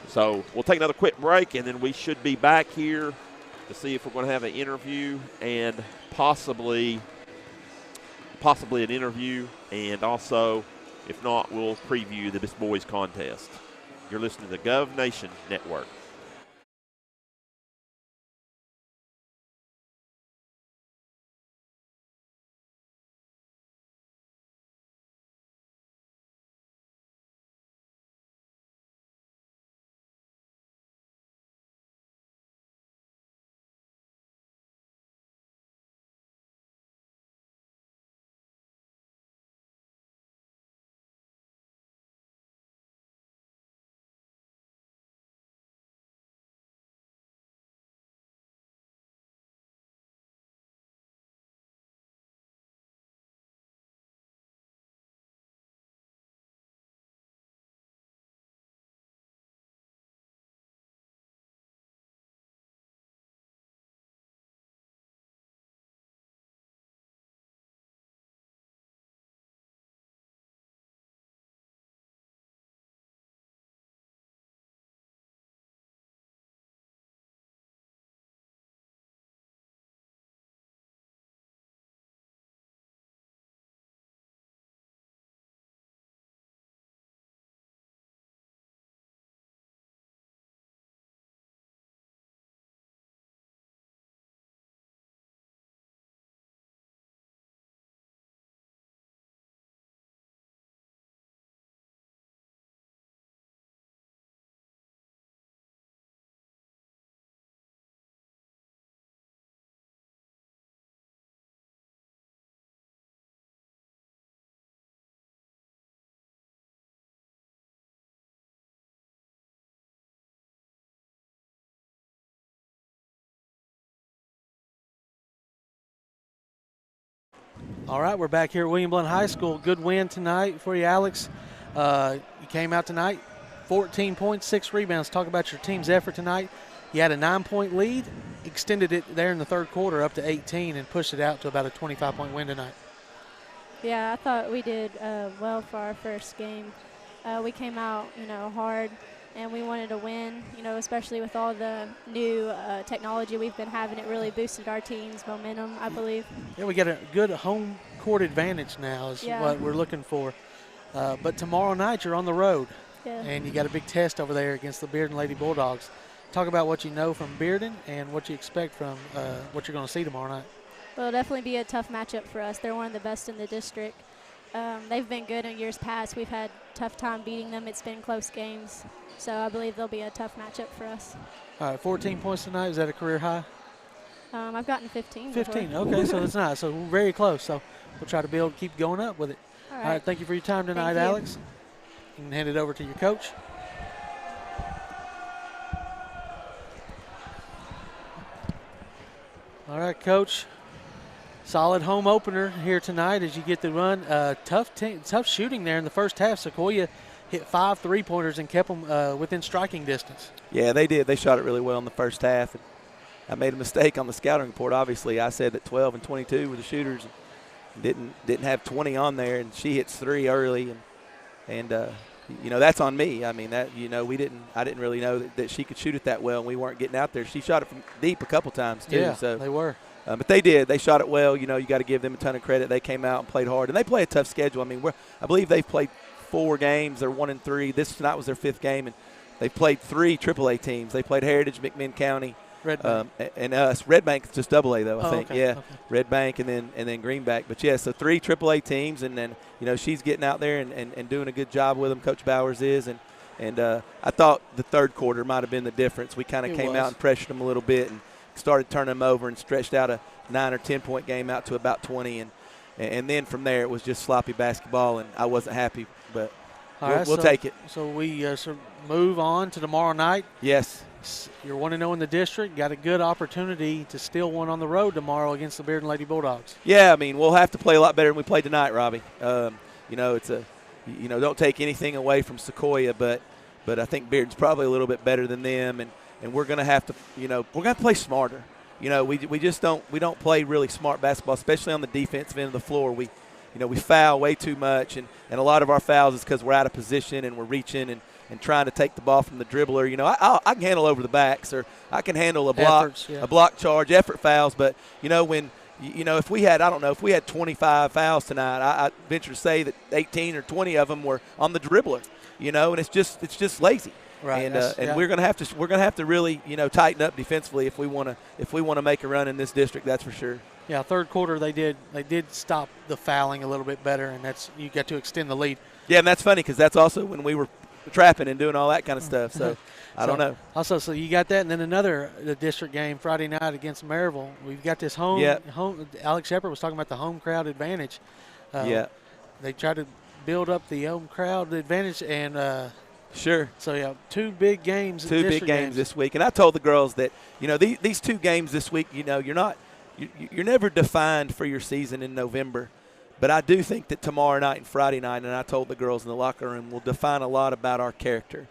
S3: So we'll take another quick break, and then we should be back here to see if we're going to have an interview and possibly an interview, and also, if not, we'll preview the Miss Boys contest. You're listening to the Gov Nation Network.
S2: All right, we're back here at William Blount High School. Good win tonight for you, Alex. You came out tonight, 14 points, 6 rebounds. Talk about your team's effort tonight. You had a 9-point lead, extended it there in the third quarter up to 18 and pushed it out to about a 25-point win tonight.
S4: Yeah, I thought we did well for our first game. We came out, hard, and we wanted to win, especially with all the new technology we've been having. It really boosted our team's momentum, I believe.
S2: Yeah, we get a good home court advantage now is what we're looking for. But tomorrow night you're on the road, and you got a big test over there against the Bearden Lady Bulldogs. Talk about what you know from Bearden and what you expect from what you're going to see tomorrow night.
S4: Well, it'll definitely be a tough matchup for us. They're one of the best in the district. They've been good in years past. We've had a tough time beating them. It's been close games. So I believe they'll be a tough matchup for us.
S2: All right, 14 points tonight. Is that a career high?
S4: I've gotten 15.
S2: 15, okay, so that's nice. So we're very close. So we'll try to be able to keep going up with it.
S4: All
S2: right, thank you for your time tonight, Alex. You can hand it over to your coach. All right, Coach. Solid home opener here tonight as you get the run. Tough shooting there in the first half. Sequoyah hit 5 3-pointers and kept them within striking distance.
S5: Yeah, they did. They shot it really well in the first half. And I made a mistake on the scouting report. Obviously, I said that 12 and 22 were the shooters. And didn't have 20 on there, and she hits 3 early, and that's on me. I mean I didn't really know that she could shoot it that well, and we weren't getting out there. She shot it from deep a couple times too.
S2: Yeah,
S5: so
S2: they were.
S5: But they did. They shot it well. You got to give them a ton of credit. They came out and played hard, and they play a tough schedule. I mean, I believe they've played 4 games. They're 1-3. This tonight was their 5th game, and they played 3 AAA teams. They played Heritage, McMinn County,
S2: Red Bank.
S5: and us. Red Bank's just AA though, I think.
S2: Okay.
S5: Yeah,
S2: okay. Red
S5: Bank and then Greenback. But yeah, so 3 AAA teams, and then she's getting out there and doing a good job with them. Coach Bowers is, and I thought the third quarter might have been the difference. We kind of came out and pressured them a little bit and started turning them over and stretched out a 9 or 10 point game out to about 20, and then from there it was just sloppy basketball, and I wasn't happy, but we'll take it.
S2: So we move on to tomorrow night.
S5: Yes.
S2: You're 1-0 in the district. Got a good opportunity to steal one on the road tomorrow against the Bearden Lady Bulldogs.
S5: Yeah, I mean, we'll have to play a lot better than we played tonight, Robbie. It's don't take anything away from Sequoyah, but I think Bearden's probably a little bit better than them, and we're going to have to, we're going to play smarter. We just don't play really smart basketball, especially on the defensive end of the floor. We foul way too much, and a lot of our fouls is because we're out of position and we're reaching and trying to take the ball from the dribbler. I can handle over the backs, or I can handle a block charge, effort fouls. But if we had 25 fouls tonight, I venture to say that 18 or 20 of them were on the dribbler. And it's just lazy.
S2: Right.
S5: And we're gonna have to really tighten up defensively if we want to make a run in this district. That's for sure.
S2: Yeah, third quarter they did stop the fouling a little bit better, and you got to extend the lead.
S5: Yeah, and that's funny because that's also when we were trapping and doing all that kind of stuff. So I don't know.
S2: Also, so you got that, and then the district game Friday night against Maryville. We've got this home. Alex Shepard was talking about the home crowd advantage. They try to build up the home crowd advantage, and
S5: sure.
S2: So two big games.
S5: Two big games this week, and I told the girls that these two games this week. You're never defined for your season in November. But I do think that tomorrow night and Friday night, and I told the girls in the locker room, will define a lot about our character.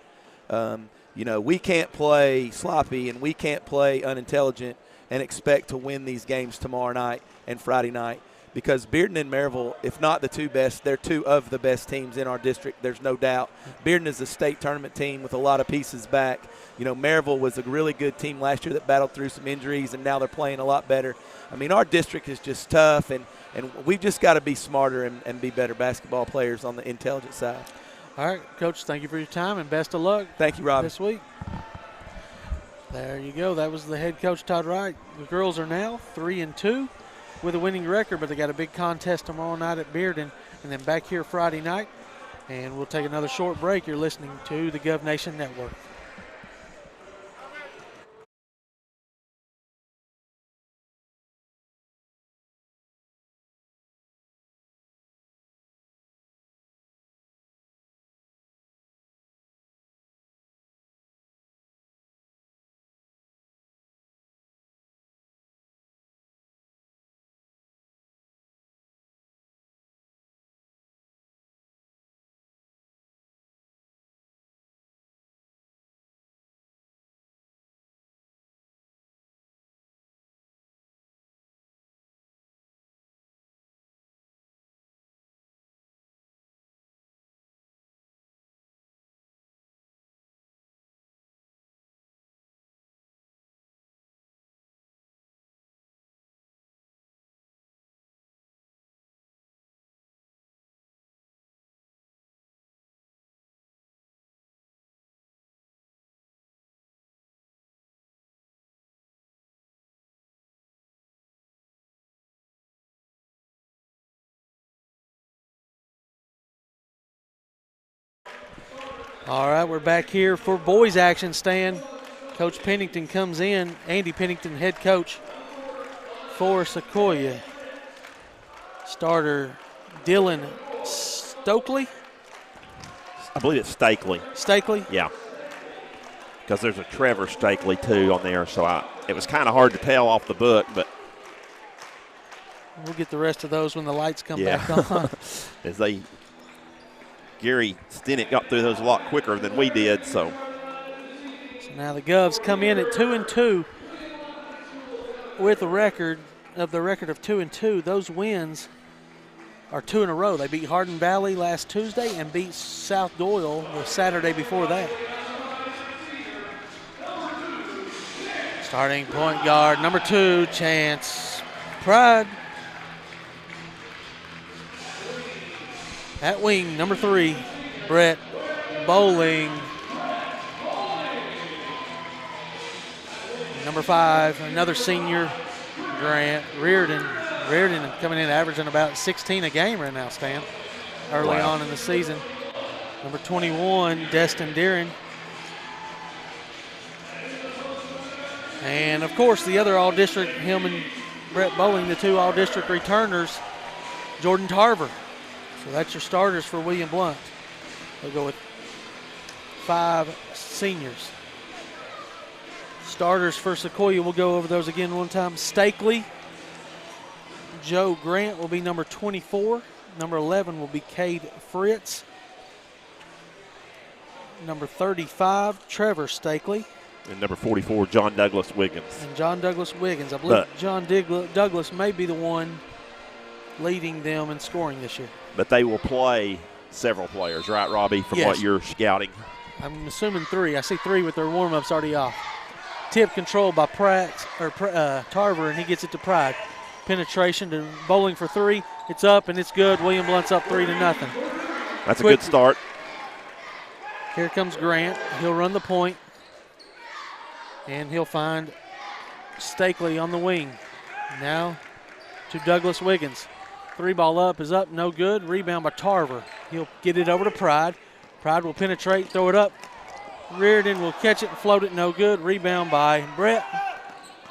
S5: We can't play sloppy and we can't play unintelligent and expect to win these games tomorrow night and Friday night, because Bearden and Maryville, if not the two best, they're two of the best teams in our district. There's no doubt. Bearden is a state tournament team with a lot of pieces back. Maryville was a really good team last year that battled through some injuries, and now they're playing a lot better. I mean, our district is just tough, and we've just got to be smarter and be better basketball players on the intelligent side.
S2: All right, Coach, thank you for your time, and best of luck.
S5: Thank you, Rob.
S2: This week. There you go. That was the head coach, Todd Wright. The girls are now 3-2 with a winning record, but they got a big contest tomorrow night at Bearden, and then back here Friday night. And we'll take another short break. You're listening to the Gov Nation Network. All right, we're back here for boys action, Stan. Coach Pennington comes in. Andy Pennington, head coach for Sequoyah. Starter Dylan Stokely.
S3: I believe it's Stakely.
S2: Stakely?
S3: Yeah. Because there's a Trevor Stakely, too, on there. So it was kind of hard to tell off the book, but.
S2: We'll get the rest of those when the lights come back on.
S3: Gary Stenick got through those a lot quicker than we did. So
S2: now the Govs come in at 2-2 with a record of 2-2. Those wins are two in a row. They beat Hardin Valley last Tuesday and beat South Doyle the Saturday before that. Starting point guard, number 2, Chance Pride. At wing, number 3, Brett Bowling. Number 5, another senior, Grant Reardon. Reardon coming in averaging about 16 a game right now, Stan, early on in the season. Number 21, Destin Deering. And, of course, the other all-district, him and Brett Bowling, the two all-district returners, Jordan Tarver. So that's your starters for William Blount. They'll go with 5 seniors. Starters for Sequoyah, we'll go over those again one time. Stakely. Joe Grant will be number 24. Number 11 will be Cade Fritz. Number 35, Trevor Stakely.
S3: And number 44, John Douglas Wiggins.
S2: And John Douglas Wiggins. I believe John Douglas may be the one leading them in scoring this year.
S3: But they will play several players, right, Robbie, from
S2: Yes.
S3: what you're scouting?
S2: I'm assuming 3. I see 3 with their warm-ups already off. Tip control by Tarver, and he gets it to Pride. Penetration to Bowling for 3. It's up, and it's good. William Blount's up 3-0.
S3: That's a good start.
S2: Here comes Grant. He'll run the point, and he'll find Stakely on the wing. Now to Douglas Wiggins. 3 ball up is up, no good. Rebound by Tarver. He'll get it over to Pride. Pride will penetrate, throw it up. Reardon will catch it and float it, no good. Rebound by Brett.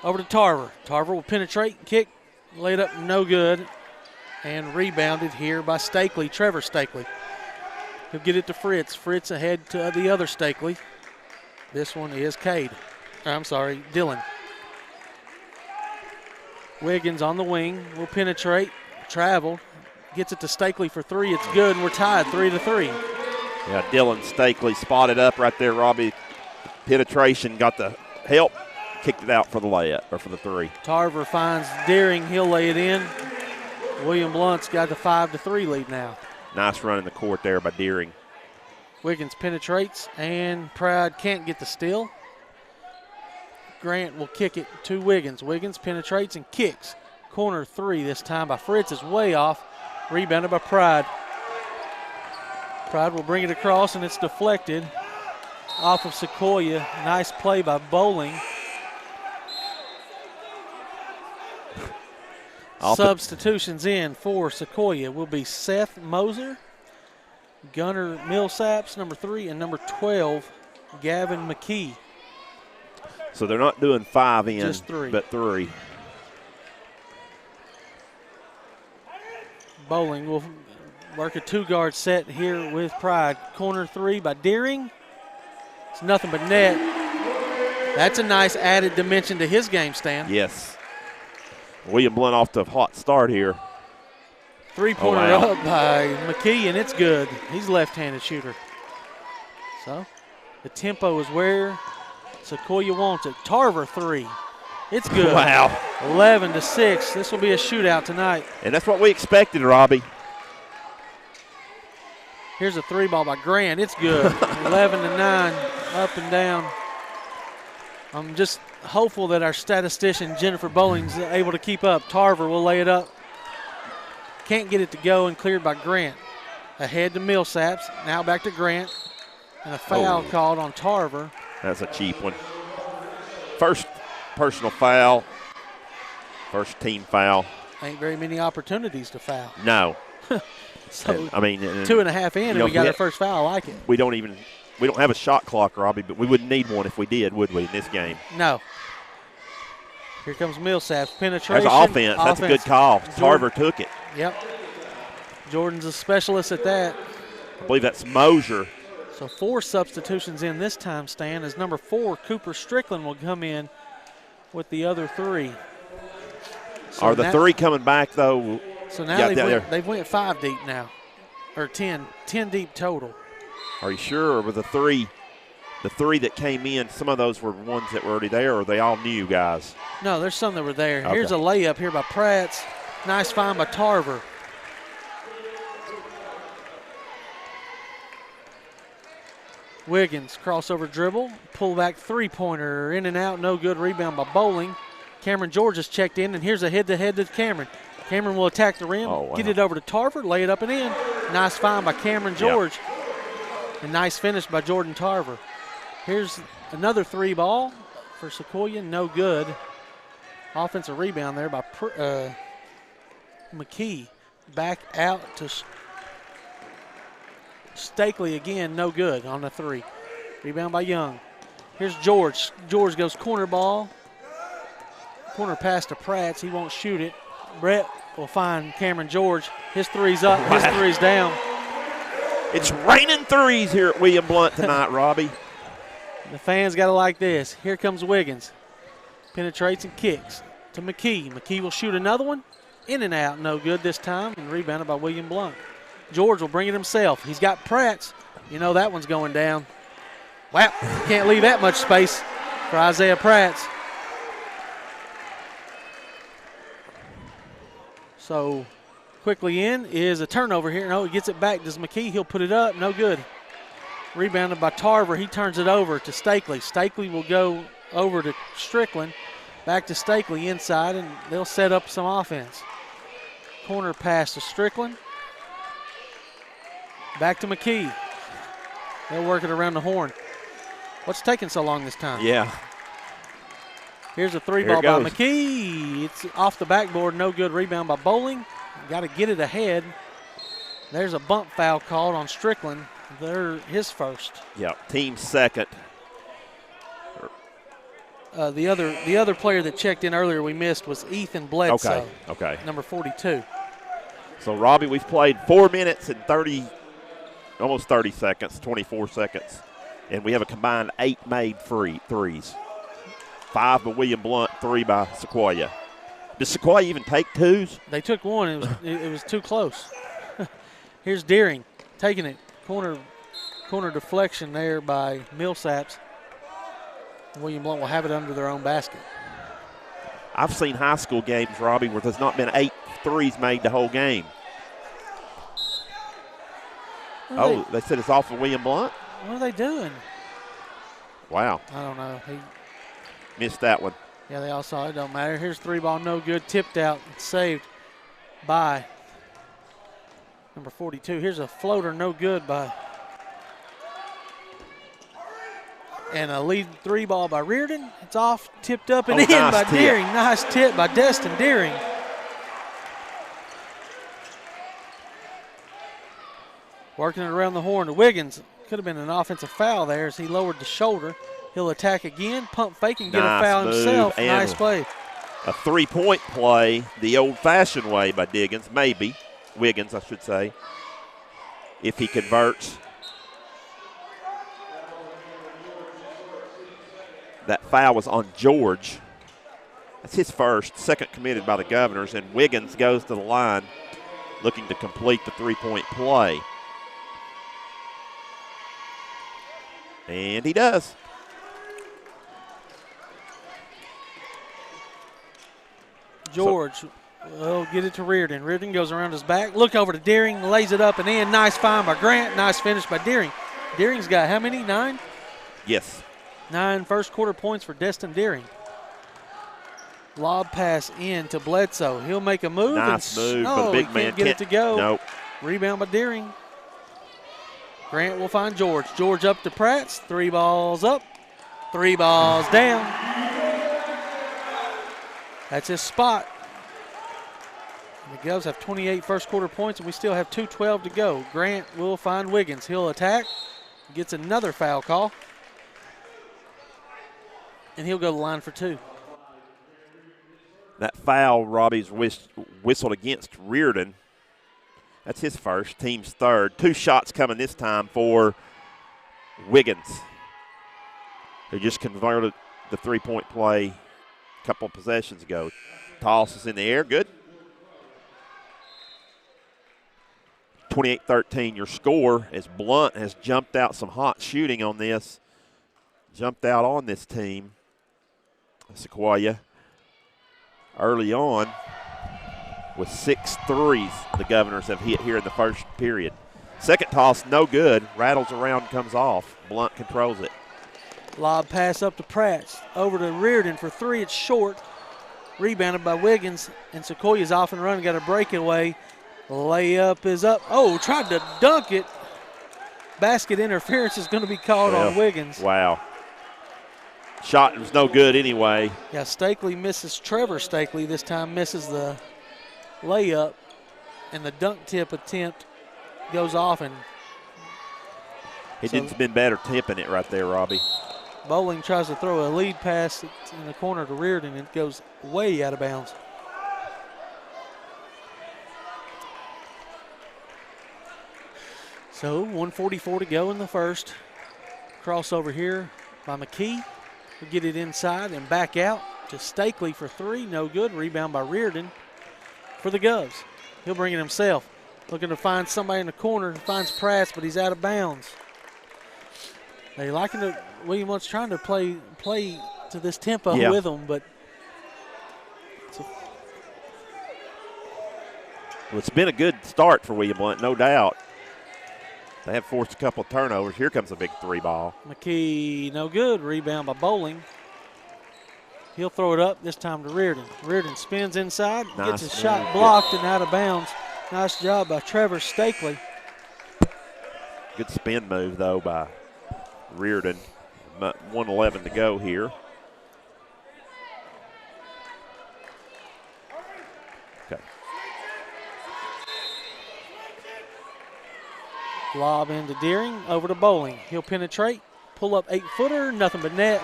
S2: Over to Tarver. Tarver will penetrate, kick, lay it up, no good. And rebounded here by Stakely, Trevor Stakely. He'll get it to Fritz. Fritz ahead to the other Stakely. This one is Dylan. Wiggins on the wing, will penetrate, travel, gets it to Stakely for 3. It's good, and we're tied 3-3.
S3: Yeah, Dylan Stakely spotted up right there, Robbie. Penetration, got the help, kicked it out for the layup, or for the 3.
S2: Tarver finds Deering, he'll lay it in. William Blount's got the 5-3 lead now.
S3: Nice run in the court there by Deering.
S2: Wiggins penetrates, and Pride can't get the steal. Grant will kick it to Wiggins. Wiggins penetrates and kicks. Corner 3 this time by Fritz is way off. Rebounded by Pride. Pride will bring it across, and it's deflected off of Sequoyah. Nice play by Bowling. Substitutions in for Sequoyah will be Seth Moser, Gunnar Millsaps, number 3, and number 12, Gavin McKee.
S3: So they're not doing 5 in,
S2: just 3.
S3: but 3.
S2: Bowling will work a 2-guard set here with Pride. Corner 3 by Deering. It's nothing but net. That's a nice added dimension to his game, Stan.
S3: Yes. William Blount off to a hot start here.
S2: 3-pointer up by McKee, and it's good. He's a left-handed shooter. So the tempo is where Sequoyah wants it. Tarver 3. It's good.
S3: Wow.
S2: 11-6. This will be a shootout tonight.
S3: And that's what we expected, Robbie.
S2: Here's a 3 ball by Grant. It's good. 11-9, up and down. I'm just hopeful that our statistician, Jennifer Bowling's able to keep up. Tarver will lay it up. Can't get it to go, and cleared by Grant. Ahead to Millsaps. Now back to Grant. And a foul called on Tarver.
S3: That's a cheap one. First personal foul. First team foul.
S2: Ain't very many opportunities to foul.
S3: No.
S2: So,
S3: I mean,
S2: 2.5 in, and we got our first foul. I like it.
S3: We don't have a shot clock, Robbie, but we wouldn't need one if we did, would we, in this game?
S2: No. Here comes Millsaps. Penetration.
S3: That's offense. That's a good call. Tarver took it.
S2: Yep. Jordan's a specialist at that.
S3: I believe that's Mosier.
S2: So 4 substitutions in this time, Stan, as number 4, Cooper Strickland, will come in with the other 3. So
S3: Are the 3 coming back, though?
S2: So now they've went 5 deep now, or 10 deep total.
S3: Are you sure? Or were the 3 that came in, some of those were ones that were already there, or are they all new guys?
S2: No, there's some that were there.
S3: Okay.
S2: Here's a layup here by Pratt's. Nice find by Tarver. Wiggins, crossover dribble, pull back 3-pointer, in and out, no good. Rebound by Bowling. Cameron George is checked in, and here's a head-to-head to Cameron. Cameron will attack the rim, get it over to Tarver, lay it up and in. Nice find by Cameron George. Yep. And nice finish by Jordan Tarver. Here's another 3 ball for Sequoyah, no good. Offensive rebound there by McKee. Back out to Stakely again, no good on the 3. Rebound by Young. Here's George. George goes corner ball. Corner pass to Pratt's. He won't shoot it. Brett will find Cameron George. His 3's up, his 3's down.
S3: It's raining 3s here at William Blount tonight, Robbie.
S2: The fans got to like this. Here comes Wiggins. Penetrates and kicks to McKee. McKee will shoot another one. In and out, no good this time, and rebounded by William Blount. George will bring it himself. He's got Pratt's. You know that one's going down. Wow, can't leave that much space for Isaiah Pratt's. So quickly in is a turnover here. No, he gets it back. Does McKee? He'll put it up. No good. Rebounded by Tarver. He turns it over to Stakely. Stakely will go over to Strickland. Back to Stakely inside, and they'll set up some offense. Corner pass to Strickland. Back to McKee. They'll work it around the horn. What's taking so long this time?
S3: Yeah.
S2: Here's a three ball by McKee. It's off the backboard. No good. Rebound by Bowling. Got to get it ahead. There's a bump foul called on Strickland. They're his first.
S3: Yeah, team second.
S2: The other player that checked in earlier we missed was Ethan Bledsoe.
S3: Okay.
S2: Number 42.
S3: So, Robbie, we've played 4 minutes and almost 30 seconds, 24 seconds. And we have a combined 8 made threes. 5 by William Blount, 3 by Sequoyah. Does Sequoyah even take twos?
S2: They took one. It was too close. Here's Deering taking it. Corner deflection there by Millsaps. William Blount will have it under their own basket.
S3: I've seen high school games, Robbie, where there's not been 8 threes made the whole game. They said it's off of William Blount?
S2: What are they doing?
S3: Wow.
S2: I don't know. He
S3: missed that one.
S2: Yeah, they all saw it. Don't matter. Here's three ball, no good. Tipped out and saved by number 42. Here's a floater, no good by. And a lead three ball by Reardon. It's off, tipped up and in by Deering. Nice tip by Destin Deering. Working it around the horn to Wiggins. Could have been an offensive foul there as he lowered the shoulder. He'll attack again, pump fake and get a foul himself. Nice play.
S3: A three-point play the old-fashioned way by Wiggins, I should say, if he converts. That foul was on George. That's his first, second committed by the Governors, and Wiggins goes to the line looking to complete the three-point play. And he does.
S2: George will get it to Reardon. Reardon goes around his back. Look over to Deering, lays it up and in. Nice find by Grant. Nice finish by Deering. Deering's got how many? 9?
S3: Yes.
S2: 9 first quarter points for Destin Deering. Lob pass in to Bledsoe. He'll make a move.
S3: Nice move, but the big man
S2: can't get it to go.
S3: Nope.
S2: Rebound by Deering. Grant will find George. George up to Pratt's. 3 balls up. 3 balls down. That's his spot. And the Govs have 28 first quarter points, and we still have 2:12 to go. Grant will find Wiggins. He'll attack. Gets another foul call. And he'll go to the line for 2.
S3: That foul, Robbie's whistled against Reardon. That's his first, team's third. 2 shots coming this time for Wiggins, who just converted the three-point play a couple of possessions ago. Toss is in the air, good. 28-13 your score as Blount has jumped out some hot shooting on this. Jumped out on this team, Sequoyah, early on with 6 threes the Governors have hit here in the first period. Second toss, no good. Rattles around, comes off. Blount controls it.
S2: Lob pass up to Pratt. Over to Reardon for 3. It's short. Rebounded by Wiggins, and Sequoyah's off and running. Got a breakaway. Layup is up. Oh, tried to dunk it. Basket interference is going to be called on Wiggins.
S3: Wow. Shot was no good anyway.
S2: Yeah, Stakely misses. Trevor Stakely this time misses the layup, and the dunk tip attempt goes off. And
S3: he didn't have been better tipping it right there, Robbie.
S2: Bowling tries to throw a lead pass in the corner to Reardon, and it goes way out of bounds. So 1:44 to go in the first. Crossover here by McKee. He'll get it inside and back out to Stakely for three. No good. Rebound by Reardon for the Govs. He'll bring it himself. Looking to find somebody in the corner. Finds Pratt, but he's out of bounds. They liking to, William Blount's trying to play to this tempo with them, but
S3: well, it's been a good start for William Blount, no doubt. They have forced a couple of turnovers. Here comes a big three ball.
S2: McKee, no good. Rebound by Bowling. He'll throw it up, this time to Reardon. Reardon spins inside, gets his shot blocked and out of bounds. Nice job by Trevor Stakely.
S3: Good spin move, though, by Reardon. 1:11 to go here. Okay.
S2: Lob into Deering, over to Bowling. He'll penetrate, pull up 8-footer, nothing but net.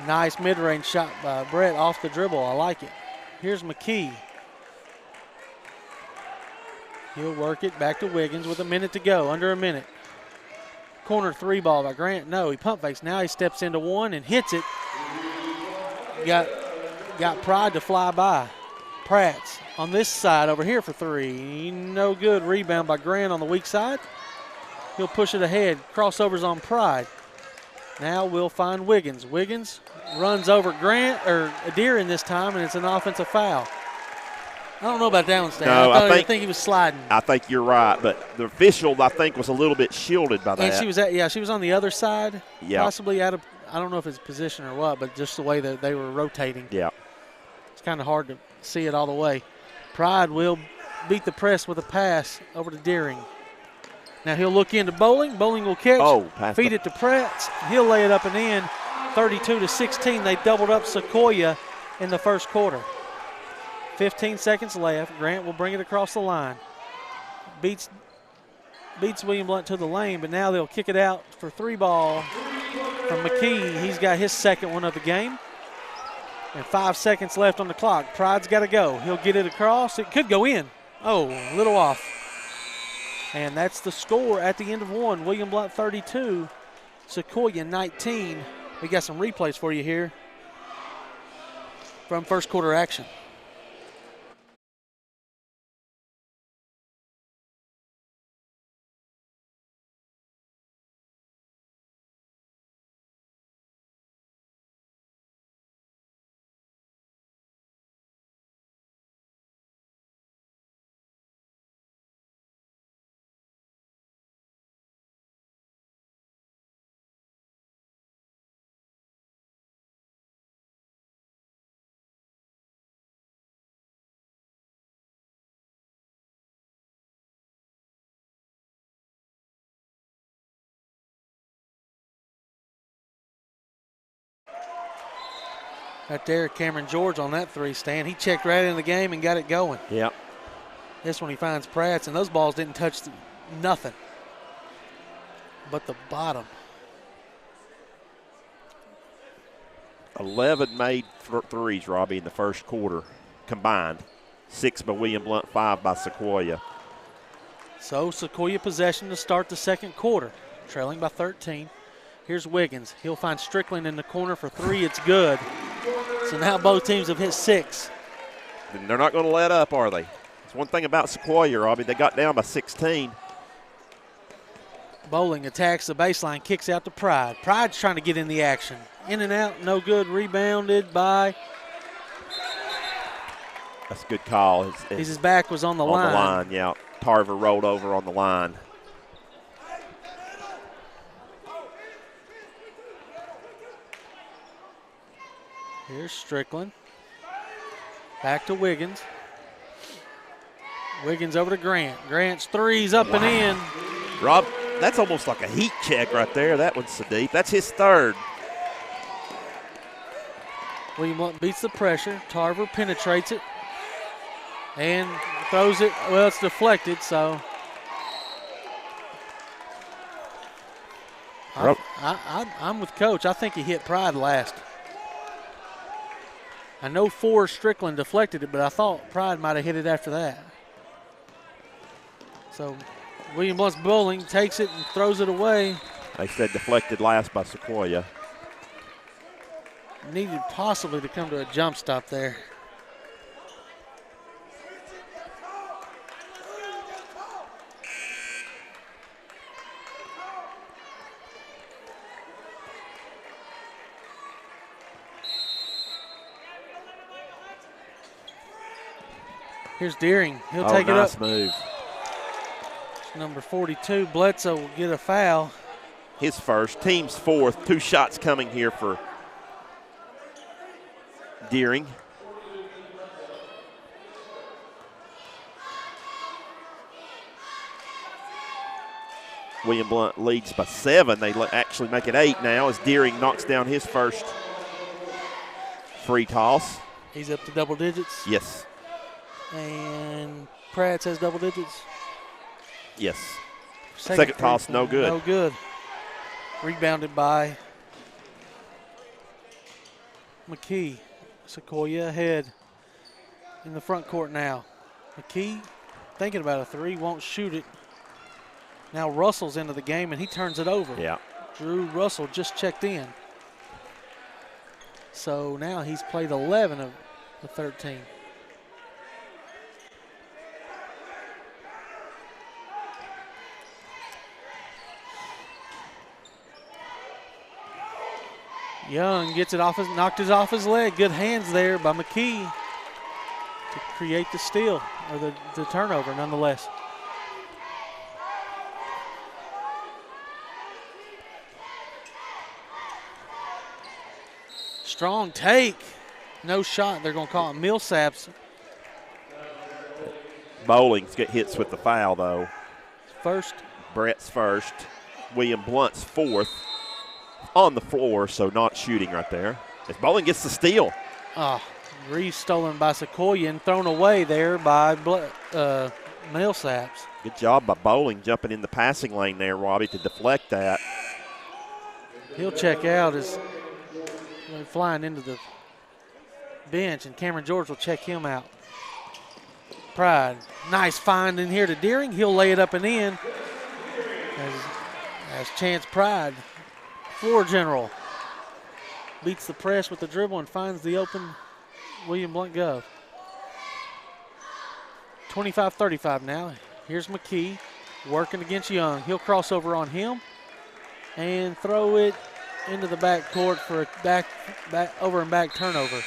S2: Nice mid-range shot by Brett off the dribble. I like it. Here's McKee. He'll work it back to Wiggins with a minute to go, under a minute. Corner three ball by Grant. No, he pump fakes. Now he steps into one and hits it. Got Pride to fly by. Pratt's on this side over here for three. No good. Rebound by Grant on the weak side. He'll push it ahead. Crossovers on Pride. Now we'll find Wiggins. Wiggins runs over Grant, or Deering this time, and it's an offensive foul. I don't know about that one, Stan.
S3: No,
S2: I think he was sliding.
S3: I think you're right, but the official, I think, was a little bit shielded by that.
S2: And she was on the other side, possibly out of, I don't know if it's position or what, but just the way that they were rotating.
S3: Yeah.
S2: It's kind of hard to see it all the way. Pride will beat the press with a pass over to Deering. Now he'll look into Bowling. Bowling will catch, feed it to Pratt. He'll lay it up and in. 32-16. They doubled up Sequoyah in the first quarter. 15 seconds left. Grant will bring it across the line. Beats William Blount to the lane, but now they'll kick it out for three ball from McKee. He's got his second one of the game. And 5 seconds left on the clock. Pride's got to go. He'll get it across. It could go in. Oh, a little off. And that's the score at the end of one. William Blount 32, Sequoyah 19. We got some replays for you here from first quarter action. Right there, Cameron George on that three, Stan. He checked right in the game and got it going.
S3: Yep.
S2: This one he finds Pratt, and those balls didn't touch nothing but the bottom.
S3: 11 made threes, Robbie, in the first quarter combined. 6 by William Blount, 5 by Sequoyah.
S2: So Sequoyah possession to start the second quarter, trailing by 13. Here's Wiggins. He'll find Strickland in the corner for three. It's good. So now both teams have hit 6.
S3: And they're not going to let up, are they? It's one thing about Sequoyah, Robbie. They got down by 16.
S2: Bowling attacks the baseline, kicks out to Pride. Pride's trying to get in the action. In and out, no good. Rebounded by.
S3: That's a good call.
S2: His back was on the line.
S3: On the line, yeah. Tarver rolled over on the line.
S2: Here's Strickland. Back to Wiggins. Wiggins over to Grant. Grant's three's up and in.
S3: Rob, that's almost like a heat check right there. That one's so deep. That's his third.
S2: William Blount beats the pressure. Tarver penetrates it and throws it. Well, it's deflected, so. I'm with Coach. I think he hit Pride last. I know Strickland deflected it, but I thought Pride might have hit it after that. So William Blount's Bowling takes it and throws it away.
S3: They said deflected last by Sequoyah.
S2: Needed possibly to come to a jump stop there. Here's Deering. He'll take it up.
S3: Nice move.
S2: Number 42, Bledsoe, will get a foul.
S3: His first, team's fourth. 2 shots coming here for Deering. William Blount leads by 7. They actually make it 8 now as Deering knocks down his first free toss.
S2: He's up to double digits.
S3: Yes.
S2: And Pratt says double digits.
S3: Yes. Second toss, no good.
S2: No good. Rebounded by McKee. Sequoyah ahead in the front court now. McKee thinking about a 3, won't shoot it. Now Russell's into the game, and he turns it over.
S3: Yeah.
S2: Drew Russell just checked in. So now he's played 11 of the 13. Young gets it off knocked it off his leg. Good hands there by McKee to create the steal, or the turnover nonetheless. Strong take. No shot. They're going to call it Millsaps.
S3: Bowling's get hits with the foul, though.
S2: First.
S3: Brett's first. William Blount's fourth. On the floor, so not shooting right there. As Bowling gets the steal.
S2: Stolen by Sequoyah and thrown away there by Millsaps.
S3: Good job by Bowling jumping in the passing lane there, Robbie, to deflect that.
S2: He'll check out as they're flying into the bench, and Cameron George will check him out. Pride, nice find in here to Deering. He'll lay it up and in as Chance Pride, floor general, beats the press with the dribble and finds the open William Blount Gov. 25-35 now. Here's McKee working against Young. He'll cross over on him and throw it into the back court for a back over and back turnover.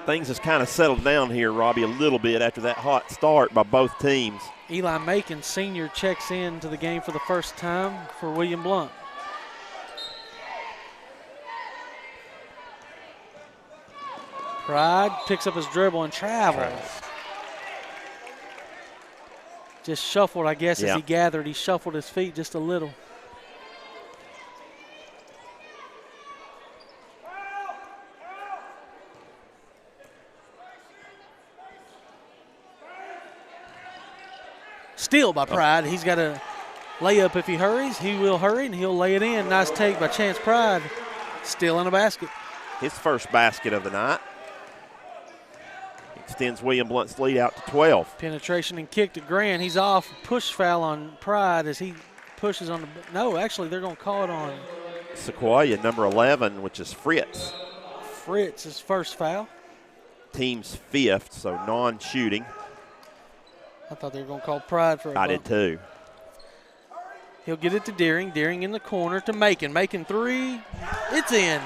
S3: Things has kind of settled down here, Robbie, a little bit after that hot start by both teams.
S2: Eli Macon Sr. checks in to the game for the first time for William Blount. Pride picks up his dribble and travels. Just shuffled, I guess, as he gathered. He shuffled his feet just a little. Steal by Pride. He's got a layup if he hurries. He will hurry, and he'll lay it in. Nice take by Chance Pride. Still in a basket.
S3: His first basket of the night. Extends William Blount's lead out to 12.
S2: Penetration and kick to Grant. He's off. Push foul on Pride as he pushes on the – no, actually, they're going to call it on
S3: Sequoyah, number 11, which is Fritz.
S2: Fritz's first foul.
S3: Team's fifth, so non-shooting.
S2: I thought they were going to call Pride for a
S3: I
S2: bump.
S3: did too.
S2: He'll get it to Deering. Deering in the corner to Macon. Macon 3. It's in.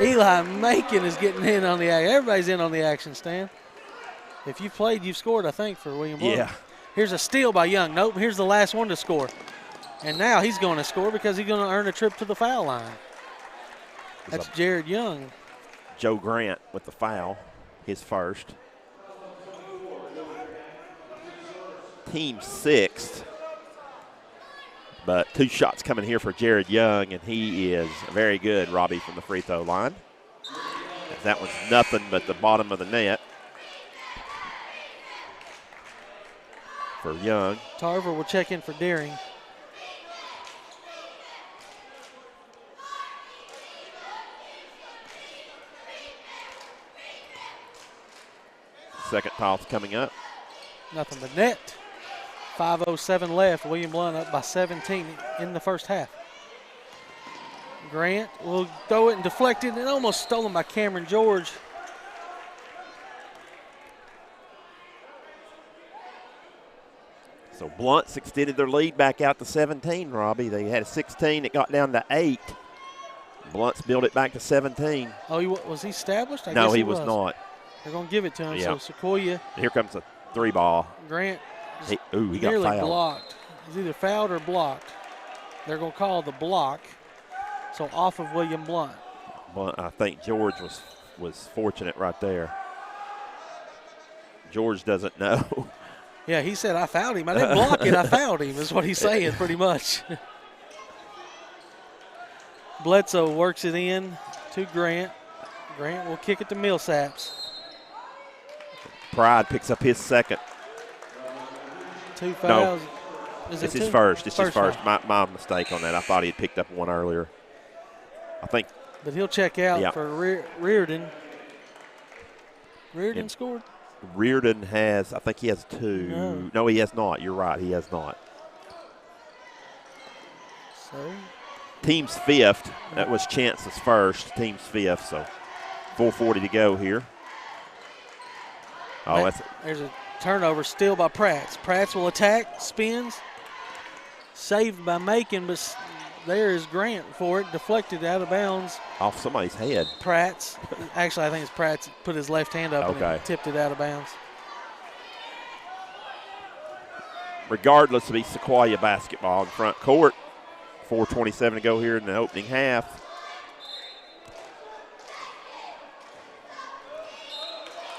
S2: Eli Macon is getting in on the action. Everybody's in on the action, Stan. If you've played, you've scored, I think, for William Blount.
S3: Yeah.
S2: Here's a steal by Young. Nope, here's the last one to score. And now he's going to score because he's going to earn a trip to the foul line. That's Jared Young.
S3: Joe Grant with the foul, his first. Team sixth. But 2 shots coming here for Jared Young, and he is very good, Robbie, from the free throw line. That one's nothing but the bottom of the net for Young.
S2: Tarver will check in for Deering.
S3: Second toss coming up.
S2: Nothing but net. 5:07 left. William Blount up by 17 in the first half. Grant will throw it and deflect it, and almost stolen by Cameron George.
S3: So Blunt's extended their lead back out to 17, Robbie. They had a 16. It got down to 8. Blunt's built it back to 17.
S2: Oh, was he established? I
S3: No,
S2: guess
S3: he was not.
S2: They're going to give it to him.
S3: Yeah.
S2: So Sequoyah.
S3: Here comes a 3-ball.
S2: Grant
S3: He got
S2: nearly
S3: fouled.
S2: blocked. He's either fouled or blocked. They're going to call the block. So off of William Blount.
S3: Blunt, I think George was fortunate right there. George doesn't know.
S2: Yeah, he said, I fouled him. I didn't block it. I fouled him is what he's saying pretty much. Bledsoe works it in to Grant. Grant will kick it to Millsaps.
S3: Pride picks up his second.
S2: 2 fouls.
S3: It's
S2: it
S3: his
S2: two?
S3: first. It's his
S2: foul.
S3: first. My mistake on that. I thought he had picked up one earlier. I think.
S2: But he'll check out
S3: Yeah.
S2: for Reardon. Reardon
S3: Yeah.
S2: scored?
S3: Reardon has, I think he has 2. No, he has not. You're right. He has not.
S2: So
S3: Team's 5th. That was Chance's first. Team's 5th. So 4:40 to go here. Oh,
S2: there's a turnover still by Pratts. Pratts will attack, spins. Saved by Macon, but there is Grant for it. Deflected out of bounds.
S3: off somebody's head.
S2: Pratts. Actually, I think it's Pratts put his left hand up
S3: Okay.
S2: and tipped it out of bounds.
S3: Regardless, it'll be Sequoyah basketball in front court. 4:27 to go here in the opening half.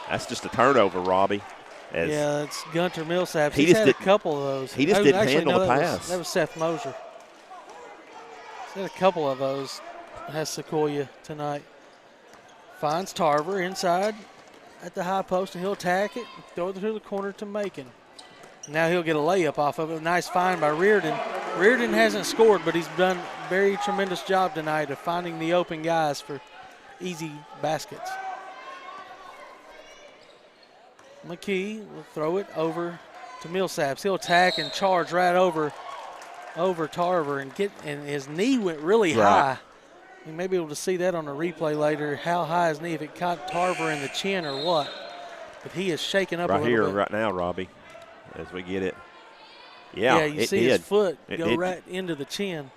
S3: That's just a turnover, Robbie.
S2: Yeah, it's Gunter Millsaps.
S3: He
S2: He's
S3: just
S2: had a
S3: didn't-
S2: couple of those.
S3: he just
S2: Oh,
S3: didn't
S2: actually,
S3: handle
S2: no,
S3: the
S2: that
S3: pass.
S2: That was Seth Mosier. He's had a couple of those. Has Sequoyah tonight. Finds Tarver inside at the high post, and he'll attack it and throw it to the corner to Macon. Now he'll get a layup off of it. Nice find by Reardon. Reardon hasn't scored, but he's done a very tremendous job tonight of finding the open guys for easy baskets. McKee will throw it over to Millsaps. He'll attack and charge right over Tarver and his knee went really high. You may be able to see that on a replay later, how high his knee, if it caught Tarver in the chin or what. But he is shaking up a
S3: Right
S2: little
S3: here,
S2: bit.
S3: right now, Robbie, as we get it. Yeah,
S2: you
S3: it
S2: see
S3: did.
S2: his foot
S3: It
S2: go
S3: did.
S2: right into the chin.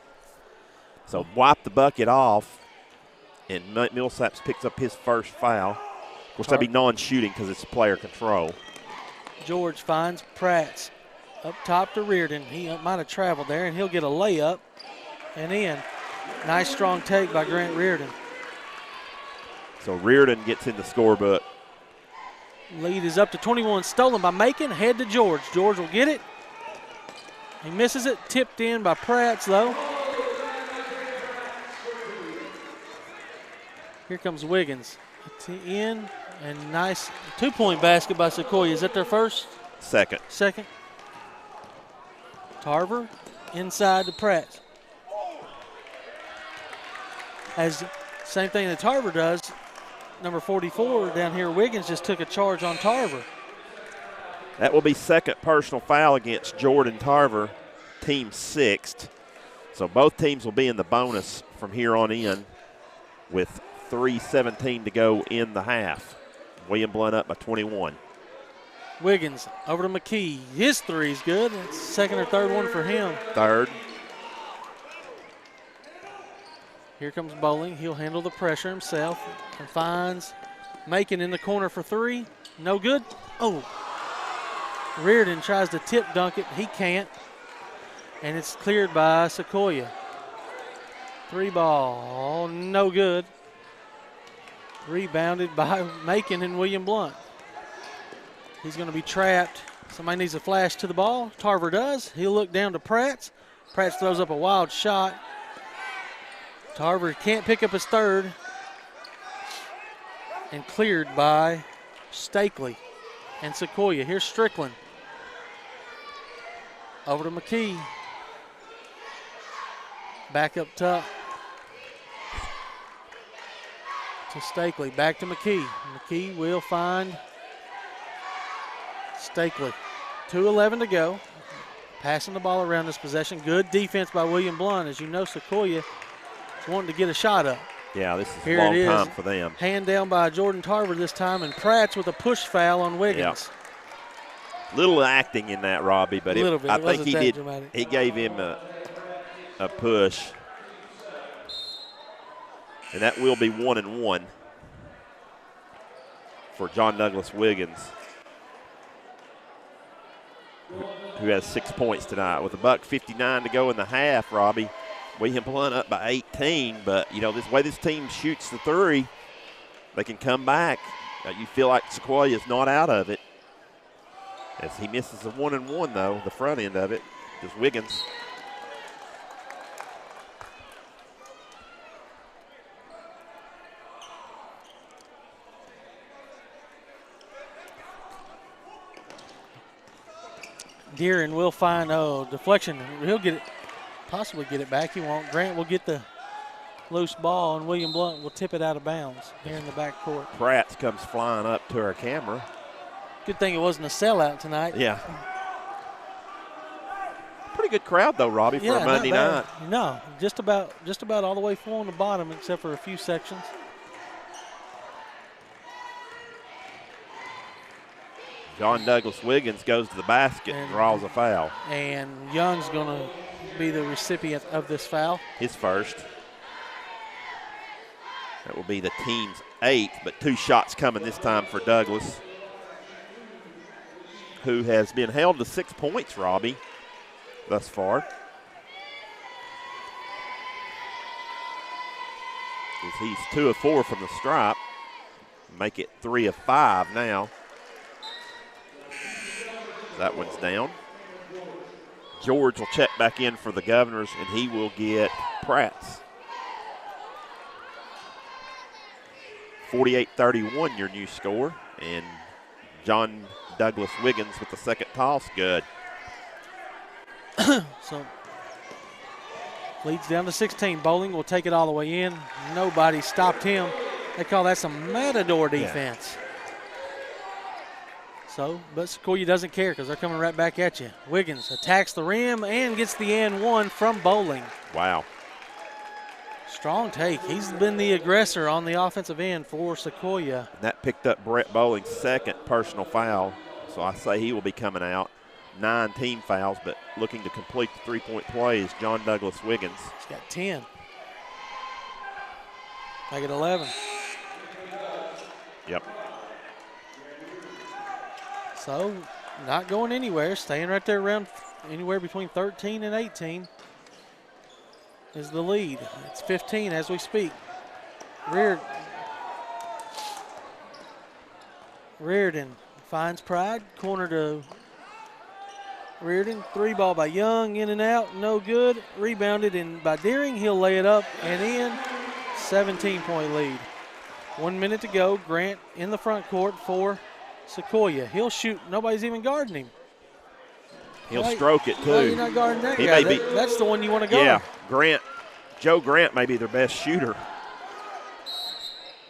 S3: So wipe the bucket off, and Millsaps picks up his first foul. Of course, that'd be non-shooting because it's player control.
S2: George finds Pratts up top to Reardon. He might have traveled there, and he'll get a layup and in. Nice strong take by Grant Reardon.
S3: So Reardon gets in the scorebook.
S2: Lead is up to 21, stolen by Macon, head to George. George will get it. He misses it, tipped in by Pratts though. Here comes Wiggins. In, and nice two-point basket by Sequoyah. Is that their first?
S3: Second.
S2: Second. Tarver inside to Pratts. As same thing that Tarver does, number 44 down here, Wiggins just took a charge on Tarver.
S3: That will be second personal foul against Jordan Tarver, team 6th. So both teams will be in the bonus from here on in with 3:17 to go in the half. William Blount up by 21.
S2: Wiggins over to McKee. His three's good. It's second or third one for him.
S3: Third.
S2: Here comes Bowling. He'll handle the pressure himself and finds Macon in the corner for three. No good. Oh. Reardon tries to tip dunk it. He can't. And it's cleared by Sequoyah. 3 ball. No good. Rebounded by Macon and William Blount. He's going to be trapped. Somebody needs a flash to the ball. Tarver does. He'll look down to Pratts. Pratts throws up a wild shot. Tarver can't pick up his third. And cleared by Stakely and Sequoyah. Here's Strickland. Over to McKee. Back up top to Stakely. Back to McKee. McKee will find Stakely. 2:11 to go. Passing the ball around this possession. Good defense by William Blount. As you know, Sequoyah is wanting to get a shot up.
S3: Yeah, this is
S2: Here
S3: a long
S2: it is.
S3: time for them.
S2: Hand down by Jordan Tarver this time, and Pratt's with a push foul on Wiggins.
S3: Yeah. Little acting in that, Robbie, but
S2: Little bit.
S3: I
S2: It
S3: think
S2: wasn't
S3: he
S2: that
S3: did.
S2: dramatic.
S3: He gave him a push, and that will be 1-1 for John Douglas Wiggins, who has 6 points tonight. With $1:59 to go in the half, Robbie, William Blount up by 18, but, you know, this way this team shoots the three, they can come back. You feel like Sequoyah is not out of it. As he misses a 1-1, though, the front end of it, is Wiggins.
S2: Deering will find deflection. He'll get it, possibly get it back. He won't. Grant will get the loose ball, and William Blount will tip it out of bounds here in the backcourt.
S3: Pratt comes flying up to our camera.
S2: Good thing it wasn't a sellout tonight.
S3: Yeah. Pretty good crowd, though, Robbie, for a Monday night.
S2: No, just about all the way full on the bottom, except for a few sections.
S3: John Douglas Wiggins goes to the basket and draws a foul.
S2: And Young's going to be the recipient of this foul.
S3: His first. That will be the team's 8th, but 2 shots coming this time for Douglas, who has been held to 6 points, Robbie, thus far. As he's 2 of 4 from the stripe. Make it 3 of 5 now. That one's down. George will check back in for the Governors, and he will get Pratt's. 48-31, your new score. And John Douglas Wiggins with the second toss, good.
S2: So leads down to 16. Bowling will take it all the way in. Nobody stopped him. They call that some matador defense. So, but Sequoyah doesn't care because they're coming right back at you. Wiggins attacks the rim and gets the and one from Bowling.
S3: Wow.
S2: Strong take. He's been the aggressor on the offensive end for Sequoyah.
S3: And that picked up Brett Bowling's second personal foul. So I say he will be coming out. 9 team fouls, but looking to complete the three-point play is John Douglas Wiggins.
S2: He's got 10. Make it 11.
S3: Yep.
S2: So, not going anywhere, staying right there around anywhere between 13 and 18 is the lead. It's 15 as we speak. Reardon finds Pride, corner to Reardon, 3 ball by Young, in and out, no good. Rebounded in by Deering, he'll lay it up and in. 17-point lead. 1 minute to go. Grant in the front court for Sequoyah. He'll shoot. Nobody's even guarding him.
S3: He'll stroke it, too.
S2: Well, you're not guarding that
S3: He
S2: guy.
S3: may be,
S2: That's the one you want to guard.
S3: Yeah, Joe Grant may be their best shooter.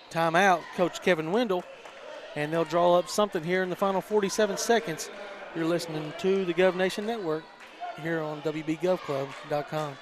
S2: Timeout, Coach Kevin Wendell. And they'll draw up something here in the final 47 seconds. You're listening to the Gov Nation Network here on WBGovClub.com.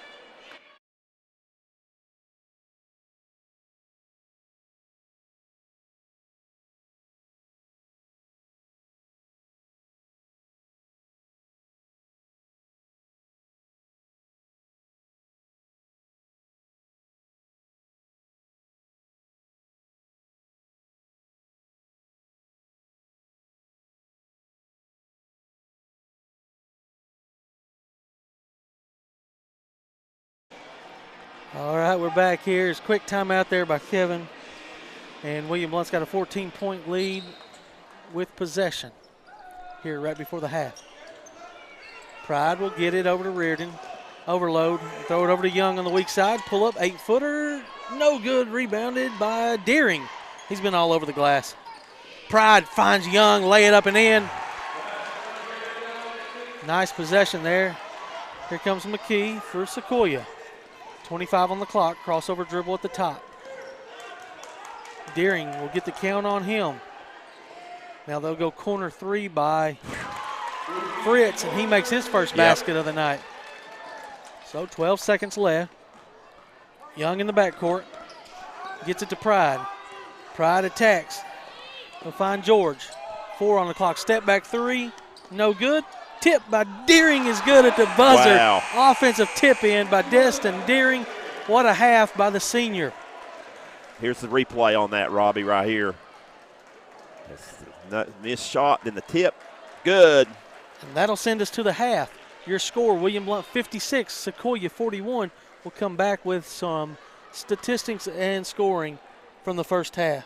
S2: All right, we're back here. It's a quick timeout there by Kevin. And William Blount's got a 14-point lead with possession here right before the half. Pride will get it over to Reardon. Overload. Throw it over to Young on the weak side. Pull up, 8-footer. No good. Rebounded by Deering. He's been all over the glass. Pride finds Young. Lay it up and in. Nice possession there. Here comes McKee for Sequoyah. 25 on the clock, crossover dribble at the top. Deering will get the count on him. Now they'll go corner 3 by Fritz, and he makes his first basket of the night. So 12 seconds left. Young in the backcourt. Gets it to Pride. Pride attacks. He'll find George. 4 on the clock. Step back three. No good. Tip by Deering is good at the buzzer.
S3: Wow.
S2: Offensive tip in by Destin Deering. What a half by the senior.
S3: Here's the replay on that, Robbie, right here. Missed shot, then the tip. Good.
S2: And that'll send us to the half. Your score, William Blount 56, Sequoyah 41. We'll come back with some statistics and scoring from the first half.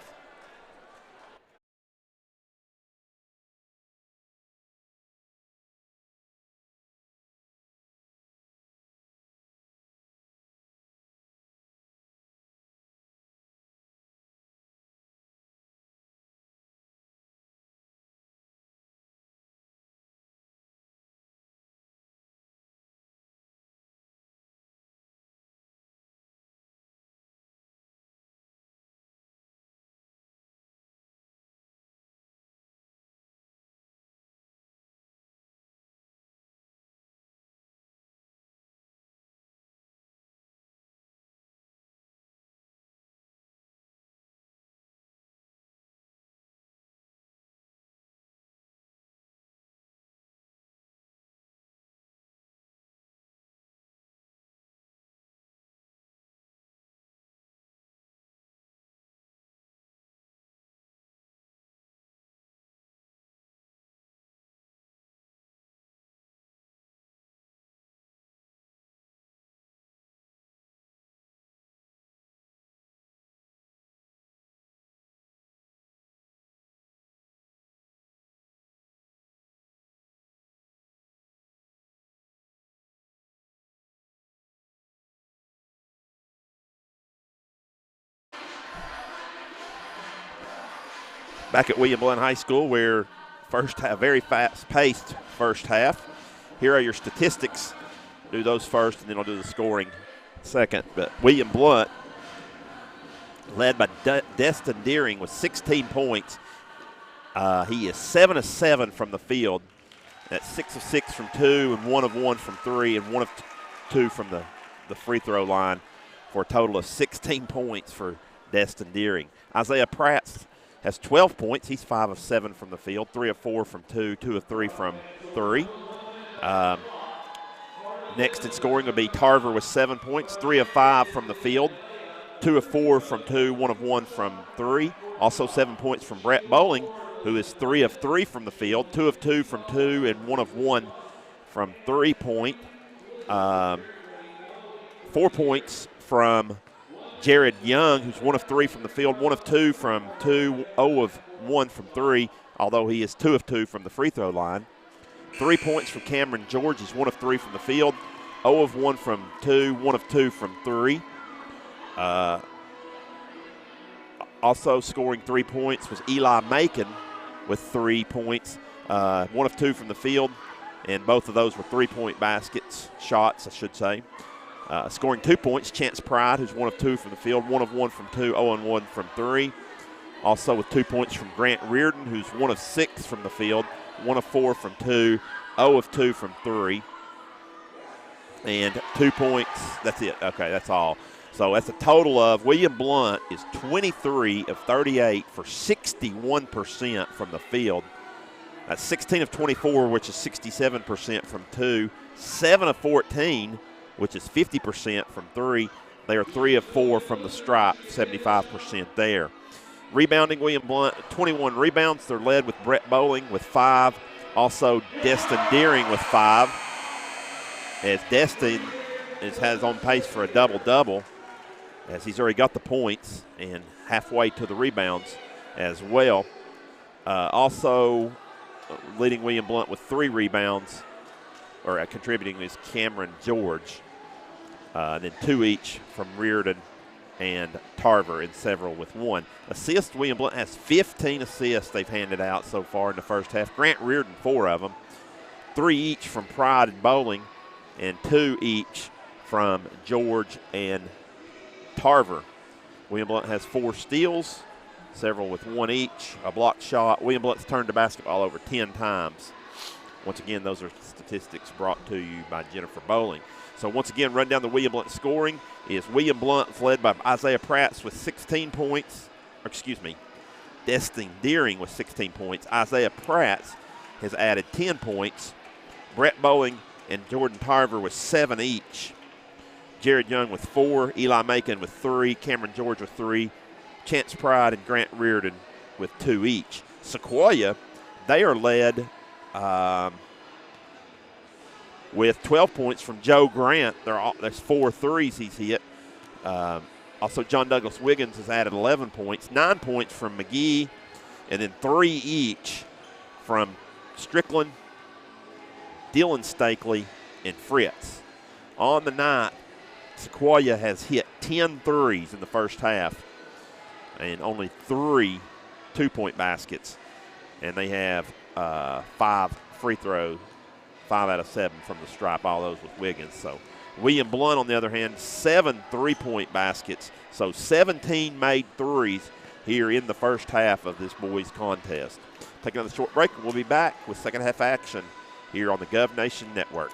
S3: Back at William Blount High School, where first half, very fast-paced first half. Here are your statistics. Do those first, and then I'll do the scoring second. But William Blount, led by Destin Deering with 16 points. He is 7 of 7 from the field. That's 6 of 6 from 2 and 1 of 1 from 3 and 1 of 2 from the free throw line for a total of 16 points for Destin Deering. Isaiah Pratt has 12 points. He's 5 of 7 from the field, 3 of 4 from 2, 2 of 3 from 3. Next in scoring will be Tarver with 7 points, 3 of 5 from the field, 2 of 4 from 2, 1 of 1 from 3. Also 7 points from Brett Bowling, who is 3 of 3 from the field, 2 of 2 from 2, and 1 of 1 from 3-point. 4 points from Jared Young, who's 1 of 3 from the field, 1 of 2 from 2, 0 of 1 from 3, although he is 2 of 2 from the free throw line. 3 points from Cameron George. He's 1 of 3 from the field, 0 of 1 from 2, 1 of 2 from 3. Also scoring 3 points was Eli Macon with 3 points, 1 of 2 from the field, and both of those were 3-point baskets, shots, I should say. Scoring 2 points, Chance Pride, who's 1 of 2 from the field, 1 of 1 from 2, 0 and 1 from 3. Also with 2 points from Grant Reardon, who's 1 of 6 from the field, 1 of 4 from 2, 0 of 2 from 3. And 2 points, that's it. Okay, that's all. So that's a total of William Blount is 23 of 38 for 61% from the field. That's 16 of 24, which is 67% from 2, 7 of 14, which is 50% from 3. They are 3 of 4 from the stripe, 75% there. Rebounding, William Blount, 21 rebounds. They're led with Brett Bowling with 5. Also, Destin Deering with 5. As Destin has on pace for a double-double, as he's already got the points and halfway to the rebounds as well. Also, leading William Blount with 3 rebounds, or contributing, is Cameron George. Then 2 each from Reardon and Tarver, and several with 1. Assists, William Blount has 15 assists they've handed out so far in the first half. Grant Reardon, 4 of them. 3 each from Pride and Bowling, and 2 each from George and Tarver. William Blount has 4 steals, several with 1 each, a blocked shot. William Blount's turned the basketball over 10 times. Once again, those are statistics brought to you by Jennifer Bowling. So once again, run down the William Blount scoring is William Blount led by Isaiah Pratt with 16 points. Or excuse me, Destin Deering with 16 points. Isaiah Pratt has added 10 points. Brett Bowling and Jordan Tarver with 7 each. Jared Young with 4. Eli Macon with 3. Cameron George with 3. Chance Pride and Grant Reardon with 2 each. Sequoyah, they are led with 12 points from Joe Grant. There's 4 threes he's hit. Also, John Douglas Wiggins has added 11 points, 9 points from McGee, and then 3 each from Strickland, Dylan Stakely, and Fritz. On the night, Sequoyah has hit 10 threes in the first half and only 3 two-point baskets. And they have 5 free throws, 5 out of 7 from the stripe, all those with Wiggins. So William Blount, on the other hand, 7 3-point baskets. So 17 made threes here in the first half of this boys contest. Taking another short break, we'll be back with second half action here on the Gov Nation Network.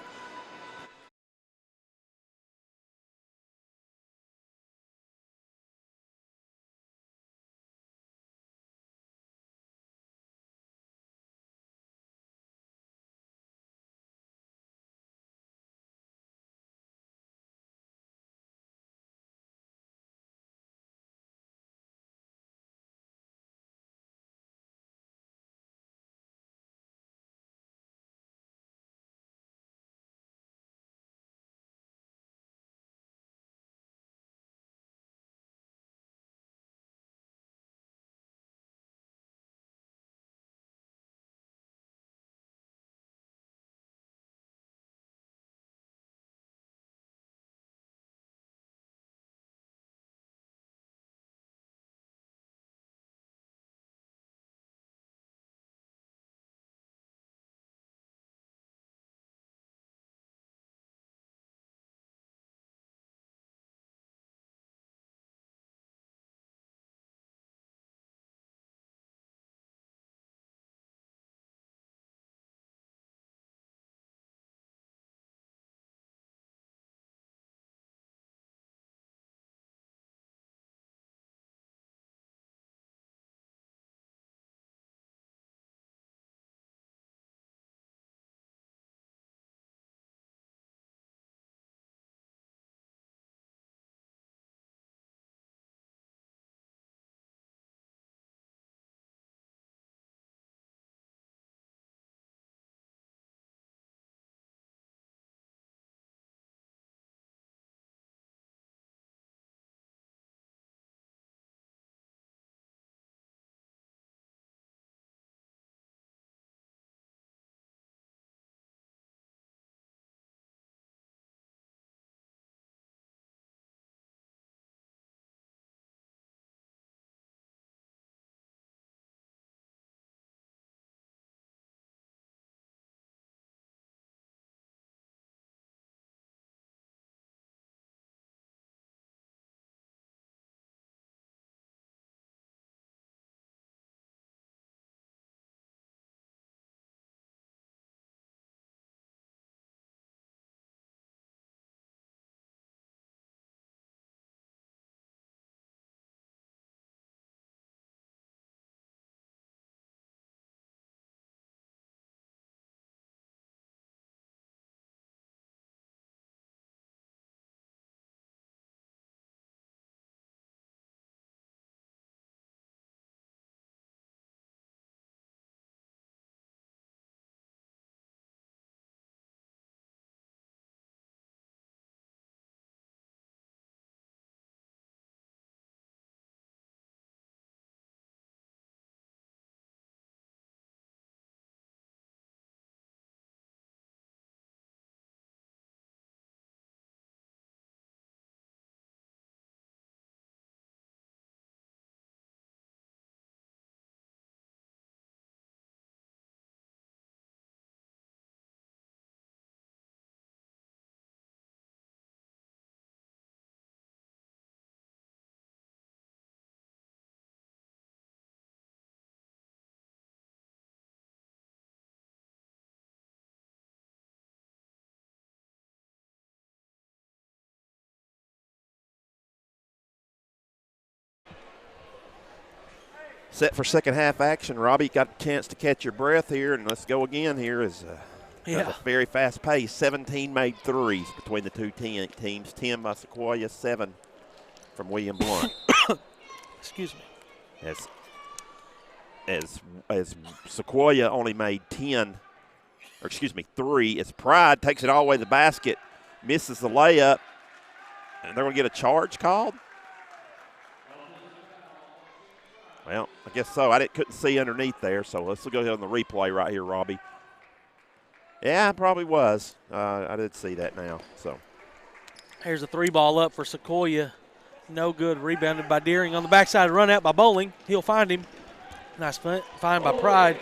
S3: Set for second half action. Robbie, got a chance to catch your breath here, and let's go again here. At a very fast pace. 17 made threes between the two teams. 10 by Sequoyah, 7 from William Blount.
S2: Excuse me.
S3: As Sequoyah only made 3, as Pride takes it all the way to the basket, misses the layup, and they're going to get a charge called? Well, I guess so. Couldn't see underneath there, so let's go ahead on the replay right here, Robbie. Yeah, it probably was. I did see that now. So
S2: here's a 3-ball up for Sequoyah. No good. Rebounded by Deering on the backside. Run out by Bowling. He'll find him. Nice find by Pride.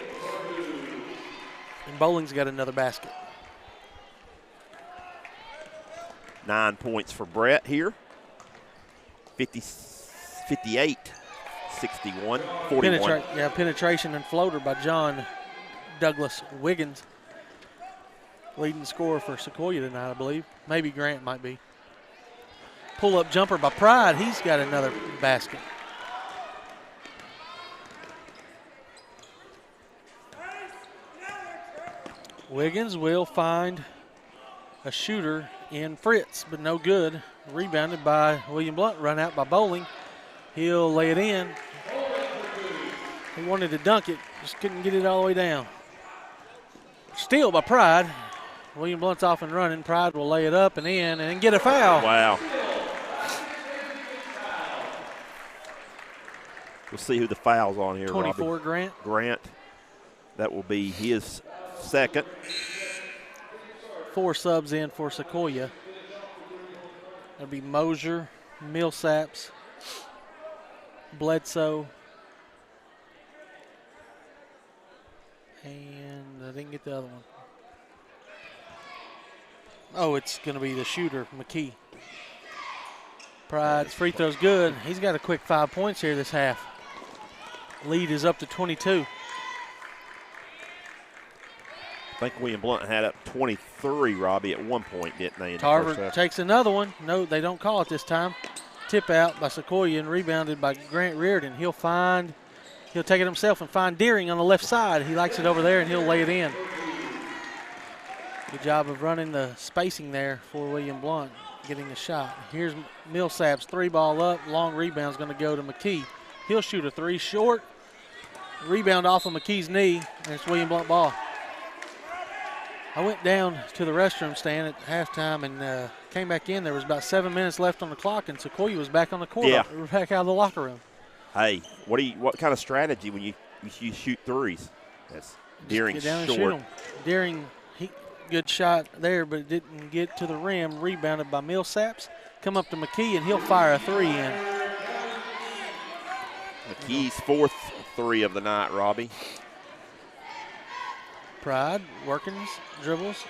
S2: And Bowling's got another basket.
S3: 9 points for Brett here. 58, 61, 41.
S2: Penetration and floater by John Douglas Wiggins. Leading scorer for Sequoyah tonight, I believe. Maybe Grant might be. Pull-up jumper by Pride. He's got another basket. Wiggins will find a shooter in Fritz, but no good. Rebounded by William Blount. Run out by Bowling. He'll lay it in. He wanted to dunk it, just couldn't get it all the way down. Steal by Pride. William Blount's off and running. Pride will lay it up and in and get a foul.
S3: Wow. We'll see who the foul's on here,
S2: 24,
S3: Robbie.
S2: Grant.
S3: Grant. That will be his second.
S2: 4 subs in for Sequoyah. That'll be Mosier, Millsaps, Bledsoe, and I didn't get the other one. Oh, it's going to be the shooter, McKee. Pride's free throw's good. He's got a quick 5 points here this half. Lead is up to 22.
S3: I think William Blount had up 23, Robbie, at one point, didn't they?
S2: Tarver takes another one. No, they don't call it this time. Tip out by Sequoyah and rebounded by Grant Reardon. He'll take it himself and find Deering on the left side. He likes it over there and he'll lay it in. Good job of running the spacing there for William Blount, getting a shot. Here's Millsap's 3-ball up. Long rebound's going to go to McKee. He'll shoot a 3 short. Rebound off of McKee's knee, and it's William Blount ball. I went down to the restroom stand at halftime and came back in. There was about 7 minutes left on the clock, and Sequoyah was back on the court.
S3: Yeah.
S2: Back out of the locker room.
S3: Hey, what kind of strategy when you shoot threes? That's Deering short.
S2: Shoot 'em. Deering, good shot there, but it didn't get to the rim. Rebounded by Millsaps. Come up to McKee, and he'll fire a 3 in.
S3: McKee's 4th 3 of the night, Robbie.
S2: Pride working his dribbles,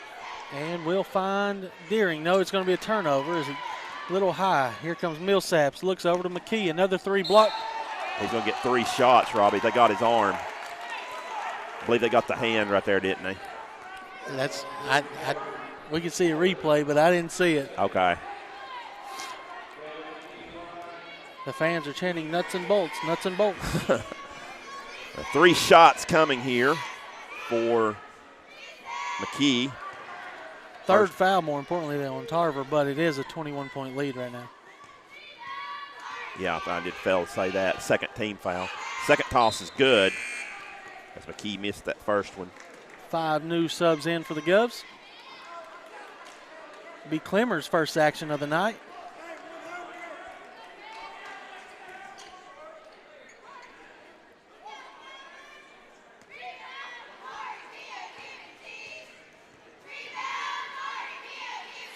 S2: and we'll find Deering. No, it's going to be a turnover. It's a little high. Here comes Millsaps. Looks over to McKee. Another 3 block.
S3: He's going to get 3 shots, Robbie. They got his arm. I believe they got the hand right there, didn't they?
S2: We could see a replay, but I didn't see it.
S3: Okay.
S2: The fans are chanting nuts and bolts, nuts and bolts.
S3: 3 shots coming here for McKee.
S2: Third foul, more importantly, than on Tarver, but it is a 21-point lead right now.
S3: Yeah, I did fail to say that. Second team foul. Second toss is good, as McKee missed that first one.
S2: 5 new subs in for the Govs. Be Clemmer's first action of the night.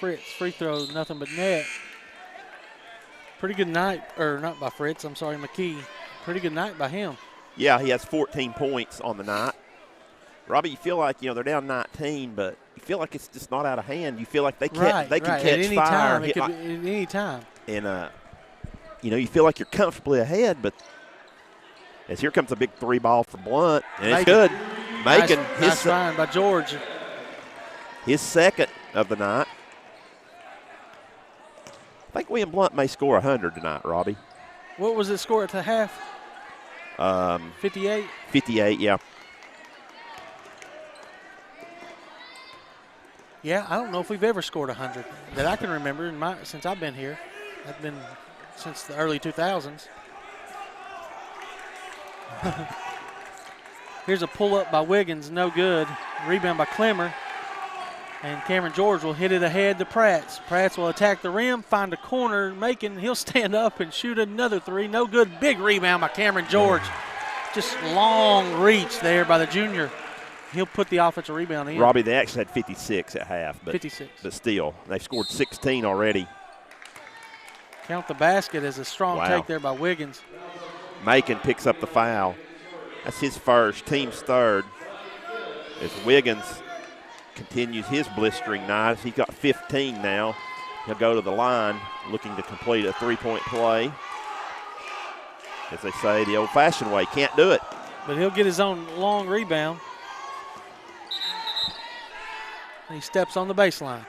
S2: Fritz, free throw, nothing but net. Pretty good night, or not by Fritz, I'm sorry, McKee. Pretty good night by him.
S3: Yeah, he has 14 points on the night. Robbie, you feel like, they're down 19, but you feel like it's just not out of hand. You feel like they can catch
S2: at any
S3: fire.
S2: Time. It could be at any time.
S3: And, you feel like you're comfortably ahead, but as here comes a big 3-ball for Blount, and it's good.
S2: Nice find by George.
S3: His second of the night. I think William Blount may score 100 tonight, Robbie.
S2: What was the score at the half? 58?
S3: 58, yeah.
S2: Yeah, I don't know if we've ever scored 100 that I can remember since I've been here. That's been since the early 2000s. Here's a pull-up by Wiggins, no good. Rebound by Clemmer. And Cameron George will hit it ahead to Pratts. Pratts will attack the rim, find a corner, he'll stand up and shoot another three. No good. Big rebound by Cameron George. Just long reach there by the junior. He'll put the offensive rebound in.
S3: Robbie, they actually had 56 at half. But,
S2: 56.
S3: But still, they've scored 16 already.
S2: Count the basket as a strong take there by Wiggins.
S3: Macon picks up the foul. That's his first, team's third. As Wiggins continues his blistering night, he's got 15 now. He'll go to the line looking to complete a three-point play. As they say, the old-fashioned way, can't do it.
S2: But he'll get his own long rebound. And he steps on the baseline.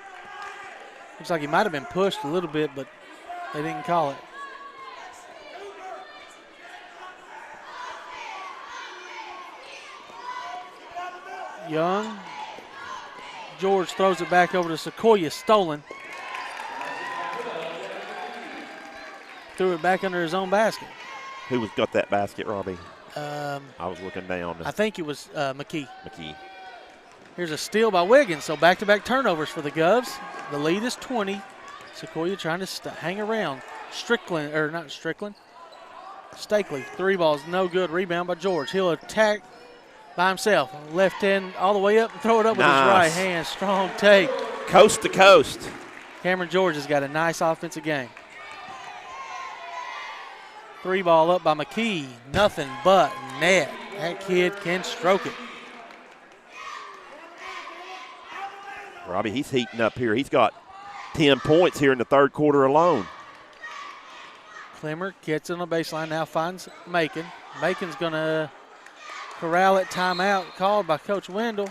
S2: Looks like he might have been pushed a little bit, but they didn't call it. Young. George throws it back over to Sequoyah, stolen. Threw it back under his own basket.
S3: Who got that basket, Robbie?
S2: I
S3: was looking down.
S2: I think it was McKee.
S3: McKee.
S2: Here's a steal by Wiggins, so back-to-back turnovers for the Govs. The lead is 20. Sequoyah trying to hang around. Stakely, three balls, no good. Rebound by George. He'll attack by himself. Left hand all the way up and throw it up with his right hand. Strong take.
S3: Coast to coast.
S2: Cameron George has got a nice offensive game. Three ball up by McKee. Nothing but net. That kid can stroke it.
S3: Robbie, he's heating up here. He's got 10 points here in the third quarter alone.
S2: Clemmer gets on the baseline, now finds Macon. Macon's going to corral it. Timeout called by Coach Wendell.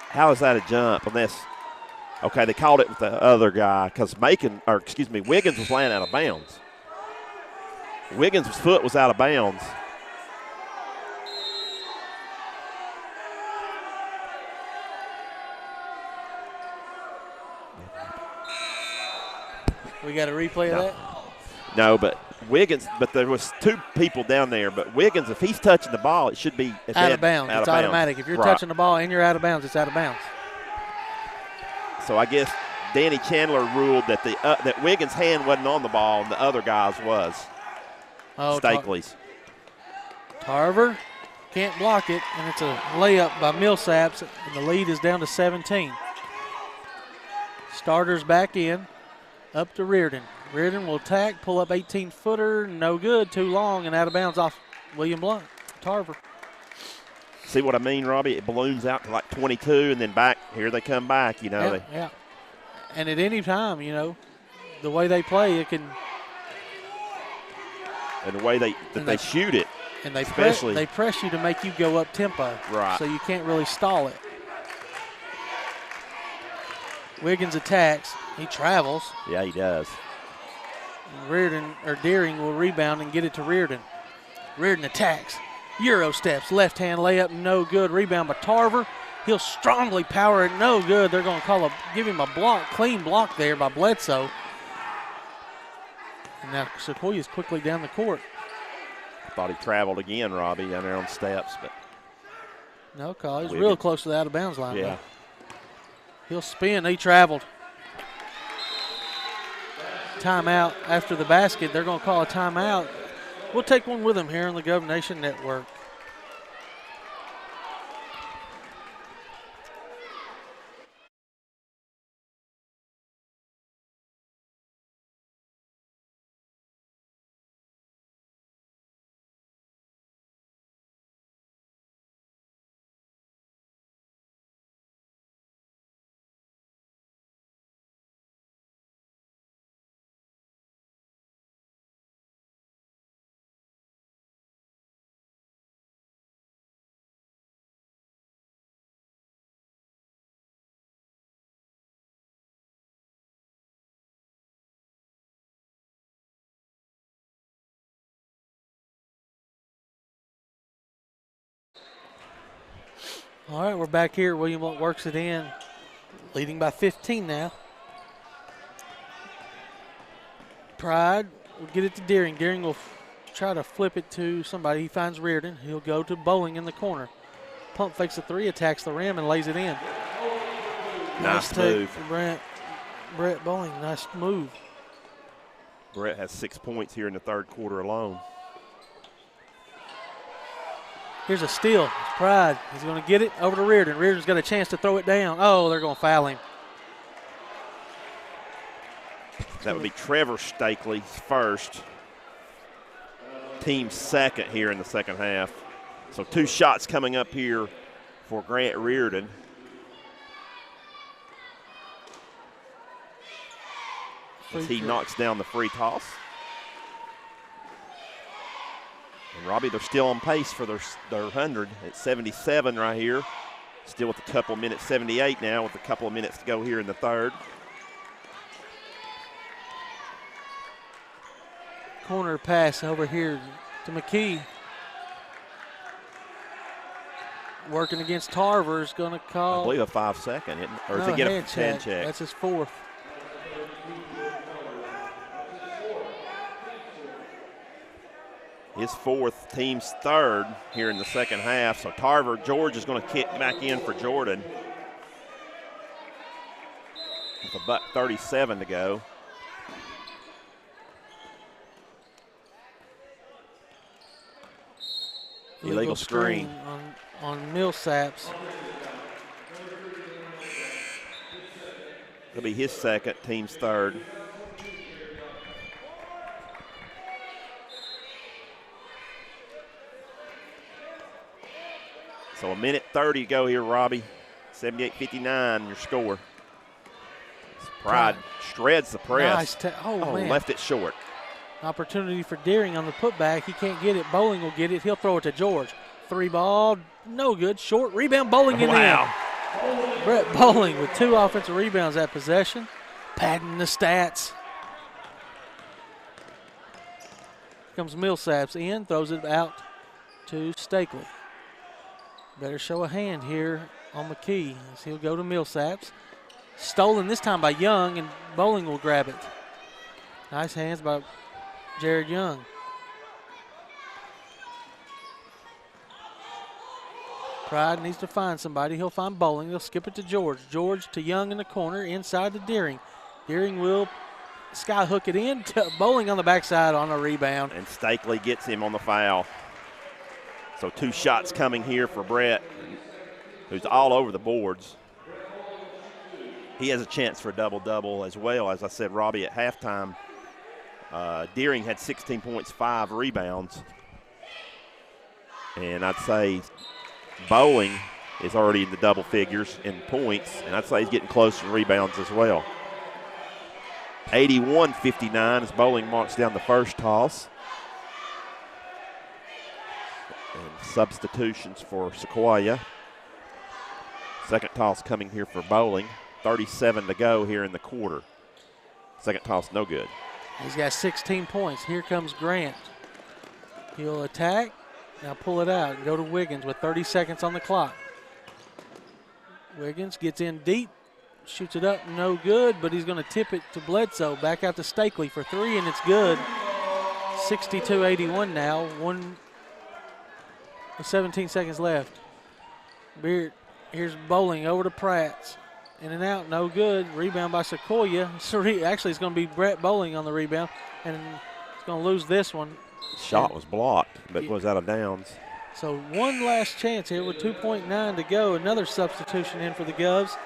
S3: How is that a jump on this? Okay, they called it with the other guy because Wiggins was laying out of bounds. Wiggins' foot was out of bounds.
S2: We got a replay of that?
S3: No, but Wiggins, there was two people down there. But Wiggins, if he's touching the ball, it should be
S2: out of bounds. It's automatic. If you're touching the ball and you're out of bounds, it's out of bounds.
S3: So I guess Danny Chandler ruled that that Wiggins' hand wasn't on the ball and the other guy's was.
S2: Oh,
S3: Stakely's.
S2: Tarver can't block it, and it's a layup by Millsaps, and the lead is down to 17. Starters back in. Up to Reardon. Reardon will attack, pull up 18-footer, no good, too long, and out of bounds off William Blount. Tarver.
S3: See what I mean, Robbie? It balloons out to like 22, and then back. Here they come back,
S2: Yeah. And at any time, the way they play, it can.
S3: And the way they shoot it.
S2: And they press you to make you go up tempo.
S3: Right.
S2: So you can't really stall it. Wiggins attacks. He travels.
S3: Yeah, he does.
S2: Deering will rebound and get it to Reardon. Reardon attacks. Euro steps. Left hand layup, no good. Rebound by Tarver. He'll strongly power it, no good. They're going to give him a clean block there by Bledsoe. And now Sequoyah's quickly down the court.
S3: Thought he traveled again, Robbie, down there on steps, but
S2: no call. He's real close to the out of bounds line.
S3: Yeah.
S2: Though. He'll spin. He traveled. Timeout after the basket. They're going to call a timeout. We'll take one with them here on the Gov Nation Network. All right, we're back here. William Blount works it in, leading by 15 now. Pride will get it to Deering. Deering will try to flip it to somebody. He finds Reardon. He'll go to Bowling in the corner. Pump fakes a three, attacks the rim, and lays it in.
S3: Nice move.
S2: Brett Bowling, nice move.
S3: Brett has 6 points here in the third quarter alone.
S2: Here's a steal. It's Pride. He's going to get it over to Reardon. Reardon's got a chance to throw it down. Oh, they're going to foul him.
S3: That would be Trevor Stakely's first. Team second here in the second half. So 2 shots coming up here for Grant Reardon. As he knocks down the free toss. And Robbie, they're still on pace for their 100 at 77 right here. Still with a couple minutes, 78 now with a couple of minutes to go here in the third.
S2: Corner pass over here to McKee. Working against Tarver is going to call.
S3: I believe a 5-second, isn't it? Or does
S2: no,
S3: he get
S2: hand
S3: a 10 check?
S2: That's his fourth.
S3: His fourth, team's third here in the second half. So Tarver, George is going to kick back in for Jordan. With about 37 to go. Illegal screen
S2: on Millsaps.
S3: It'll be his second, team's third. So a minute 30 to go here, Robbie. 78-59, your score. Pride shreds the press.
S2: Nice man.
S3: Left it short.
S2: Opportunity for Deering on the putback. He can't get it. Bowling will get it. He'll throw it to George. 3 ball, no good. Short rebound. Bowling in the end. Brett Bowling with 2 offensive rebounds at possession. Padding the stats. Here comes Millsaps in. Throws it out to Stakely. Better show a hand here on McKee as he'll go to Millsaps. Stolen this time by Young, and Bowling will grab it. Nice hands by Jared Young. Pride needs to find somebody. He'll find Bowling. They'll skip it to George. George to Young in the corner, inside to Deering. Deering will sky hook it in. Bowling on the backside on a rebound.
S3: And Stakely gets him on the foul. So 2 shots coming here for Brett, who's all over the boards. He has a chance for a double-double as well. As I said, Robbie, at halftime, Deering had 16 points, 5 rebounds. And I'd say Bowling is already in the double figures in points, and I'd say he's getting close to rebounds as well. 81-59 as Bowling marks down the first toss. And substitutions for Sequoyah. Second toss coming here for Bowling. 37 to go here in the quarter. Second toss, no good.
S2: He's got 16 points. Here comes Grant. He'll attack. Now pull it out and go to Wiggins with 30 seconds on the clock. Wiggins gets in deep, shoots it up, no good, but he's going to tip it to Bledsoe. Back out to Stakely for 3, and it's good. 62-81 now. 17 seconds left. Beard, here's Bowling over to Pratt. In and out, no good. Rebound by Sequoyah. Actually, it's going to be Brett Bowling on the rebound, and he's going to lose this one.
S3: Shot was blocked, but was out of downs.
S2: So one last chance here with 2.9 to go. Another substitution in for the Govs.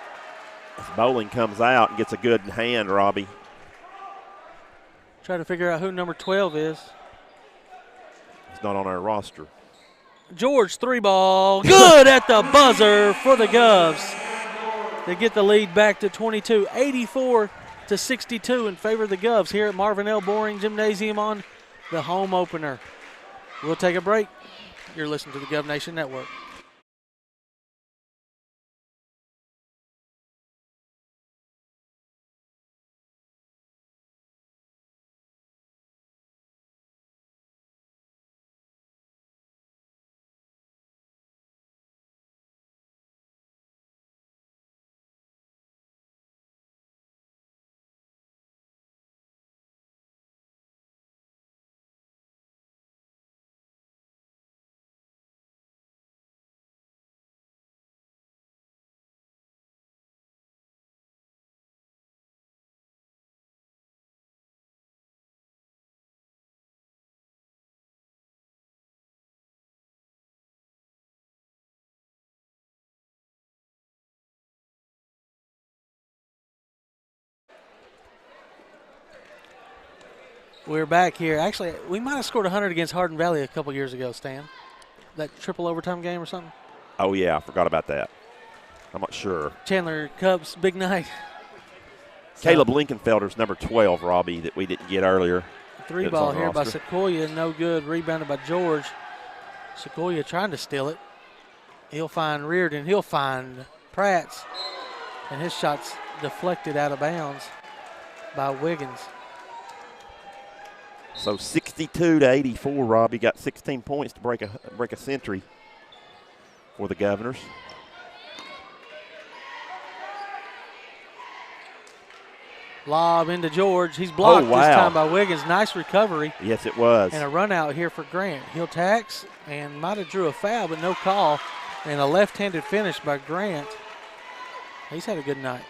S3: As Bowling comes out and gets a good hand, Robbie.
S2: Try to figure out who number 12 is.
S3: He's not on our roster.
S2: George, 3 ball. Good at the buzzer for the Govs. They get the lead back to 22, 84-62 in favor of the Govs here at Marvin L. Boring Gymnasium on the home opener. We'll take a break. You're listening to the Gov Nation Network. We're back here. Actually, we might have scored 100 against Hardin Valley a couple years ago, Stan. That triple overtime game or something.
S3: Oh, yeah, I forgot about that. I'm not sure.
S2: Chandler Cubs, big night.
S3: Caleb Linkenfelder's number 12, Robbie, that we didn't get earlier.
S2: Three ball here by Sequoyah, no good. Rebounded by George. Sequoyah trying to steal it. He'll find Reardon. He'll find Pratts. And his shot's deflected out of bounds by Wiggins.
S3: So 62-84, Robbie got 16 points to break a century for the Governors.
S2: Lob into George. He's blocked
S3: wow.
S2: this time by Wiggins. Nice recovery.
S3: Yes, it was.
S2: And a run out here for Grant. He'll tax and might have drew a foul, but no call. And a left-handed finish by Grant. He's had a good night.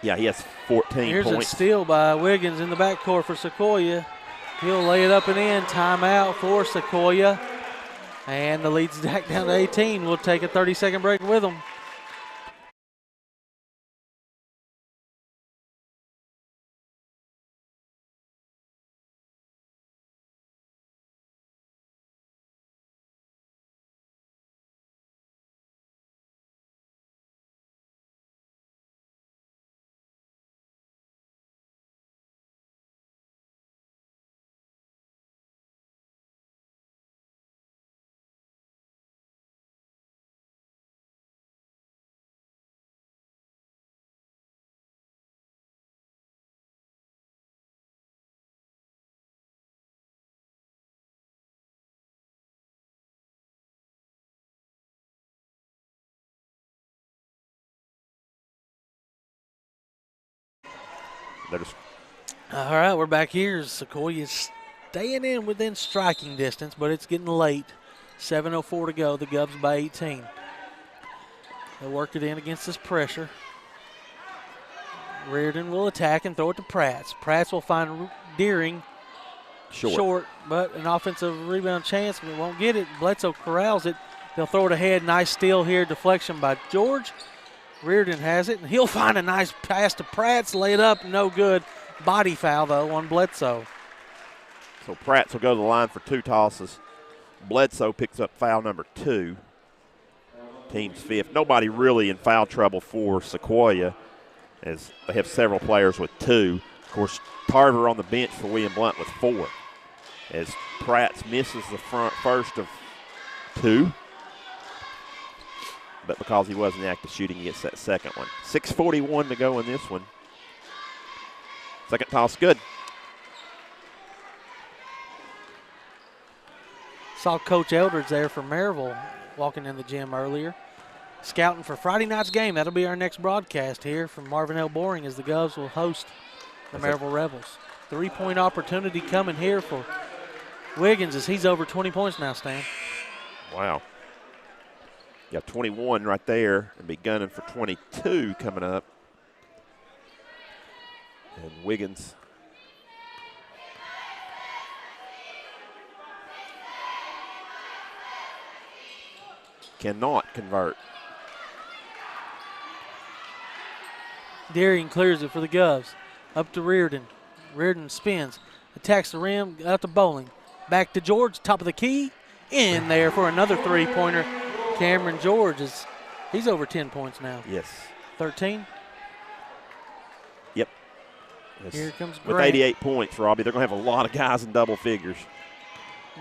S3: Yeah, he has 14
S2: Here's
S3: points.
S2: a steal by Wiggins in the backcourt for Sequoyah. He'll lay it up and in. Timeout for Sequoyah. And the lead's back down to 18. We'll take a 30-second break with them. All right, we're back here. Sequoyah's staying in within striking distance, but it's getting late. 7:04 to go. The Govs by 18. They'll work it in against this pressure. Reardon will attack and throw it to Pratts. Pratts will find Deering short, but an offensive rebound chance, but won't get it. Bledsoe corrals it. They'll throw it ahead. Nice steal here. Deflection by George. Reardon has it, and he'll find a nice pass to Pratts. Lay it up, no good. Body foul, though, on Bledsoe.
S3: So Pratts will go to the line for 2 tosses. Bledsoe picks up foul number 2. Team's 5th. Nobody really in foul trouble for Sequoyah, as they have several players with 2. Of course, Tarver on the bench for William Blount with 4. As Pratts misses the first of 2. But because he wasn't active shooting, he gets that second one. 6:41 to go in this one. Second toss, good.
S2: Saw Coach Eldridge there from Maryville walking in the gym earlier. Scouting for Friday night's game. That'll be our next broadcast here from Marvin L. Boring as the Govs will host the Maryville Rebels. 3-point opportunity coming here for Wiggins as he's over 20 points now, Stan.
S3: Wow. You got 21 right there and be gunning for 22 coming up. And Wiggins cannot convert.
S2: Deering clears it for the Govs. Up to Reardon. Reardon spins. Attacks the rim. Out to Bowling. Back to George. Top of the key. In there for another 3-pointer. Cameron George he's over 10 points now.
S3: Yes.
S2: 13.
S3: Yep.
S2: Here comes Grant.
S3: With 88 points, Robbie, they're going to have a lot of guys in double figures.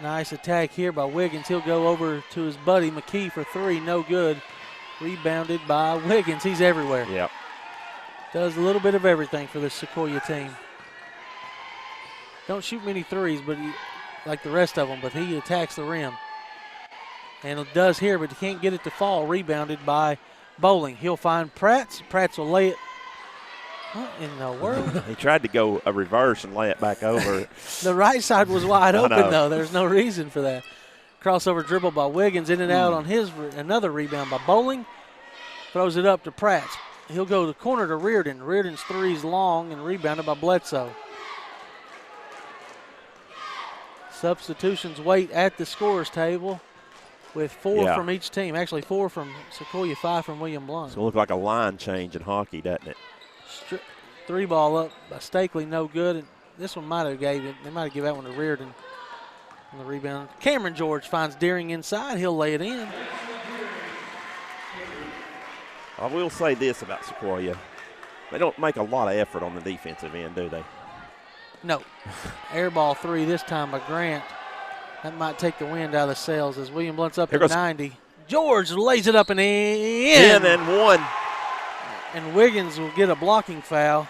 S2: Nice attack here by Wiggins. He'll go over to his buddy McKee for 3. No good. Rebounded by Wiggins. He's everywhere.
S3: Yep.
S2: Does a little bit of everything for the Sequoyah team. Don't shoot many threes, but like the rest of them, but he attacks the rim. And it does here, but he can't get it to fall. Rebounded by Bowling. He'll find Pratts. Pratts will lay it. What in the world?
S3: He tried to go a reverse and lay it back over.
S2: The right side was wide open,
S3: know.
S2: though. There's no reason for that. Crossover dribble by Wiggins. In and out on his. Another rebound by Bowling. Throws it up to Pratts. He'll go to the corner to Reardon. Reardon's 3's long and rebounded by Bledsoe. Substitutions wait at the scorer's table with 4 from each team. Actually, 4 from Sequoyah, 5 from William Blount.
S3: It's going to look like a line change in hockey, doesn't it?
S2: 3 ball up by Stakely, no good. And This one might have gave it. They might have given that one to Reardon on the rebound. Cameron George finds Deering inside. He'll lay it in.
S3: I will say this about Sequoyah. They don't make a lot of effort on the defensive end, do they?
S2: No. Air ball 3 this time by Grant. That might take the wind out of the sails as William Blount's up at 90. George lays it up and in.
S3: 10 and 1.
S2: And Wiggins will get a blocking foul.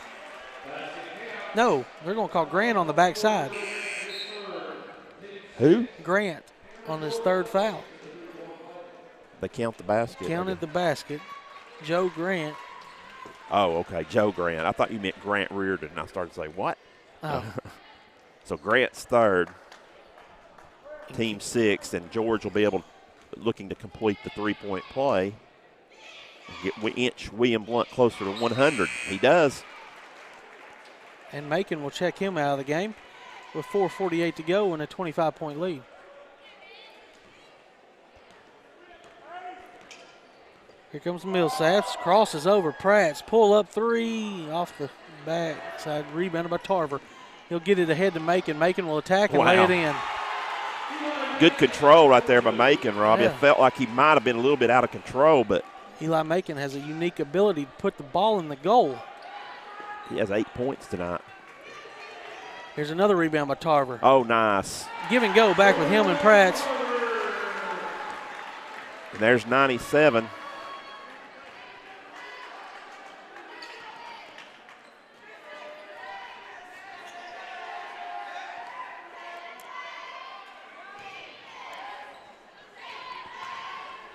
S2: No, they're going to call Grant on the backside.
S3: Who?
S2: Grant on his 3rd foul.
S3: They count the basket.
S2: Counted the basket. Joe Grant.
S3: Oh, okay, Joe Grant. I thought you meant Grant Reardon. I started to say, what?
S2: Oh.
S3: So Grant's 3rd, team 6th, and George will be looking to complete the 3-point play. Inch William Blount closer to 100. He does.
S2: And Macon will check him out of the game with 4:48 to go and a 25-point lead. Here comes Millsaps, crosses over Pratt's, pull up 3 off the backside, rebounded by Tarver. He'll get it ahead to Macon. Macon will attack and lay it in.
S3: Good control right there by Macon, Robbie.
S2: Yeah.
S3: I felt like he might have been a little bit out of control, but
S2: Eli Macon has a unique ability to put the ball in the goal.
S3: he has 8 points tonight.
S2: Here's another rebound by Tarver.
S3: Oh, nice.
S2: Give and go back with him and Pratt.
S3: And there's 97.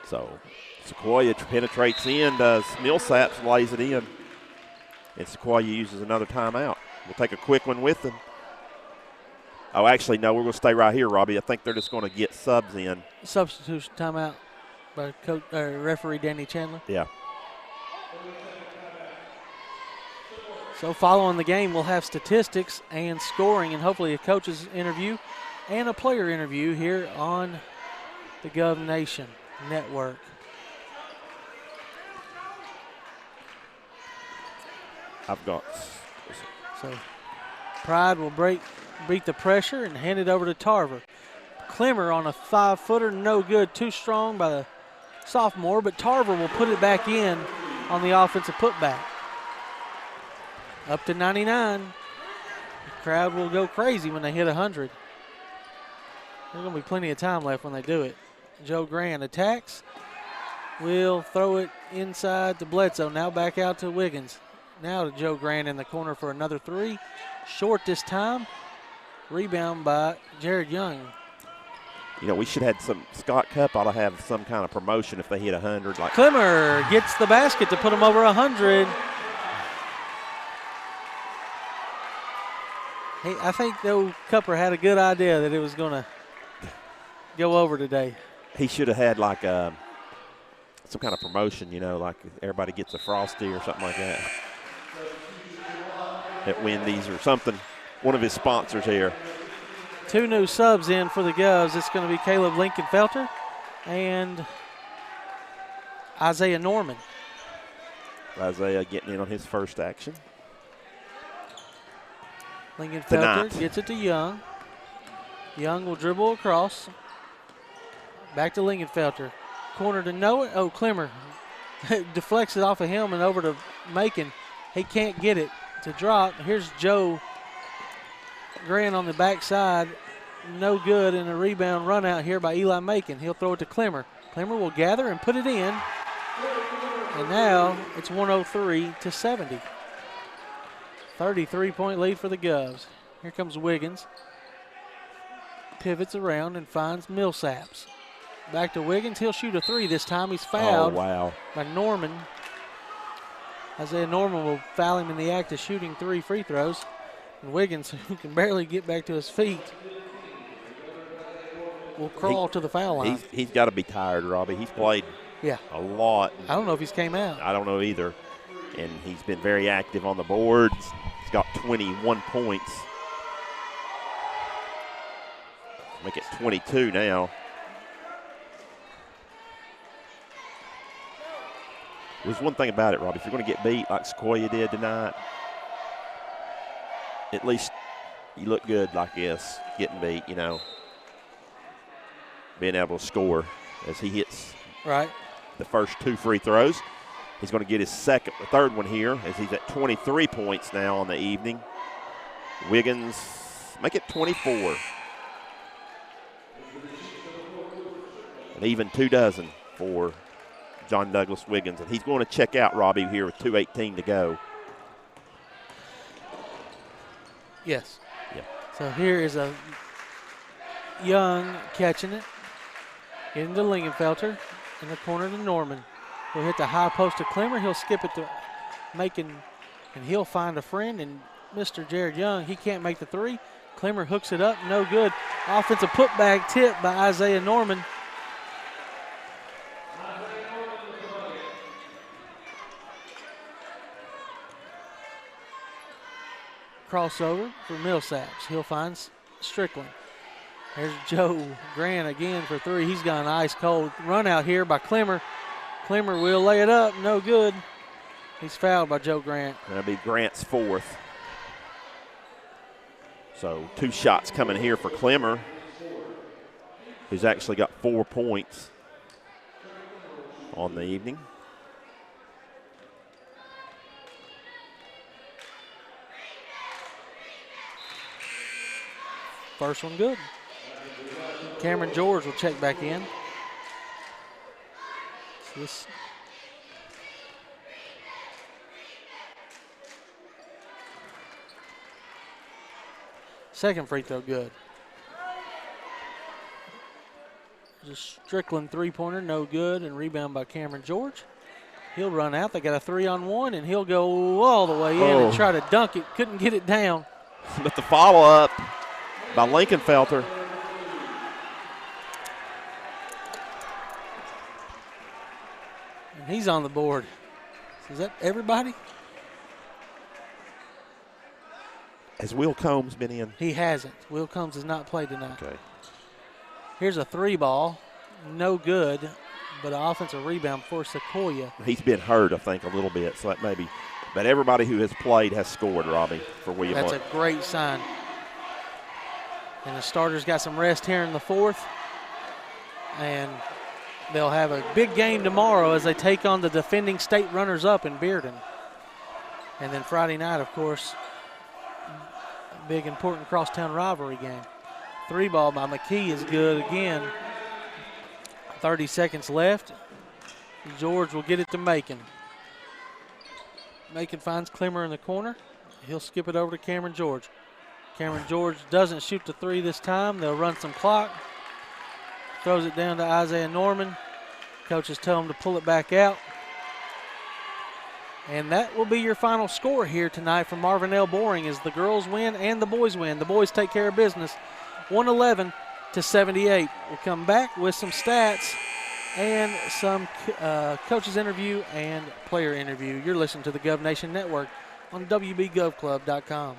S3: So Sequoyah penetrates in, does Millsaps lays it in, and Sequoyah uses another timeout. We'll take a quick one with them. Oh, actually, no, we're going to stay right here, Robbie. I think they're just going to get subs in.
S2: Substitution timeout by referee Danny Chandler.
S3: Yeah.
S2: So following the game, we'll have statistics and scoring and hopefully a coach's interview and a player interview here on the Gov Nation Network.
S3: I've got.
S2: So Pride will beat the pressure and hand it over to Tarver. Clemmer on a 5-footer, no good, too strong by the sophomore, but Tarver will put it back in on the offensive putback. Up to 99. The crowd will go crazy when they hit 100. There's going to be plenty of time left when they do it. Joe Grant attacks. Will throw it inside to Bledsoe. Now back out to Wiggins. Now to Joe Grant in the corner for another 3. Short this time. Rebound by Jared Young.
S3: You know, we should have Scott Cup ought to have some kind of promotion if they hit 100. Like
S2: Clemmer gets the basket to put him over 100. Hey, I think though Cupper had a good idea that it was going to go over today.
S3: he should have had like some kind of promotion, you know, like everybody gets a Frosty or something like that at Wendy's or something. One of his sponsors here.
S2: 2 new subs in for the Govs. It's going to be Caleb Lincoln-Felter and Isaiah Norman.
S3: Isaiah getting in on his first action.
S2: Lincoln-Felter gets it to Young. Young will dribble across. Back to Lincoln-Felter. Corner to Noah. Oh, Clemmer deflects it off of him and over to Macon. He can't get it to drop. Here's Joe Grant on the backside. No good, and a rebound run out here by Eli Macon. He'll throw it to Clemmer. Clemmer will gather and put it in. And now it's 103-70. 33-point lead for the Govs. Here comes Wiggins. Pivots around and finds Millsaps. Back to Wiggins. He'll shoot a 3 this time. He's fouled by Norman. Isaiah Norman will foul him in the act of shooting 3 free throws. And Wiggins, who can barely get back to his feet, will crawl to the foul line.
S3: He's got to be tired, Robbie. He's played a lot.
S2: I don't know if he's came out.
S3: I don't know either. And he's been very active on the boards. He's got 21 points. Make it 22 now. There's one thing about it, Robbie. If you're going to get beat like Sequoyah did tonight, at least you look good like this, getting beat, you know, being able to score as he hits the first 2 free throws. He's going to get his third one here as he's at 23 points now on the evening. Wiggins make it 24. An even 2 dozen for John Douglas Wiggins. And he's going to check out, Robbie, here with 2:18 to go.
S2: Yes.
S3: Yeah.
S2: So here is a Young catching it. Getting to Lingenfelter in the corner to Norman. He'll hit the high post to Clemmer. He'll skip it to Macon, and he'll find a friend. And Mr. Jared Young, he can't make the three. Clemmer hooks it up, no good. Offensive putback tip by Isaiah Norman. Crossover for Millsaps. He'll find Strickland. There's Joe Grant again for three. He's got an ice cold run out here by Clemmer. Clemmer will lay it up, no good. He's fouled by Joe Grant.
S3: That'll be Grant's fourth. So 2 shots coming here for Clemmer, who's actually got 4 points on the evening.
S2: First one good. Cameron George will check back in. Second free throw good. Just Strickland three-pointer, no good, and rebound by Cameron George. He'll run out. They got a 3-on-1, and he'll go all the way in and try to dunk it. Couldn't get it down.
S3: But the follow-up by Lingenfelter.
S2: And he's on the board. Is that everybody?
S3: Has Will Combs been in?
S2: He hasn't. Will Combs has not played tonight.
S3: Okay.
S2: Here's a three ball. No good, but an offensive rebound for Sequoyah.
S3: He's been hurt, I think, a little bit, so that maybe. But everybody who has played has scored, Robbie, for William Blount.
S2: That's a great sign. And the starters got some rest here in the fourth. And they'll have a big game tomorrow as they take on the defending state runners-up in Bearden. And then Friday night, of course, a big, important crosstown rivalry game. Three ball by McKee is good again. 30 seconds left. George will get it to Macon. Macon finds Clemmer in the corner. He'll skip it over to Cameron George. Cameron George doesn't shoot the three this time. They'll run some clock. Throws it down to Isaiah Norman. Coaches tell him to pull it back out. And that will be your final score here tonight from Marvin L. Boring as the girls win and the boys win. The boys take care of business, 111-78. We'll come back with some stats and some coaches interview and player interview. You're listening to the Gov Nation Network on WBGovClub.com.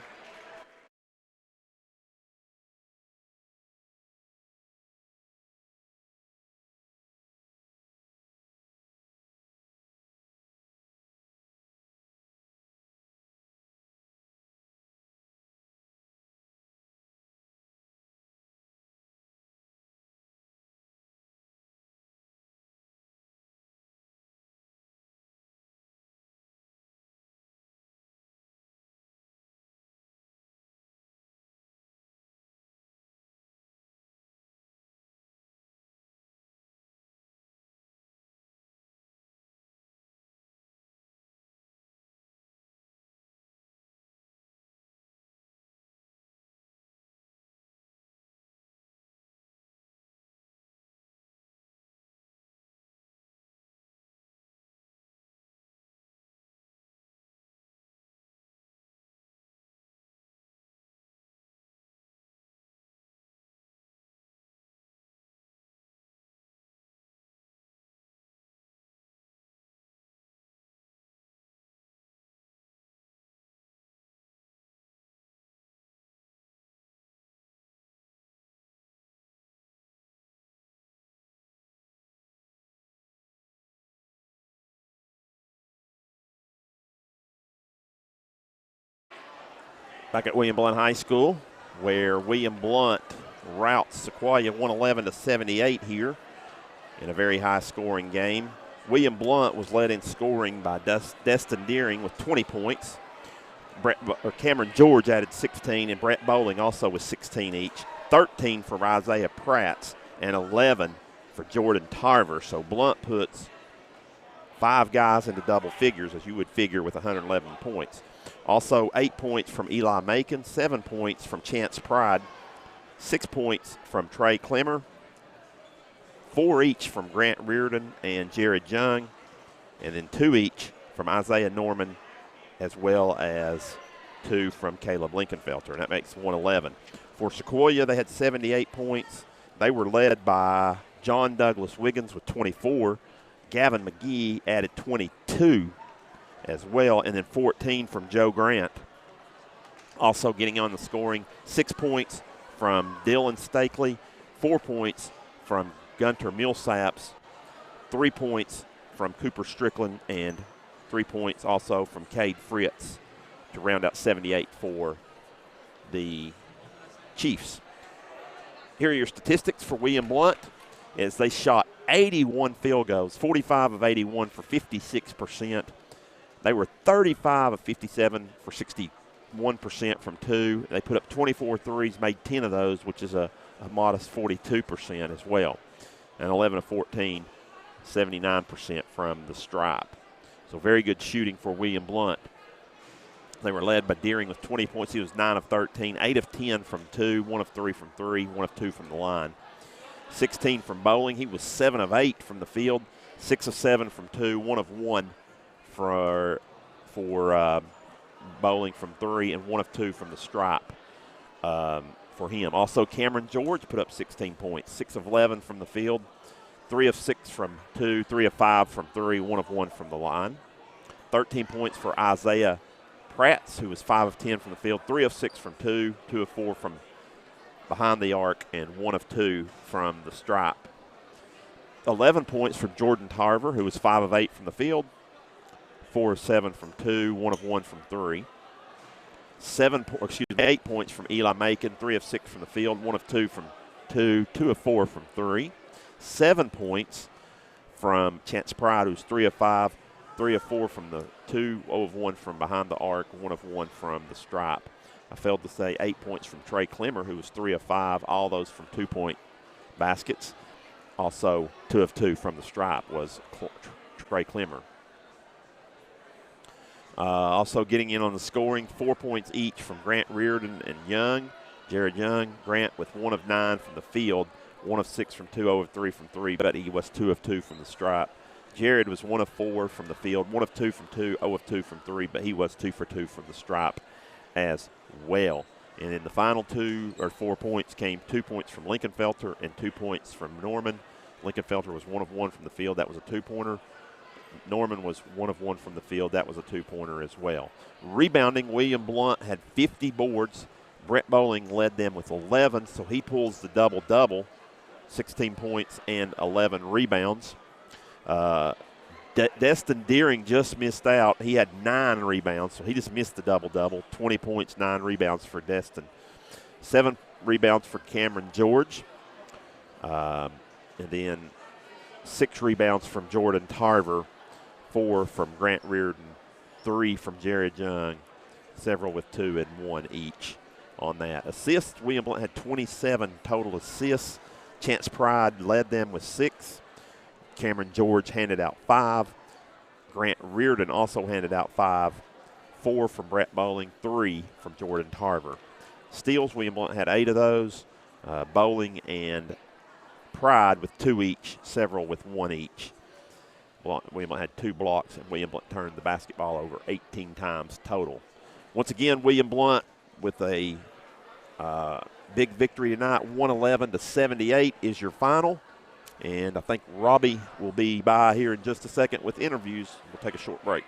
S3: Back at William Blount High School, where William Blount routs Sequoyah 111-78 here in a very high-scoring game. William Blount was led in scoring by Destin Deering with 20 points. Cameron George added 16, and Brett Bowling also with 16 each. 13 for Isaiah Pratt and 11 for Jordan Tarver. So Blount puts 5 guys into double figures, as you would figure, with 111 points. Also 8 points from Eli Macon, 7 points from Chance Pride, 6 points from Trey Clemmer, 4 each from Grant Reardon and Jared Young, and then 2 each from Isaiah Norman, as well as 2 from Caleb Linkenfelter, and that makes 111. For Sequoyah, they had 78 points. They were led by John Douglas Wiggins with 24. Gavin McGee added 22 as well, and then 14 from Joe Grant. Also getting on the scoring, 6 points from Dylan Stakely, 4 points from Gunter Millsaps, 3 points from Cooper Strickland, and 3 points also from Cade Fritz to round out 78 for the Chiefs. Here are your statistics for William Blount, as they shot 81 field goals, 45 of 81 for 56%. They were 35 of 57 for 61% from 2. They put up 24 threes, made 10 of those, which is a modest 42% as well. And 11 of 14, 79% from the stripe. So very good shooting for William Blount. They were led by Deering with 20 points. He was 9 of 13, 8 of 10 from 2, 1 of 3 from 3, 1 of 2 from the line. 16 from Bowling. He was 7 of 8 from the field, 6 of 7 from 2, 1 of 1 for Bowling from 3, and 1 of 2 from the stripe for him. Also, Cameron George put up 16 points, 6 of 11 from the field, 3 of 6 from 2, 3 of 5 from 3, 1 of 1 from the line. 13 points for Isaiah Pratt, who was 5 of 10 from the field, 3 of 6 from 2, 2 of 4 from behind the arc, and 1 of 2 from the stripe. 11 points from Jordan Tarver, who was 5 of 8 from the field, 4 of 7 from 2, 1 of 1 from 3. 8 points from Eli Macon, 3 of 6 from the field, 1 of 2 from 2, 2 of 4 from 3. 7 points from Chance Pride, who's 3 of 5, 3 of 4 from the 2, 0 of 1 from behind the arc, 1 of 1 from the stripe. I failed to say 8 points from Trey Clemmer, who was 3 of 5, all those from 2-point baskets. Also, 2 of 2 from the stripe was Trey Clemmer. Also getting in on the scoring, 4 points each from Grant Reardon and Young. Jared Young, Grant with 1 of 9 from the field, 1 of 6 from 2, 0 of 3 from 3, but he was 2 of 2 from the stripe. Jared was 1 of 4 from the field, 1 of 2 from 2, 0 of 2 from 3, but he was 2 for 2 from the stripe as well. And in the final 4 points came 2 points from Linkenfelter and 2 points from Norman. Linkenfelter was 1 of 1 from the field. That was a 2-pointer. Norman was 1 of 1 from the field. That was a 2-pointer as well. Rebounding, William Blount had 50 boards. Brett Bowling led them with 11, so he pulls the double-double, 16 points and 11 rebounds. Destin Deering just missed out. He had 9 rebounds, so he just missed the double-double, 20 points, 9 rebounds for Destin. 7 rebounds for Cameron George. And then 6 rebounds from Jordan Tarver, 4 from Grant Reardon, 3 from Jared Young, several with 2 and 1 each on that. Assists, William Blount had 27 total assists. Chance Pride led them with 6. Cameron George handed out 5. Grant Reardon also handed out 5. 4 from Brett Bowling, 3 from Jordan Tarver. Steals, William Blount had 8 of those. Bowling and Pride with 2 each, several with 1 each. William Blount had 2 blocks, and William Blount turned the basketball over 18 times total. Once again, William Blount with a big victory tonight, 111-78 is your final. And I think Robbie will be by here in just a second with interviews. We'll take a short break.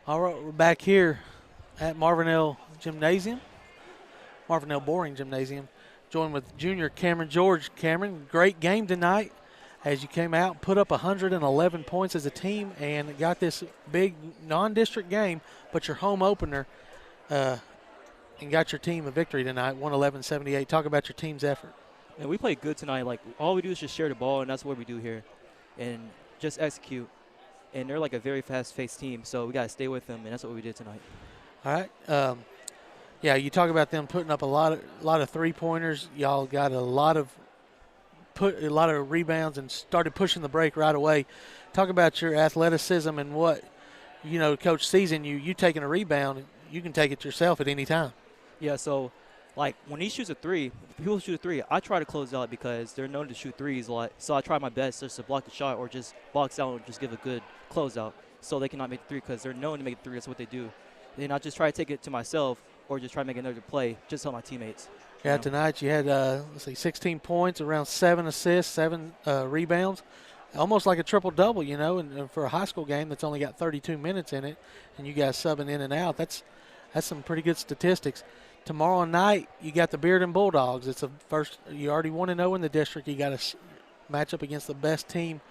S2: All right, we're back here at Marvinell Boring Gymnasium, joined with junior Cameron George. Cameron, great game tonight as you came out, put up 111 points as a team, and got this big non-district game, but your home opener, and got your team a victory tonight, 111-78. Talk about your team's effort.
S6: And we played good tonight. Like, all we do is just share the ball, and that's what we do here, and just execute. And they're like a very fast-paced team, so we got to stay with them, and that's what we did tonight.
S2: All right. Yeah, you talk about them putting up a lot of three-pointers. Y'all got a lot of rebounds and started pushing the break right away. Talk about your athleticism and what, Coach sees in you. You taking a rebound, you can take it yourself at any time.
S6: Yeah, so, like, when he shoots a three, if people shoot a three, I try to close out because they're known to shoot threes a lot. So I try my best just to block the shot or just box out and just give a good closeout so they cannot make the three because they're known to make the three. That's what they do. And I just try to take it to myself or just try to make another play, just help my teammates.
S2: Yeah, tonight you had, 16 points, around 7 assists, 7 rebounds. Almost like a triple-double, and for a high school game that's only got 32 minutes in it, and you guys subbing in and out, that's some pretty good statistics. Tomorrow night, you got the Bearden Bulldogs. It's you already 1-0 in the district. You got to match up against the best team,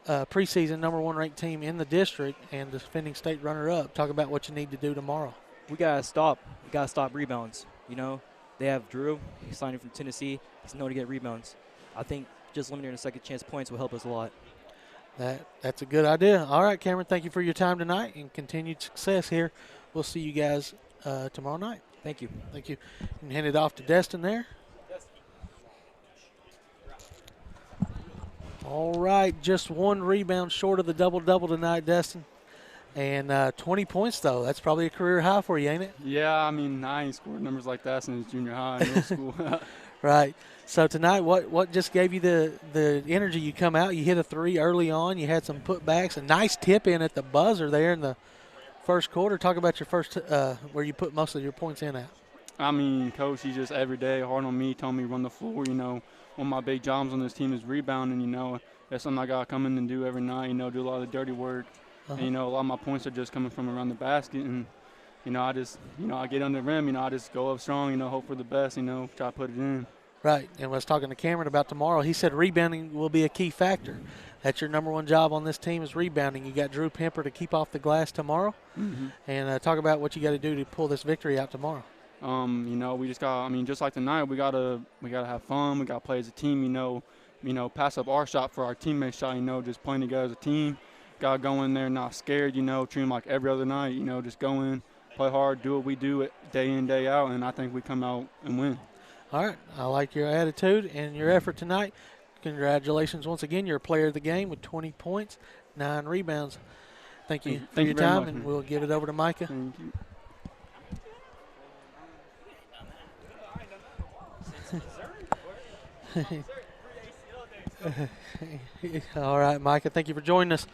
S2: preseason number 1 ranked team in the district, and the defending state runner-up. Talk about what you need to do tomorrow.
S6: We gotta stop rebounds. They have Drew. He's signing from Tennessee. He's known to get rebounds. I think just limiting the second chance points will help us a lot.
S2: That's a good idea. All right, Cameron, thank you for your time tonight and continued success here. We'll see you guys tomorrow night.
S6: Thank you.
S2: Thank you. You can hand it off to Destin there. All right, just 1 rebound short of the double-double tonight, Destin. And 20 points, though. That's probably a career high for you, ain't it?
S7: Yeah, I mean, I ain't scored numbers like that since junior high, middle school.
S2: Right. So tonight, what just gave you the energy? You come out, you hit a 3 early on, you had some putbacks, a nice tip in at the buzzer there in the first quarter. Talk about your first, where you put most of your points in at.
S7: I mean, Coach, he's just every day hard on me, telling me run the floor. One of my big jobs on this team is rebounding. That's something I got to come in and do every night. Do a lot of dirty work. Uh-huh. And, a lot of my points are just coming from around the basket. And, I just, I get under the rim. I just go up strong, hope for the best, try to put it in.
S2: Right. And I was talking to Cameron about tomorrow. He said rebounding will be a key factor. That's your number 1 job on this team is rebounding. You got Drew Pemper to keep off the glass tomorrow. Mm-hmm. And talk about what you got to do to pull this victory out tomorrow.
S7: We just got, just like tonight, we gotta have fun. We gotta play as a team, pass up our shot for our teammates' shot, just playing together as a team. Gotta go in there not scared, treat them like every other night, just go in, play hard, do what we do day in, day out, and I think we come out and win.
S2: All right. I like your attitude and your effort tonight. Congratulations once again. You're a player of the game with 20 points, 9 rebounds. Thank you for your time, and we'll give it over to Micah.
S7: Thank
S2: you. All right, Micah, thank you for joining us.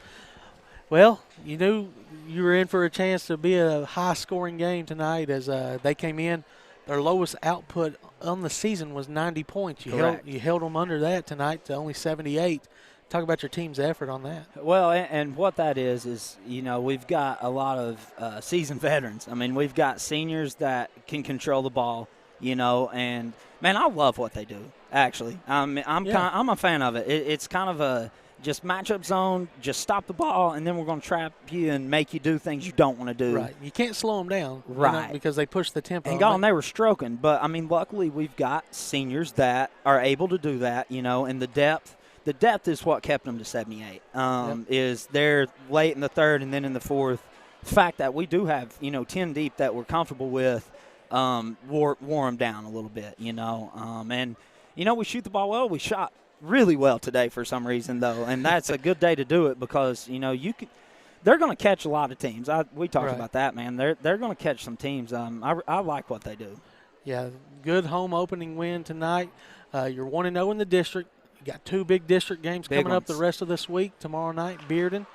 S2: Well, you knew you were in for a chance to be a high-scoring game tonight as they came in. Their lowest output on the season was 90 points. You held them under that tonight to only 78. Talk about your team's effort on that.
S8: Well, and what that is we've got a lot of seasoned veterans. We've got seniors that can control the ball, and, man, I love what they do, actually. I'm a fan of it. It's kind of a just matchup zone, just stop the ball, and then we're going to trap you and make you do things you don't want to do.
S2: Right. You can't slow them down.
S8: Right.
S2: Because they push the tempo.
S8: And they were stroking. But, luckily we've got seniors that are able to do that, and the depth. The depth is what kept them to 78. Is they're late in the third and then in the fourth. The fact that we do have, 10 deep that we're comfortable with wore them down a little bit, And, we shoot the ball well. We shot really well today for some reason, though, and that's a good day to do it because, they're going to catch a lot of teams. We talked about that, man. They're going to catch some teams. I like what they do.
S2: Yeah, good home opening win tonight. You're 1-0 in the district. You got 2 big district games coming up the rest of this week. Tomorrow night, Bearden.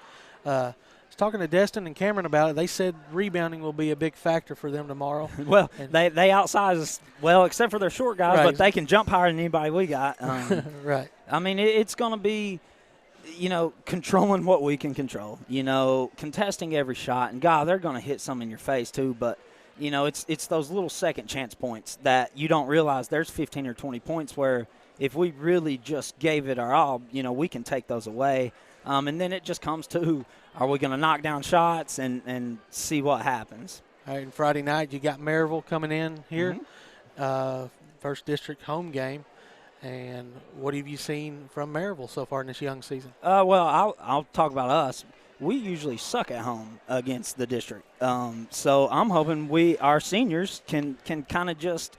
S2: I was talking to Destin and Cameron about it. They said rebounding will be a big factor for them tomorrow.
S8: Well, they outsize us, except for their short guys, but they can jump higher than anybody we got.
S2: Right.
S8: It's going to be – controlling what we can control, contesting every shot. And, God, they're going to hit some in your face too. But, it's those little second chance points that you don't realize there's 15 or 20 points where if we really just gave it our all, we can take those away. And then it just comes to, are we going to knock down shots and see what happens?
S2: All right, and Friday night you got Maryville coming in here, first district home game. And what have you seen from Maryville so far in this young season?
S8: Well, I'll talk about us. We usually suck at home against the district. So I'm hoping our seniors can kind of just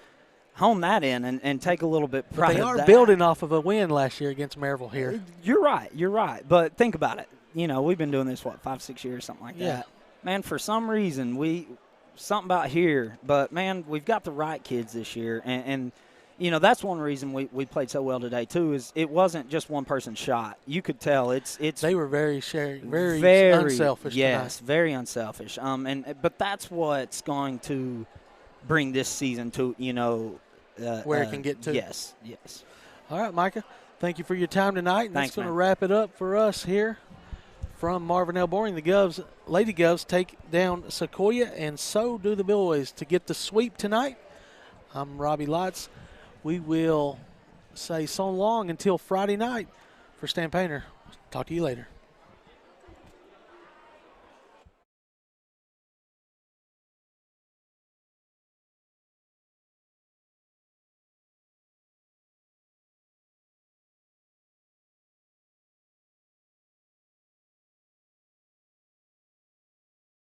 S8: hone that in and take a little bit pride.
S2: But they
S8: of
S2: are
S8: that.
S2: building off of a win last year against Maryville here.
S8: You're right. But think about it. We've been doing this, 5-6 years, something like that.
S2: Yeah.
S8: Man, for some reason, something about here. But, man, we've got the right kids this year. And that's one reason we played so well today, too, is it wasn't just one person's shot. You could tell it's
S2: they were very sharing, very unselfish
S8: Yes,
S2: tonight.
S8: very unselfish. But that's what's going to bring this season to,
S2: where it can get to.
S8: Yes.
S2: All right, Micah, thank you for your time tonight. And
S8: Thanks,
S2: that's going to
S8: man.
S2: wrap it up for us here from Marvin L. Boring. The Lady Govs take down Sequoyah, and so do the boys to get the sweep tonight. I'm Robbie Lotz. We will say so long until Friday night. For Stan Painter, talk to you later.